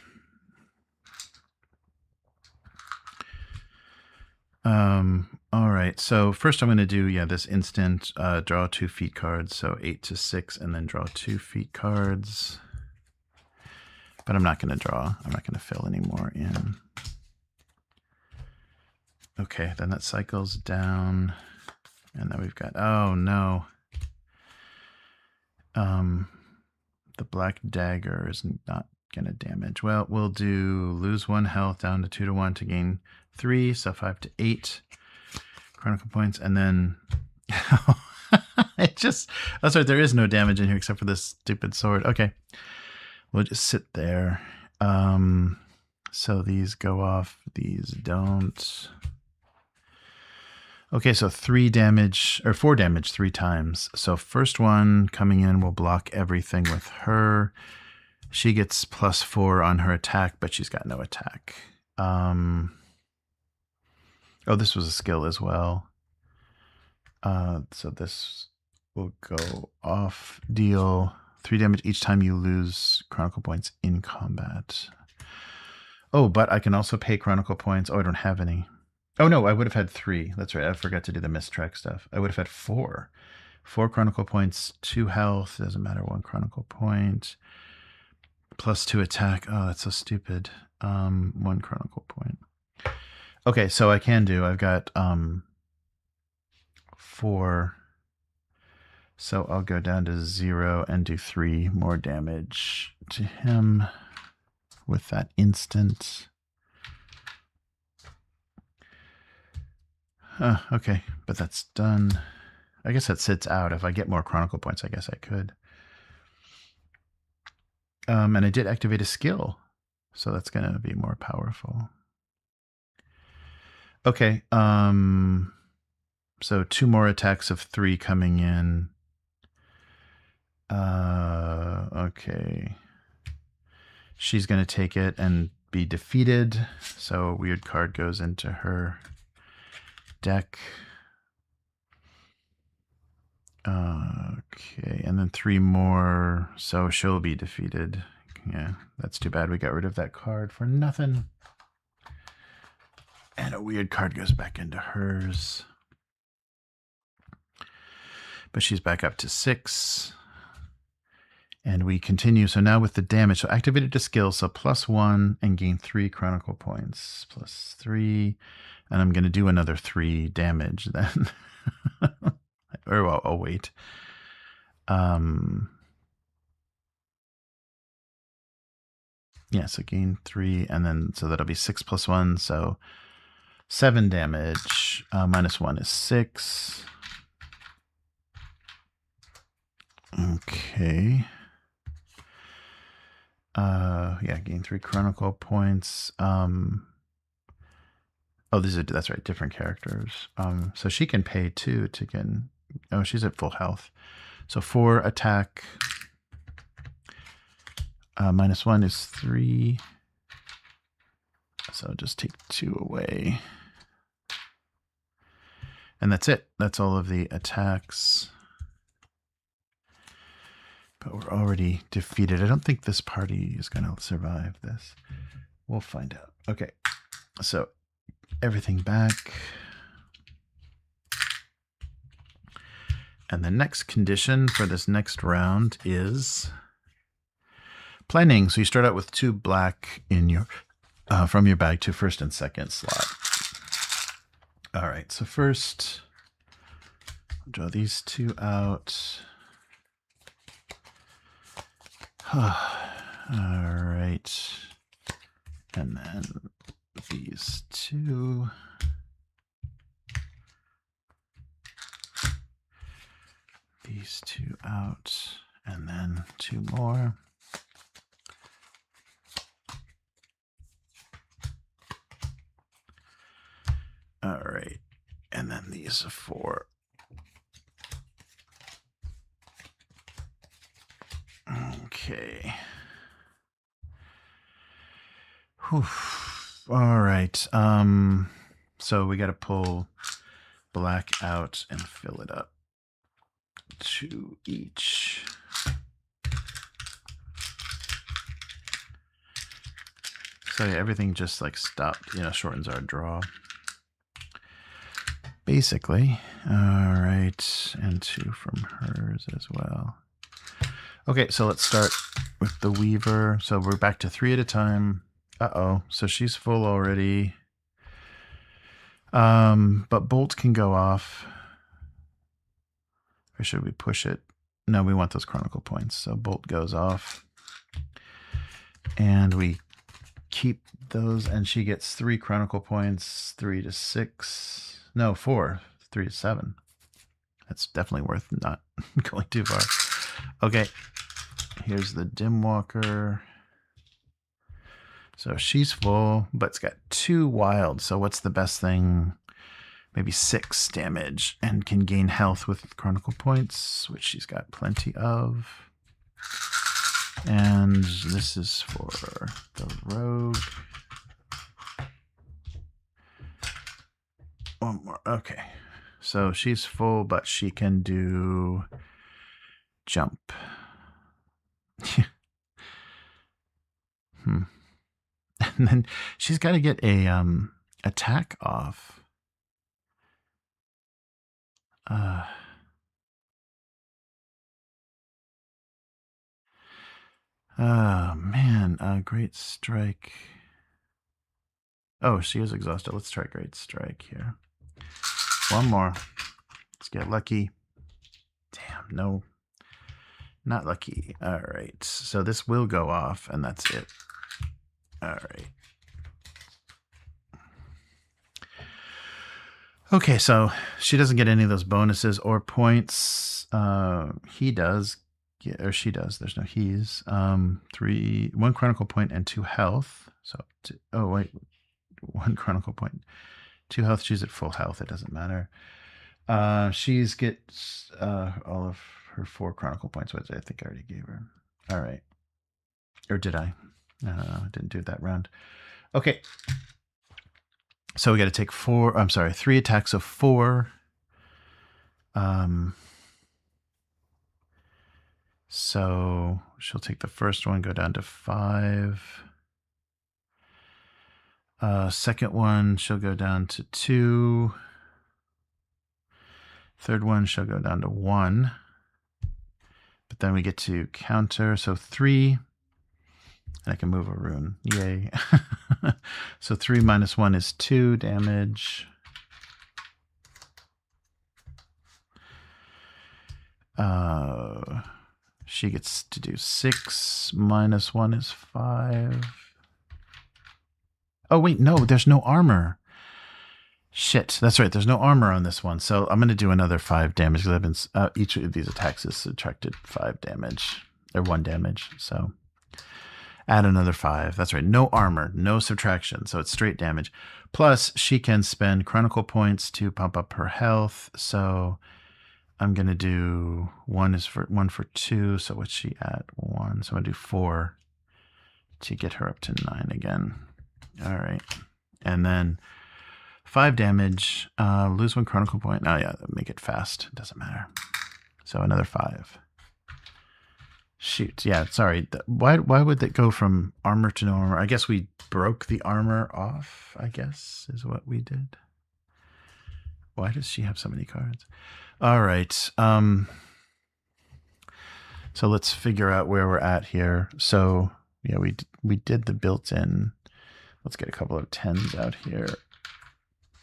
[SPEAKER 1] All right, so first I'm going to do, yeah, this instant draw 2 feat cards, so 8 to 6, and then draw 2 feat cards. But I'm not going to draw. I'm not going to fill any more in. Okay, then that cycles down. And then we've got, oh no. The black dagger is not going to damage. Well, we'll do lose 1 health down to 2 to 1 to gain 3, so 5 to 8 Chronicle points. And then it just, oh, sorry, there is no damage in here except for this stupid sword. Okay, we'll just sit there. So these go off, these don't. Okay, so 3 damage, or 4 damage 3 times. So first one coming in will block everything with her. She gets +4 on her attack, but she's got no attack. Oh, this was a skill as well. So this will go off, deal 3 damage each time you lose Chronicle points in combat. Oh, but I can also pay Chronicle points. Oh, I don't have any. Oh, no, I would have had 3. That's right. I forgot to do the mistrack stuff. I would have had 4. 4 Chronicle points, 2 health. Doesn't matter. 1 Chronicle point. +2 attack. Oh, that's so stupid. 1 Chronicle point. Okay, so I can do. I've got 4. So I'll go down to 0 and do 3 more damage to him with that instant. Okay, but that's done. I guess that sits out. If I get more Chronicle points, I guess I could. And I did activate a skill, so that's going to be more powerful. Okay, so 2 more attacks of 3 coming in. Okay. She's going to take it and be defeated, so a weird card goes into her deck. Okay, and then 3 more, so she'll be defeated. Yeah, that's too bad. We got rid of that card for nothing. And a weird card goes back into hers. But she's back up to 6. And we continue. So now with the damage, so activated a skill, so +1 and gain 3 Chronicle points. +3. And I'm going to do another 3 damage then. Or well, I'll wait. Yeah, so gain 3, and then so that'll be 6 + 1, so 7 damage. -1 is 6. Okay. Yeah, gain 3 Chronicle points. Oh, that's right, different characters. So she can pay 2 to get. Oh, she's at full health. So 4 attack. -1 is 3. So just take 2 away. And that's it. That's all of the attacks. But we're already defeated. I don't think this party is going to survive this. We'll find out. Okay, so everything back. And the next condition for this next round is planning. So you start out with 2 black in your from your bag to first and second slot. All right, so first, draw these 2 out. All right, and then these 2. These 2 out, and then 2 more. All right, and then these 4. Okay. Whew. All right. So we got to pull black out and fill it up. 2 each. So yeah, everything just like stopped, shortens our draw. Basically. All right. And 2 from hers as well. Okay, so let's start with the Weaver. So we're back to 3 at a time. Uh-oh. So she's full already. But Bolt can go off. Or should we push it? No, we want those Chronicle points. So Bolt goes off. And we keep those. And she gets 3 Chronicle points. 3 to 6. No, 4. 3 to 7. That's definitely worth not going too far. Okay. Here's the Dim Walker. So she's full, but it's got 2 wild. So what's the best thing? Maybe 6 damage and can gain health with Chronicle points, which she's got plenty of. And this is for the Rogue. 1 more. Okay. So she's full, but she can do jump. And then she's got to get a attack off. Oh man, Great Strike. Oh, she is exhausted. Let's try Great Strike here. 1 more. Let's get lucky. Damn, no. Not lucky. All right. So this will go off, and that's it. All right. Okay, so she doesn't get any of those bonuses or points. He does, or she does. There's no he's. 1 Chronicle point and 2 health. So, oh wait, 1 Chronicle point, 2 health. She's at full health. It doesn't matter. She's gets all of her 4 Chronicle points, which I think I already gave her. All right, or did I? I didn't do that round. Okay. So we got to take 3 attacks of 4. So she'll take the first one, go down to 5. Second one, she'll go down to 2. Third one, she'll go down to 1. But then we get to counter, so 3. And I can move a rune. Yay. So 3 minus 1 is 2 damage. She gets to do 6 minus 1 is 5. Oh, wait, no, there's no armor. Shit, that's right. There's no armor on this one. So I'm going to do another 5 damage because I've been each of these attacks has subtracted 5 damage or 1 damage. So add another 5. That's right. No armor, no subtraction. So it's straight damage. Plus, she can spend Chronicle points to pump up her health. So I'm going to do 1 for 2. So what's she at? 1. So I'm going to do 4 to get her up to 9 again. All right. And then 5 damage. Lose 1 Chronicle point. Oh, yeah. Make it fast. It doesn't matter. So another 5. Shoot, yeah, sorry. Why would it go from armor to no armor? I guess we broke the armor off, I guess, is what we did. Why does she have so many cards? All right. So let's figure out where we're at here. So yeah, we did the built-in. Let's get a couple of 10s out here.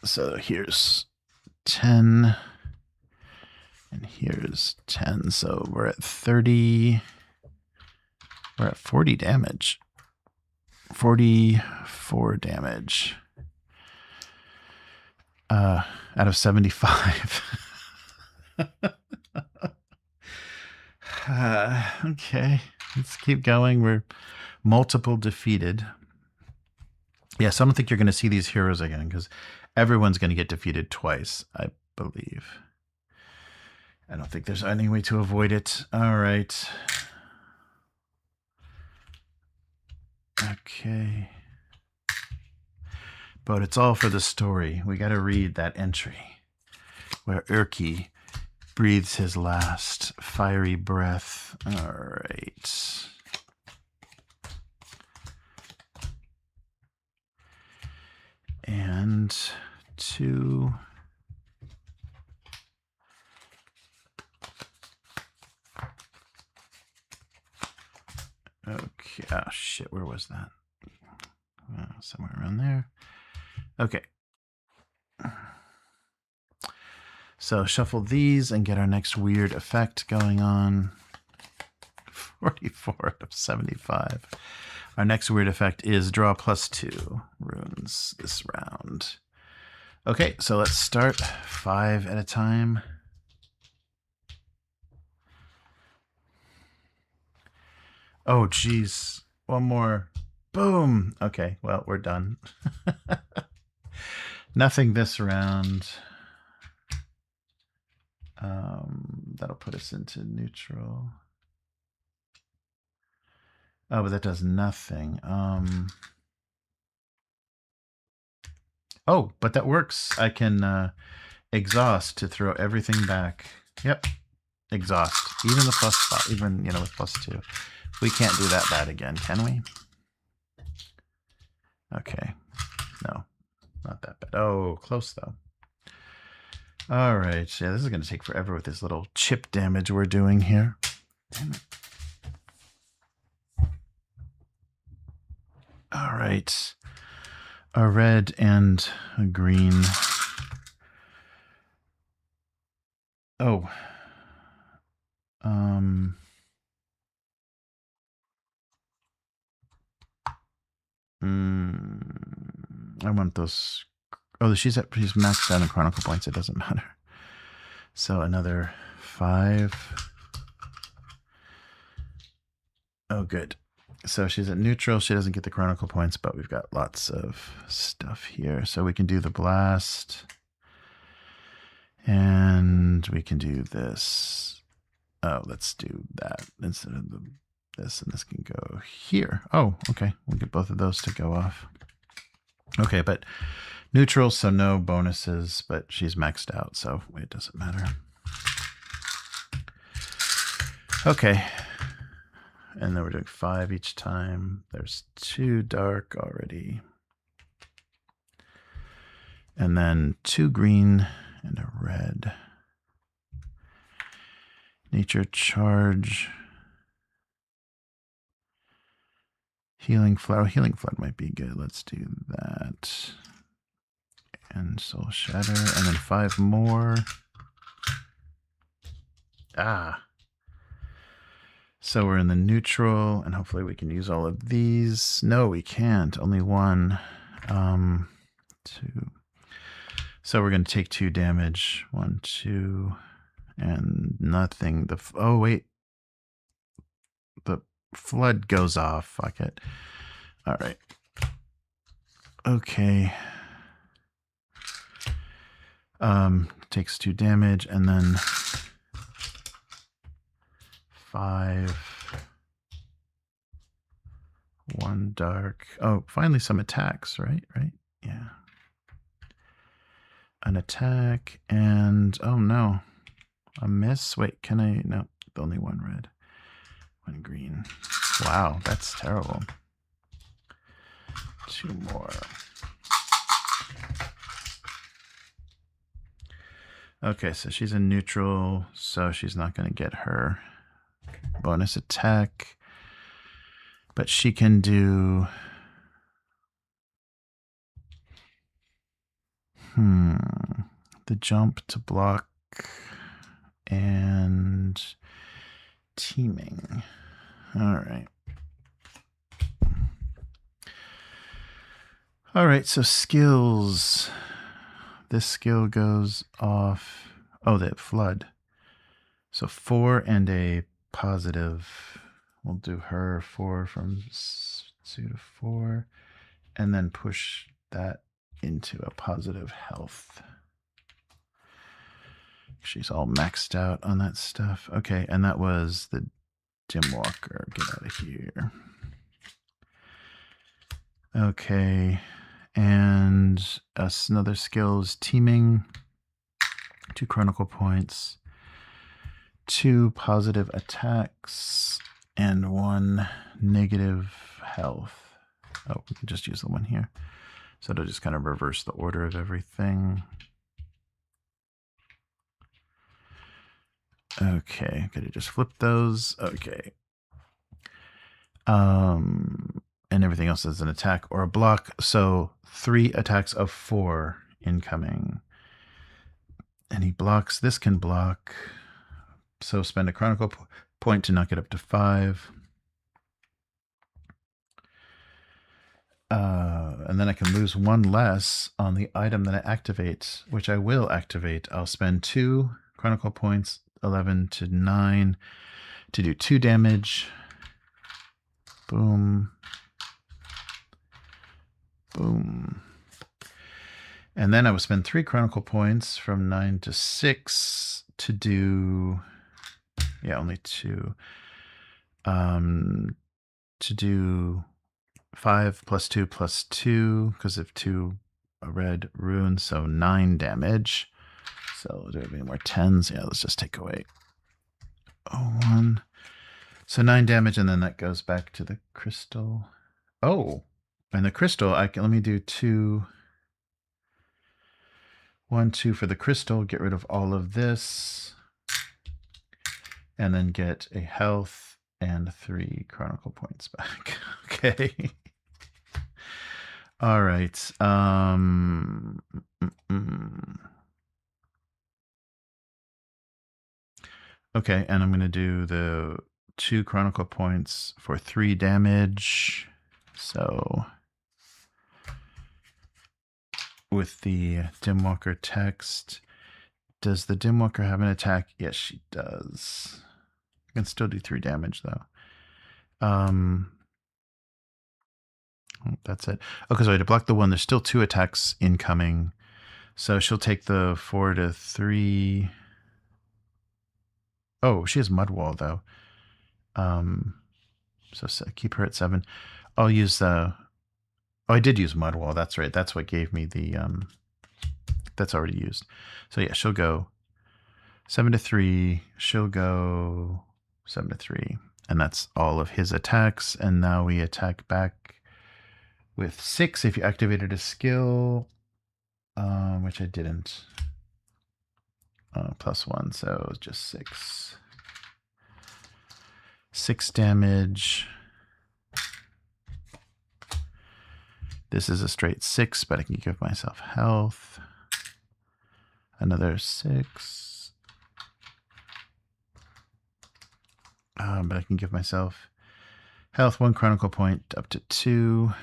[SPEAKER 1] So here's 10. And here's 10. So we're at 30. We're at 40 damage. 44 damage. Out of 75. Okay, let's keep going. We're multiple defeated. Yes, I don't think you're going to see these heroes again because everyone's going to get defeated twice, I believe. I don't think there's any way to avoid it. All right. Okay. But it's all for the story. We got to read that entry where Urki breathes his last fiery breath. All right. And 2. Okay. Oh, shit. Where was that? Somewhere around there. Okay. So shuffle these and get our next weird effect going on. 44 out of 75. Our next weird effect is draw +2 runes this round. Okay, so let's start 5 at a time. Oh, geez. One more. Boom. Okay, well, we're done. Nothing this round. That'll put us into neutral. Oh, but that does nothing. Oh, but that works. I can exhaust to throw everything back. Yep. Exhaust. Even the +5, even, with +2. We can't do that bad again, can we? Okay. No, not that bad. Oh, close though. All right. Yeah, this is going to take forever with this little chip damage we're doing here. Damn it. All right. A red and a green. Oh. I want those. Oh, she's maxed out in Chronicle points. It doesn't matter. So another 5. Oh, good. So she's at neutral. She doesn't get the Chronicle points, but we've got lots of stuff here. So we can do the blast. And we can do this. Oh, let's do that instead of this. And this can go here. Oh, okay. We'll get both of those to go off. Okay, but neutral, so no bonuses, but she's maxed out, so it doesn't matter. Okay. And then we're doing 5 each time. There's 2 dark already. And then 2 green and a red. Nature charge. Healing flood. Oh, healing flood might be good. Let's do that. And soul shatter. And then 5 more. Ah. So we're in the neutral, and hopefully we can use all of these. No, we can't. Only 1. 2. So we're going to take 2 damage. 1, 2, and nothing. Oh, wait. The flood goes off. Fuck it. All right. Okay. Takes 2 damage, and then 5. 1 dark. Oh, finally some attacks, right? Right? Yeah. An attack, and oh no. A miss? Wait, can I? No, only 1 red. One green. Wow, that's terrible. 2 more. Okay, so she's a neutral, so she's not going to get her bonus attack. But she can do... the jump to block and teaming. All right. All right, so skills. This skill goes off. Oh, they have flood. So 4 and a positive. We'll do her 4 from 2 to 4. And then push that into a positive health. She's all maxed out on that stuff. Okay, and that was the Dim Walker. Get out of here. Okay, and another skill is teaming. 2 chronicle points. 2 positive attacks. And 1 negative health. Oh, we can just use the one here. So it'll just kind of reverse the order of everything. Okay, could you just flip those? Okay. And everything else is an attack or a block. So 3 attacks of 4 incoming. And he blocks. This can block. So spend a chronicle point to knock it up to 5. And then I can lose 1 less on the item that I activate, which I will activate. I'll spend 2 chronicle points, 11 to 9, to do 2 damage. Boom. Boom. And then I will spend 3 chronicle points from 9 to 6 to do... Yeah, only 2. To do 5 plus 2 plus 2, because of 2 red runes, so 9 damage. So do we have any more 10s? Yeah, let's just take away 1. So 9 damage, and then that goes back to the crystal. Oh, and the crystal, let me do 2. 1, 2 for the crystal, get rid of all of this. And then get a health and 3 chronicle points back. Okay. All right. Okay, and I'm going to do the 2 chronicle points for 3 damage. So with the Dimwalker text, does the Dimwalker have an attack? Yes, she does. I can still do 3 damage though. That's it. Okay, so I had to block the 1. There's still 2 attacks incoming. So she'll take the 4 to 3. Oh, she has Mudwall though. So keep her at 7. I'll use the... Oh, I did use Mudwall. That's right. That's what gave me the... That's already used. So yeah, she'll go 7 to 3. She'll go 7 to 3. And that's all of his attacks. And now we attack back with 6 if you activated a skill, which I didn't. Plus 1, so just 6. 6 damage. This is a straight 6, but I can give myself health. Another 6. But I can give myself health, 1 chronicle point up to 2.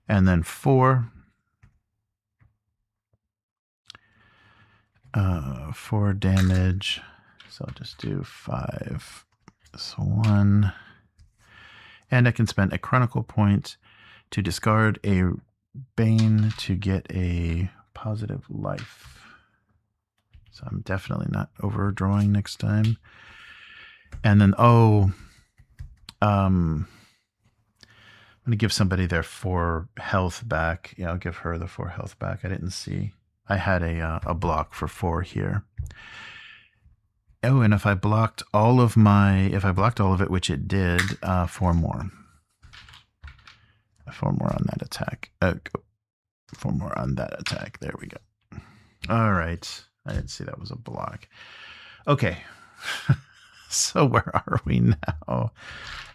[SPEAKER 1] And then 4. 4 damage. So I'll just do 5. So 1. And I can spend a chronicle point to discard a Bane to get a positive life. So I'm definitely not overdrawing next time. And then, I'm going to give somebody their 4 health back. Yeah, I'll give her the 4 health back. I didn't see. I had a block for 4 here. Oh, and if I blocked all of it, which it did, 4 more. 4 more on that attack. 4 more on that attack. There we go. All right. I didn't see that was a block. Okay. So where are we now?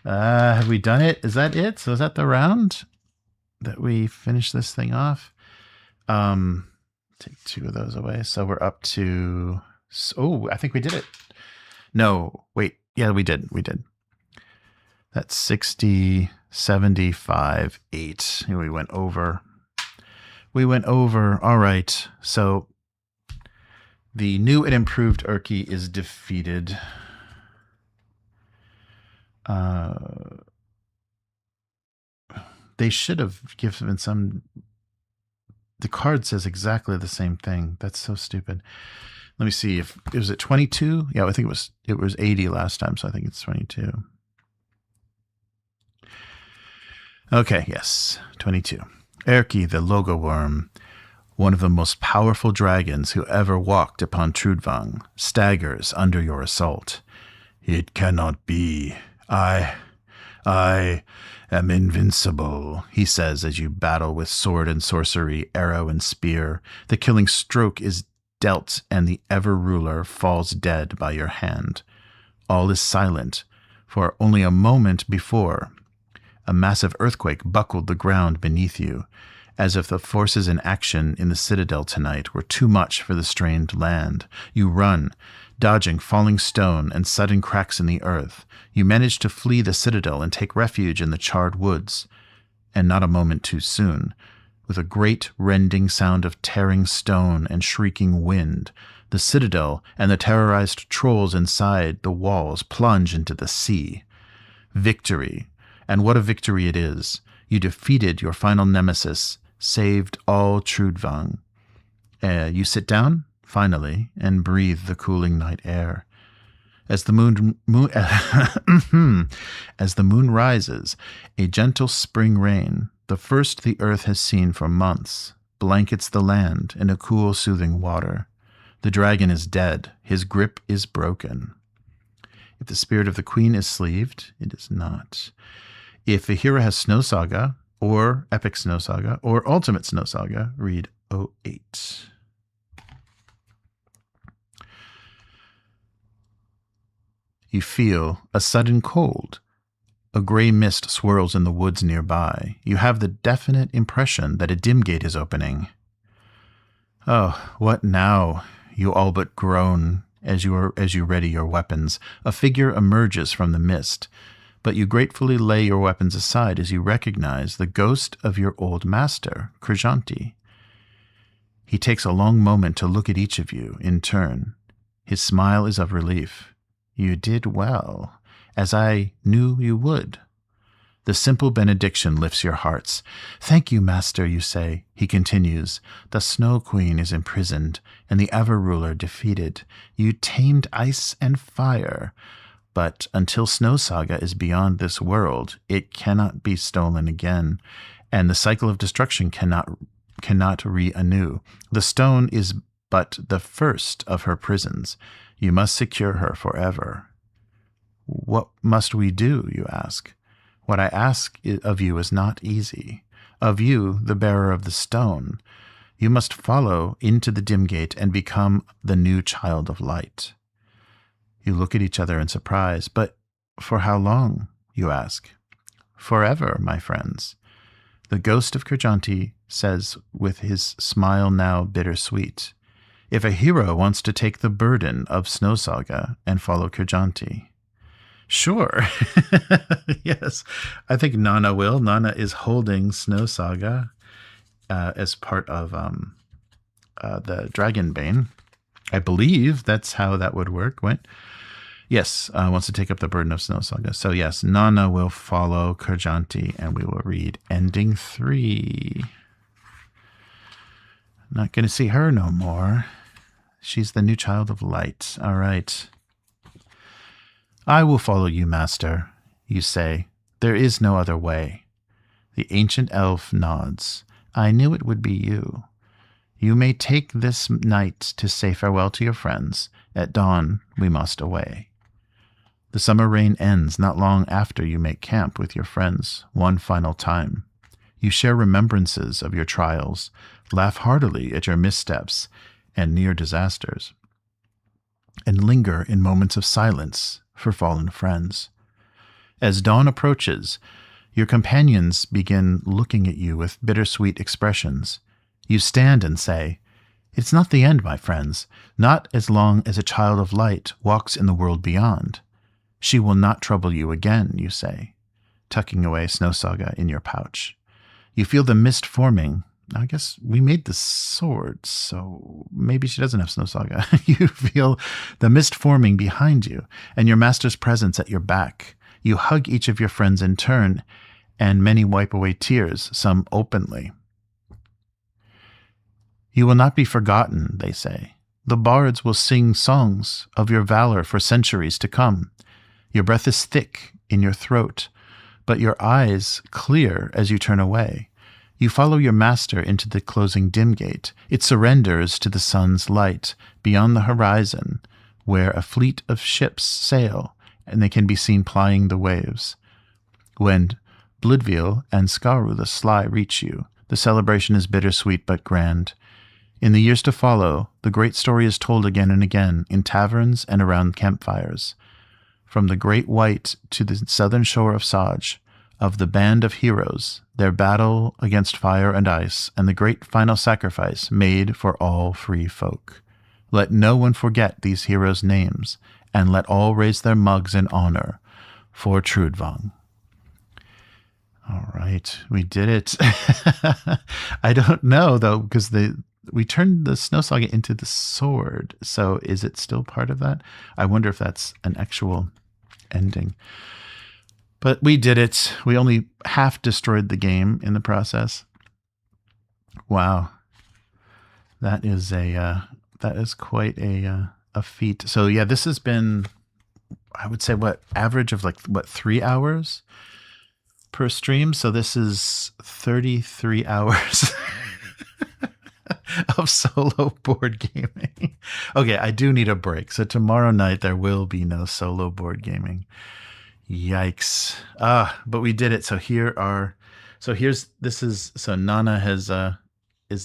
[SPEAKER 1] Have we done it? Is that it? So is that the round that we finish this thing off? Take 2 of those away. So we're up to... Oh, I think we did it. No, wait. Yeah, we did. We did. That's 60, 75, 8. We went over. We went over. All right. So the new and improved Urki is defeated. They should have given some... The card says exactly the same thing. That's so stupid. Let me see if it was at 22. Yeah, I think it was 80 last time, so I think it's 22. Okay, yes, 22. Erki, the Logo Worm, one of the most powerful dragons who ever walked upon Trudvang, staggers under your assault. It cannot be. I am invincible, he says as you battle with sword and sorcery, arrow and spear. The killing stroke is dealt, and the ever-ruler falls dead by your hand. All is silent, for only a moment before, a massive earthquake buckled the ground beneath you, as if the forces in action in the citadel tonight were too much for the strained land. You run, dodging falling stone and sudden cracks in the earth. You manage to flee the citadel and take refuge in the charred woods, and not a moment too soon. With a great rending sound of tearing stone and shrieking wind, the citadel and the terrorized trolls inside the walls plunge into the sea. Victory, and what a victory it is. You defeated your final nemesis, saved all Trudvang. You sit down, finally, and breathe the cooling night air. As the moon rises, a gentle spring rain, the first the earth has seen for months, blankets the land in a cool, soothing water. The dragon is dead. His grip is broken. If the spirit of the queen is sleeved, it is not. If a hero has Snow Saga, or Epic Snow Saga, or Ultimate Snow Saga, read 08. You feel a sudden cold. A gray mist swirls in the woods nearby. You have the definite impression that a dim gate is opening. Oh, what now? You all but groan as you ready your weapons. A figure emerges from the mist, but you gratefully lay your weapons aside as you recognize the ghost of your old master, Krijanti. He takes a long moment to look at each of you in turn. His smile is of relief. You did well, as I knew you would. The simple benediction lifts your hearts. Thank you, Master, you say. He continues. The Snow Queen is imprisoned, and the Ever-Ruler defeated. You tamed ice and fire. But until Snow Saga is beyond this world, it cannot be stolen again, and the cycle of destruction cannot re-anew. The stone is but the first of her prisons. You must secure her forever. What must we do, you ask? What I ask of you is not easy. Of you, the bearer of the stone, you must follow into the dim gate and become the new child of light. You look at each other in surprise. But for how long, you ask? Forever, my friends. The ghost of Krijanti says with his smile now bittersweet, if a hero wants to take the burden of Snow Saga and follow Krijanti. Sure. Yes. I think Nana will. Nana is holding Snow Saga as part of the Dragonbane. I believe that's how that would work. What? Yes, wants to take up the burden of Snow Saga. So yes, Nana will follow Krijanti, and we will read Ending 3. Not going to see her no more. She's the new child of light. All right. I will follow you, Master, you say. There is no other way. The ancient elf nods. I knew it would be you. You may take this night to say farewell to your friends. At dawn, we must away. The summer rain ends not long after you make camp with your friends one final time. You share remembrances of your trials, laugh heartily at your missteps and near disasters, and linger in moments of silence for fallen friends. As dawn approaches, your companions begin looking at you with bittersweet expressions. You stand and say, "It's not the end, my friends, not as long as a child of light walks in the world beyond. She will not trouble you again," you say, tucking away Snow Saga in your pouch. You feel the mist forming. I guess we made the sword, so maybe she doesn't have Snow Saga. You feel the mist forming behind you and your master's presence at your back. You hug each of your friends in turn, and many wipe away tears, some openly. You will not be forgotten, they say. The bards will sing songs of your valor for centuries to come. Your breath is thick in your throat, but your eyes clear as you turn away. You follow your master into the closing dim gate. It surrenders to the sun's light beyond the horizon, where a fleet of ships sail, and they can be seen plying the waves. When Bludville and Skaru the Sly reach you, the celebration is bittersweet but grand. In the years to follow, the great story is told again and again in taverns and around campfires. From the Great White to the southern shore of Saj, of the band of heroes, their battle against fire and ice, and the great final sacrifice made for all free folk. Let no one forget these heroes' names, and let all raise their mugs in honor for Trudvang. All right, we did it. I don't know, though, because we turned the Snow Saga into the sword, so is it still part of that? I wonder if that's an actual ending. But we did it. We only half destroyed the game in the process. Wow, that is quite a feat. So yeah, this has been, I would say, average of 3 hours per stream. So this is 33 hours of solo board gaming. Okay, I do need a break. So tomorrow night there will be no solo board gaming. Yikes. But we did it. So Nana is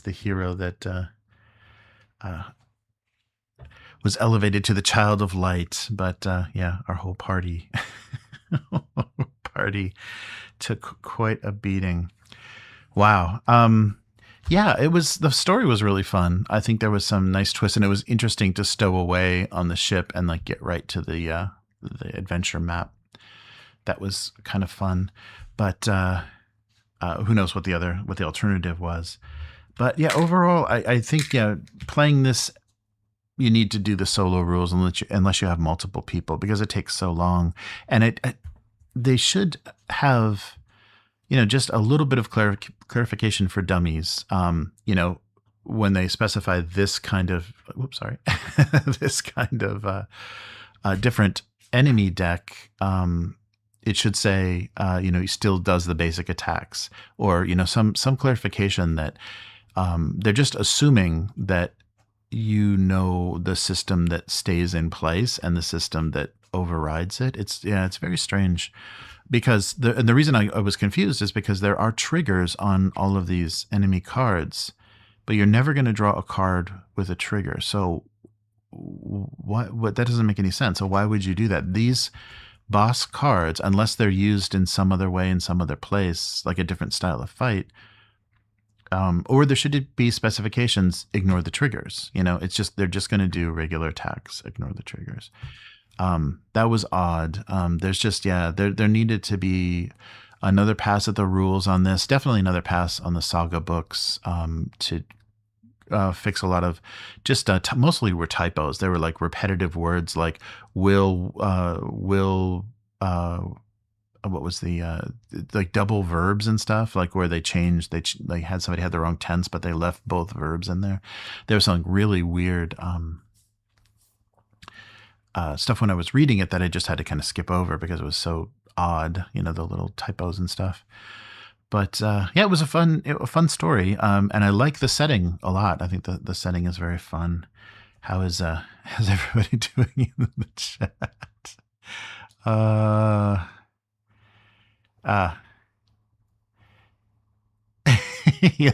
[SPEAKER 1] the hero that was elevated to the child of light. But our whole party took quite a beating. Wow. The story was really fun. I think there was some nice twists, and it was interesting to stow away on the ship and get right to the adventure map. That was kind of fun, but who knows what the alternative was. But yeah, overall, I think playing this, you need to do the solo rules unless you have multiple people, because it takes so long, and they should have just a little bit of clarification for dummies. When they specify this kind of different enemy deck. It should say, he still does the basic attacks, or, some clarification that they're just assuming that the system that stays in place and the system that overrides it. It's very strange, because the reason I was confused is because there are triggers on all of these enemy cards, but you're never going to draw a card with a trigger. So what that doesn't make any sense. So why would you do that? These boss cards, unless they're used in some other way in some other place, like a different style of fight, or there should be specifications, ignore the triggers. It's just, they're just going to do regular attacks, ignore the triggers. That was odd. There's just, there needed to be another pass at the rules on this, definitely another pass on the saga books, to fix a lot of just mostly were typos. They were repetitive words like will, what was the double verbs and stuff, where they changed, they had somebody had the wrong tense, but they left both verbs in there. There was some really weird stuff when I was reading it that I just had to kind of skip over because it was so odd, the little typos and stuff. But yeah, it was a fun story, and I like the setting a lot. I think the setting is very fun. How's everybody doing in the chat? Yeah,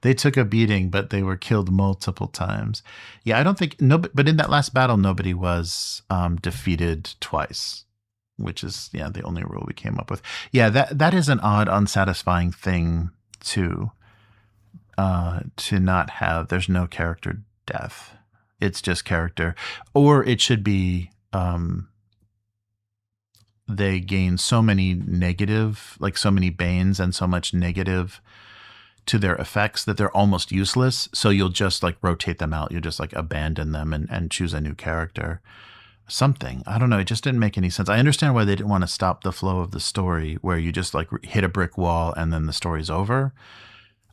[SPEAKER 1] they took a beating, but they were killed multiple times. Yeah, I don't think but in that last battle, nobody was defeated twice, which is the only rule we came up with. Yeah, that is an odd, unsatisfying thing to not have. There's no character death. It's just character, or it should be they gain so many negative, like so many banes and so much negative to their effects that they're almost useless. So you'll just like rotate them out. You'll just like abandon them and choose a new character. Something. I don't know. It just didn't make any sense. I understand why they didn't want to stop the flow of the story where you just like hit a brick wall and then the story's over.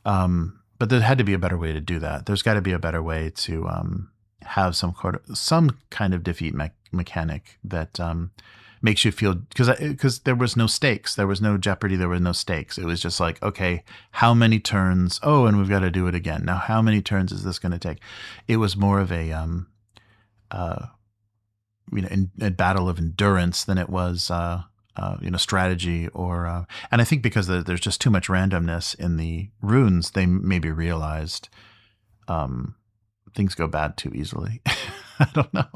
[SPEAKER 1] But there had to be a better way to do that. There's got to be a better way to have some kind of defeat mechanic that makes you feel, because there was no stakes, there was no jeopardy, there were no stakes. It was just like, okay, how many turns? Oh, and we've got to do it again. Now, how many turns is this going to take? It was more of a a battle of endurance than it was strategy or and I think because there's just too much randomness in the runes, they maybe realized things go bad too easily. I don't know.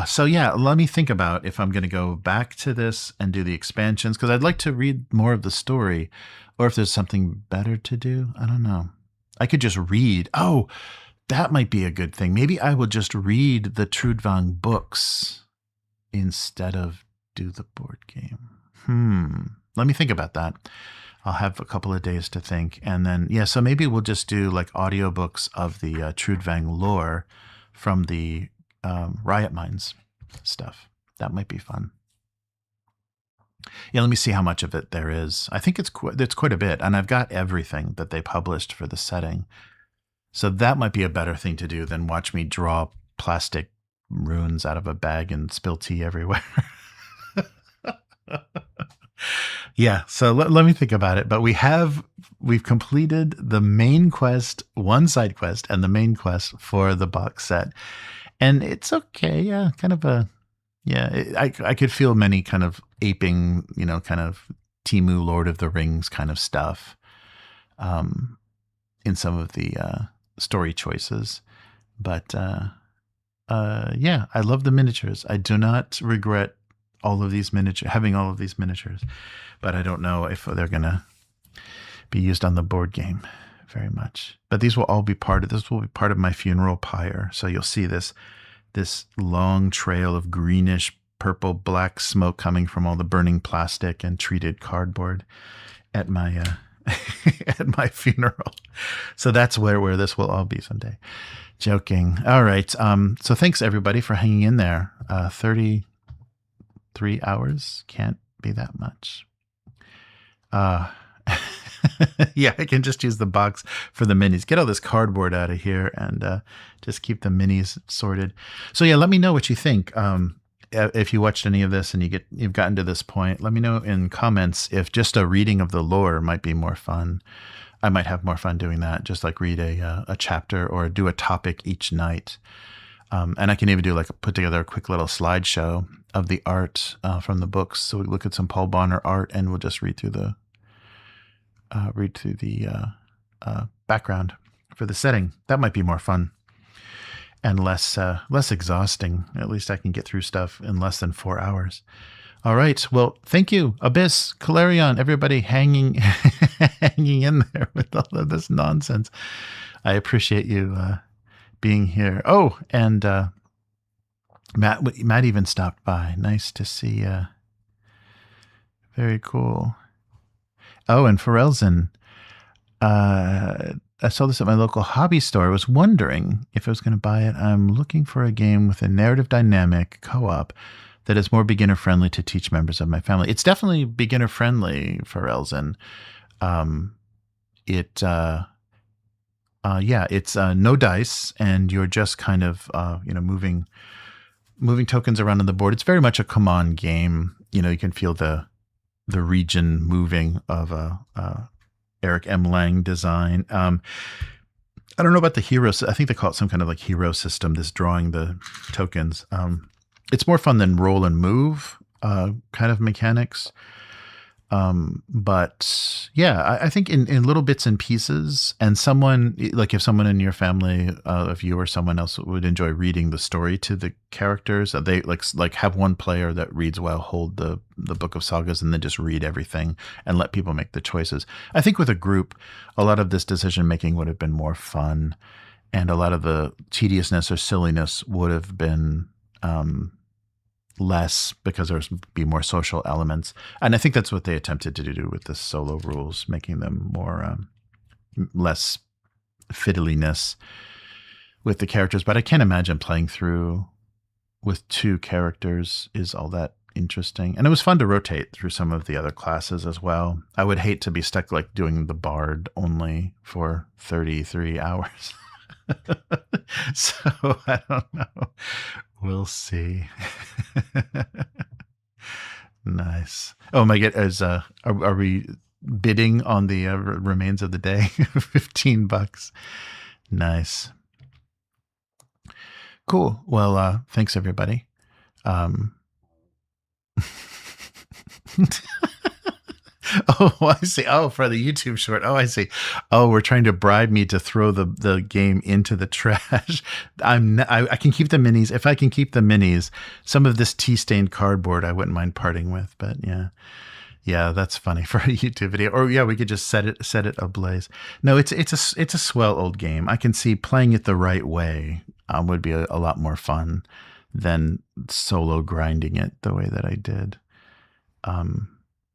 [SPEAKER 1] So yeah, let me think about if I'm going to go back to this and do the expansions, because I'd like to read more of the story, or if there's something better to do. I don't know. I could just read. Oh, that might be a good thing. Maybe I will just read the Trudvang books instead of do the board game. Let me think about that. I'll have a couple of days to think. And then, yeah, so maybe we'll just do like audiobooks of the Trudvang lore from the Riot Minds stuff. That might be fun. Yeah, let me see how much of it there is. I think it's quite a bit. And I've got everything that they published for the setting. So that might be a better thing to do than watch me draw plastic runes out of a bag and spill tea everywhere. Yeah, so let me think about it. But we've completed the main quest, one side quest, and the main quest for the box set. And it's okay. Yeah, kind of I could feel many kind of aping, kind of Temu Lord of the Rings kind of stuff in some of the story choices. But yeah, I love the miniatures. I do not regret having all of these miniatures, but I don't know if they're going to be used on the board game very much. But these will all be part of my funeral pyre. So you'll see this long trail of greenish, purple, black smoke coming from all the burning plastic and treated cardboard at my at my funeral. So that's where this will all be someday. Joking. All right. So thanks everybody for hanging in there. 33 hours can't be that much. Yeah, I can just use the box for the minis. Get all this cardboard out of here and just keep the minis sorted. So yeah, let me know what you think. If you watched any of this and you've gotten to this point, let me know in comments if just a reading of the lore might be more fun. I might have more fun doing that. Just like read a chapter or do a topic each night. And I can even do put together a quick little slideshow of the art from the books. So we look at some Paul Bonner art and we'll just read through the background for the setting. That might be more fun and less exhausting. At least I can get through stuff in less than 4 hours. All right. Well, thank you, Abyss, Calarion, everybody hanging in there with all of this nonsense. I appreciate you being here. Oh, and Matt even stopped by. Nice to see you. Very cool. Oh, and Pharrellson. I saw this at my local hobby store. I was wondering if I was going to buy it. I'm looking for a game with a narrative dynamic co-op that is more beginner-friendly to teach members of my family. It's definitely beginner-friendly, Pharrellson. It's no dice, and you're just kind of moving tokens around on the board. It's very much a CMON game. You can feel the the region moving of Eric M. Lang design. I don't know about the heroes. I think they call it some kind of like hero system, this drawing the tokens. It's more fun than roll and move kind of mechanics. But yeah, I think in little bits and pieces, and someone, like if someone in your family, if you or someone else would enjoy reading the story to the characters, they like have one player that reads well, hold the Book of Sagas, and then just read everything and let people make the choices. I think with a group, a lot of this decision making would have been more fun, and a lot of the tediousness or silliness would have been less, because there's be more social elements. And I think that's what they attempted to do with the solo rules, making them more less fiddliness with the characters. But I can't imagine playing through with 2 characters is all that interesting. And it was fun to rotate through some of the other classes as well. I would hate to be stuck like doing the bard only for 33 hours. So I don't know. We'll see. Nice. Oh my God! Are we bidding on the remains of the day? $15. Nice. Cool. Well, thanks everybody. Oh, I see. Oh, for the YouTube short. Oh, I see. Oh, we're trying to bribe me to throw the game into the trash. I can keep the minis. If I can keep the minis, some of this tea-stained cardboard I wouldn't mind parting with. But yeah, that's funny for a YouTube video. Or yeah, we could just set it ablaze. No, it's a swell old game. I can see playing it the right way would be a lot more fun than solo grinding it the way that I did.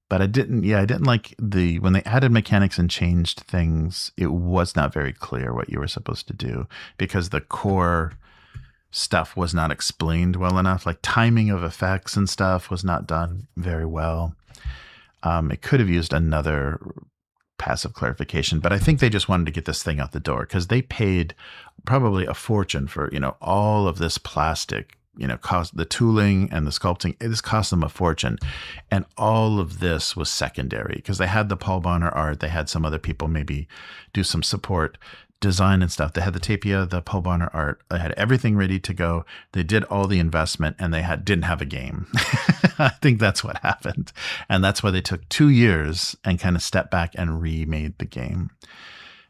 [SPEAKER 1] But I didn't like when they added mechanics and changed things, it was not very clear what you were supposed to do, because the core stuff was not explained well enough. Like timing of effects and stuff was not done very well. It could have used another passive clarification, but I think they just wanted to get this thing out the door, because they paid probably a fortune for, all of this plastic, cost the tooling and the sculpting. This cost them a fortune. And all of this was secondary, because they had the Paul Bonner art. They had some other people maybe do some support design and stuff. They had the Tapia, the Paul Bonner art. They had everything ready to go. They did all the investment, and they didn't have a game. I think that's what happened. And that's why they took 2 years and kind of stepped back and remade the game,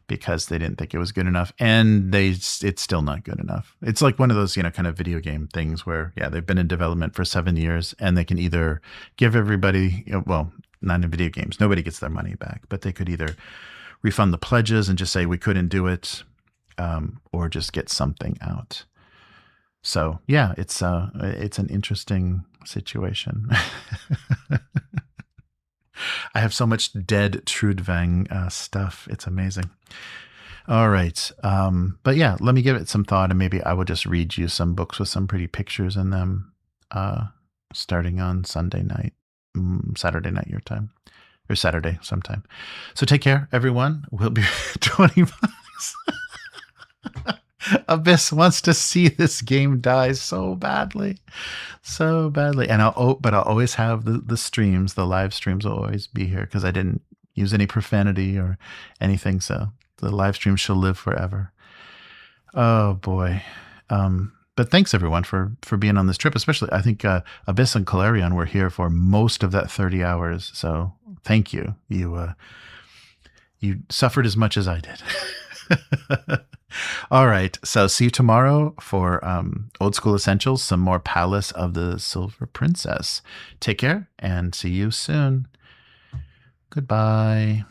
[SPEAKER 1] because they didn't think it was good enough, and it's still not good enough. It's like one of those, kind of video game things where, they've been in development for 7 years, and they can either give everybody, well, not in video games, nobody gets their money back, but they could either refund the pledges and just say we couldn't do it, or just get something out. So yeah, it's an interesting situation. I have so much dead Trudvang stuff. It's amazing. All right. But yeah, let me give it some thought, and maybe I will just read you some books with some pretty pictures in them, starting on Sunday night, Saturday night your time, or Saturday sometime. So take care, everyone. We'll be $20. Abyss wants to see this game die so badly, and I'll always have the streams. The live streams will always be here, because I didn't use any profanity or anything, so the live stream shall live forever. Oh boy. But thanks everyone for being on this trip. Especially, I think Abyss and Calarion were here for most of that 30 hours. So thank you. You suffered as much as I did. All right. So see you tomorrow for Old School Essentials, some more Palace of the Silver Princess. Take care and see you soon. Goodbye.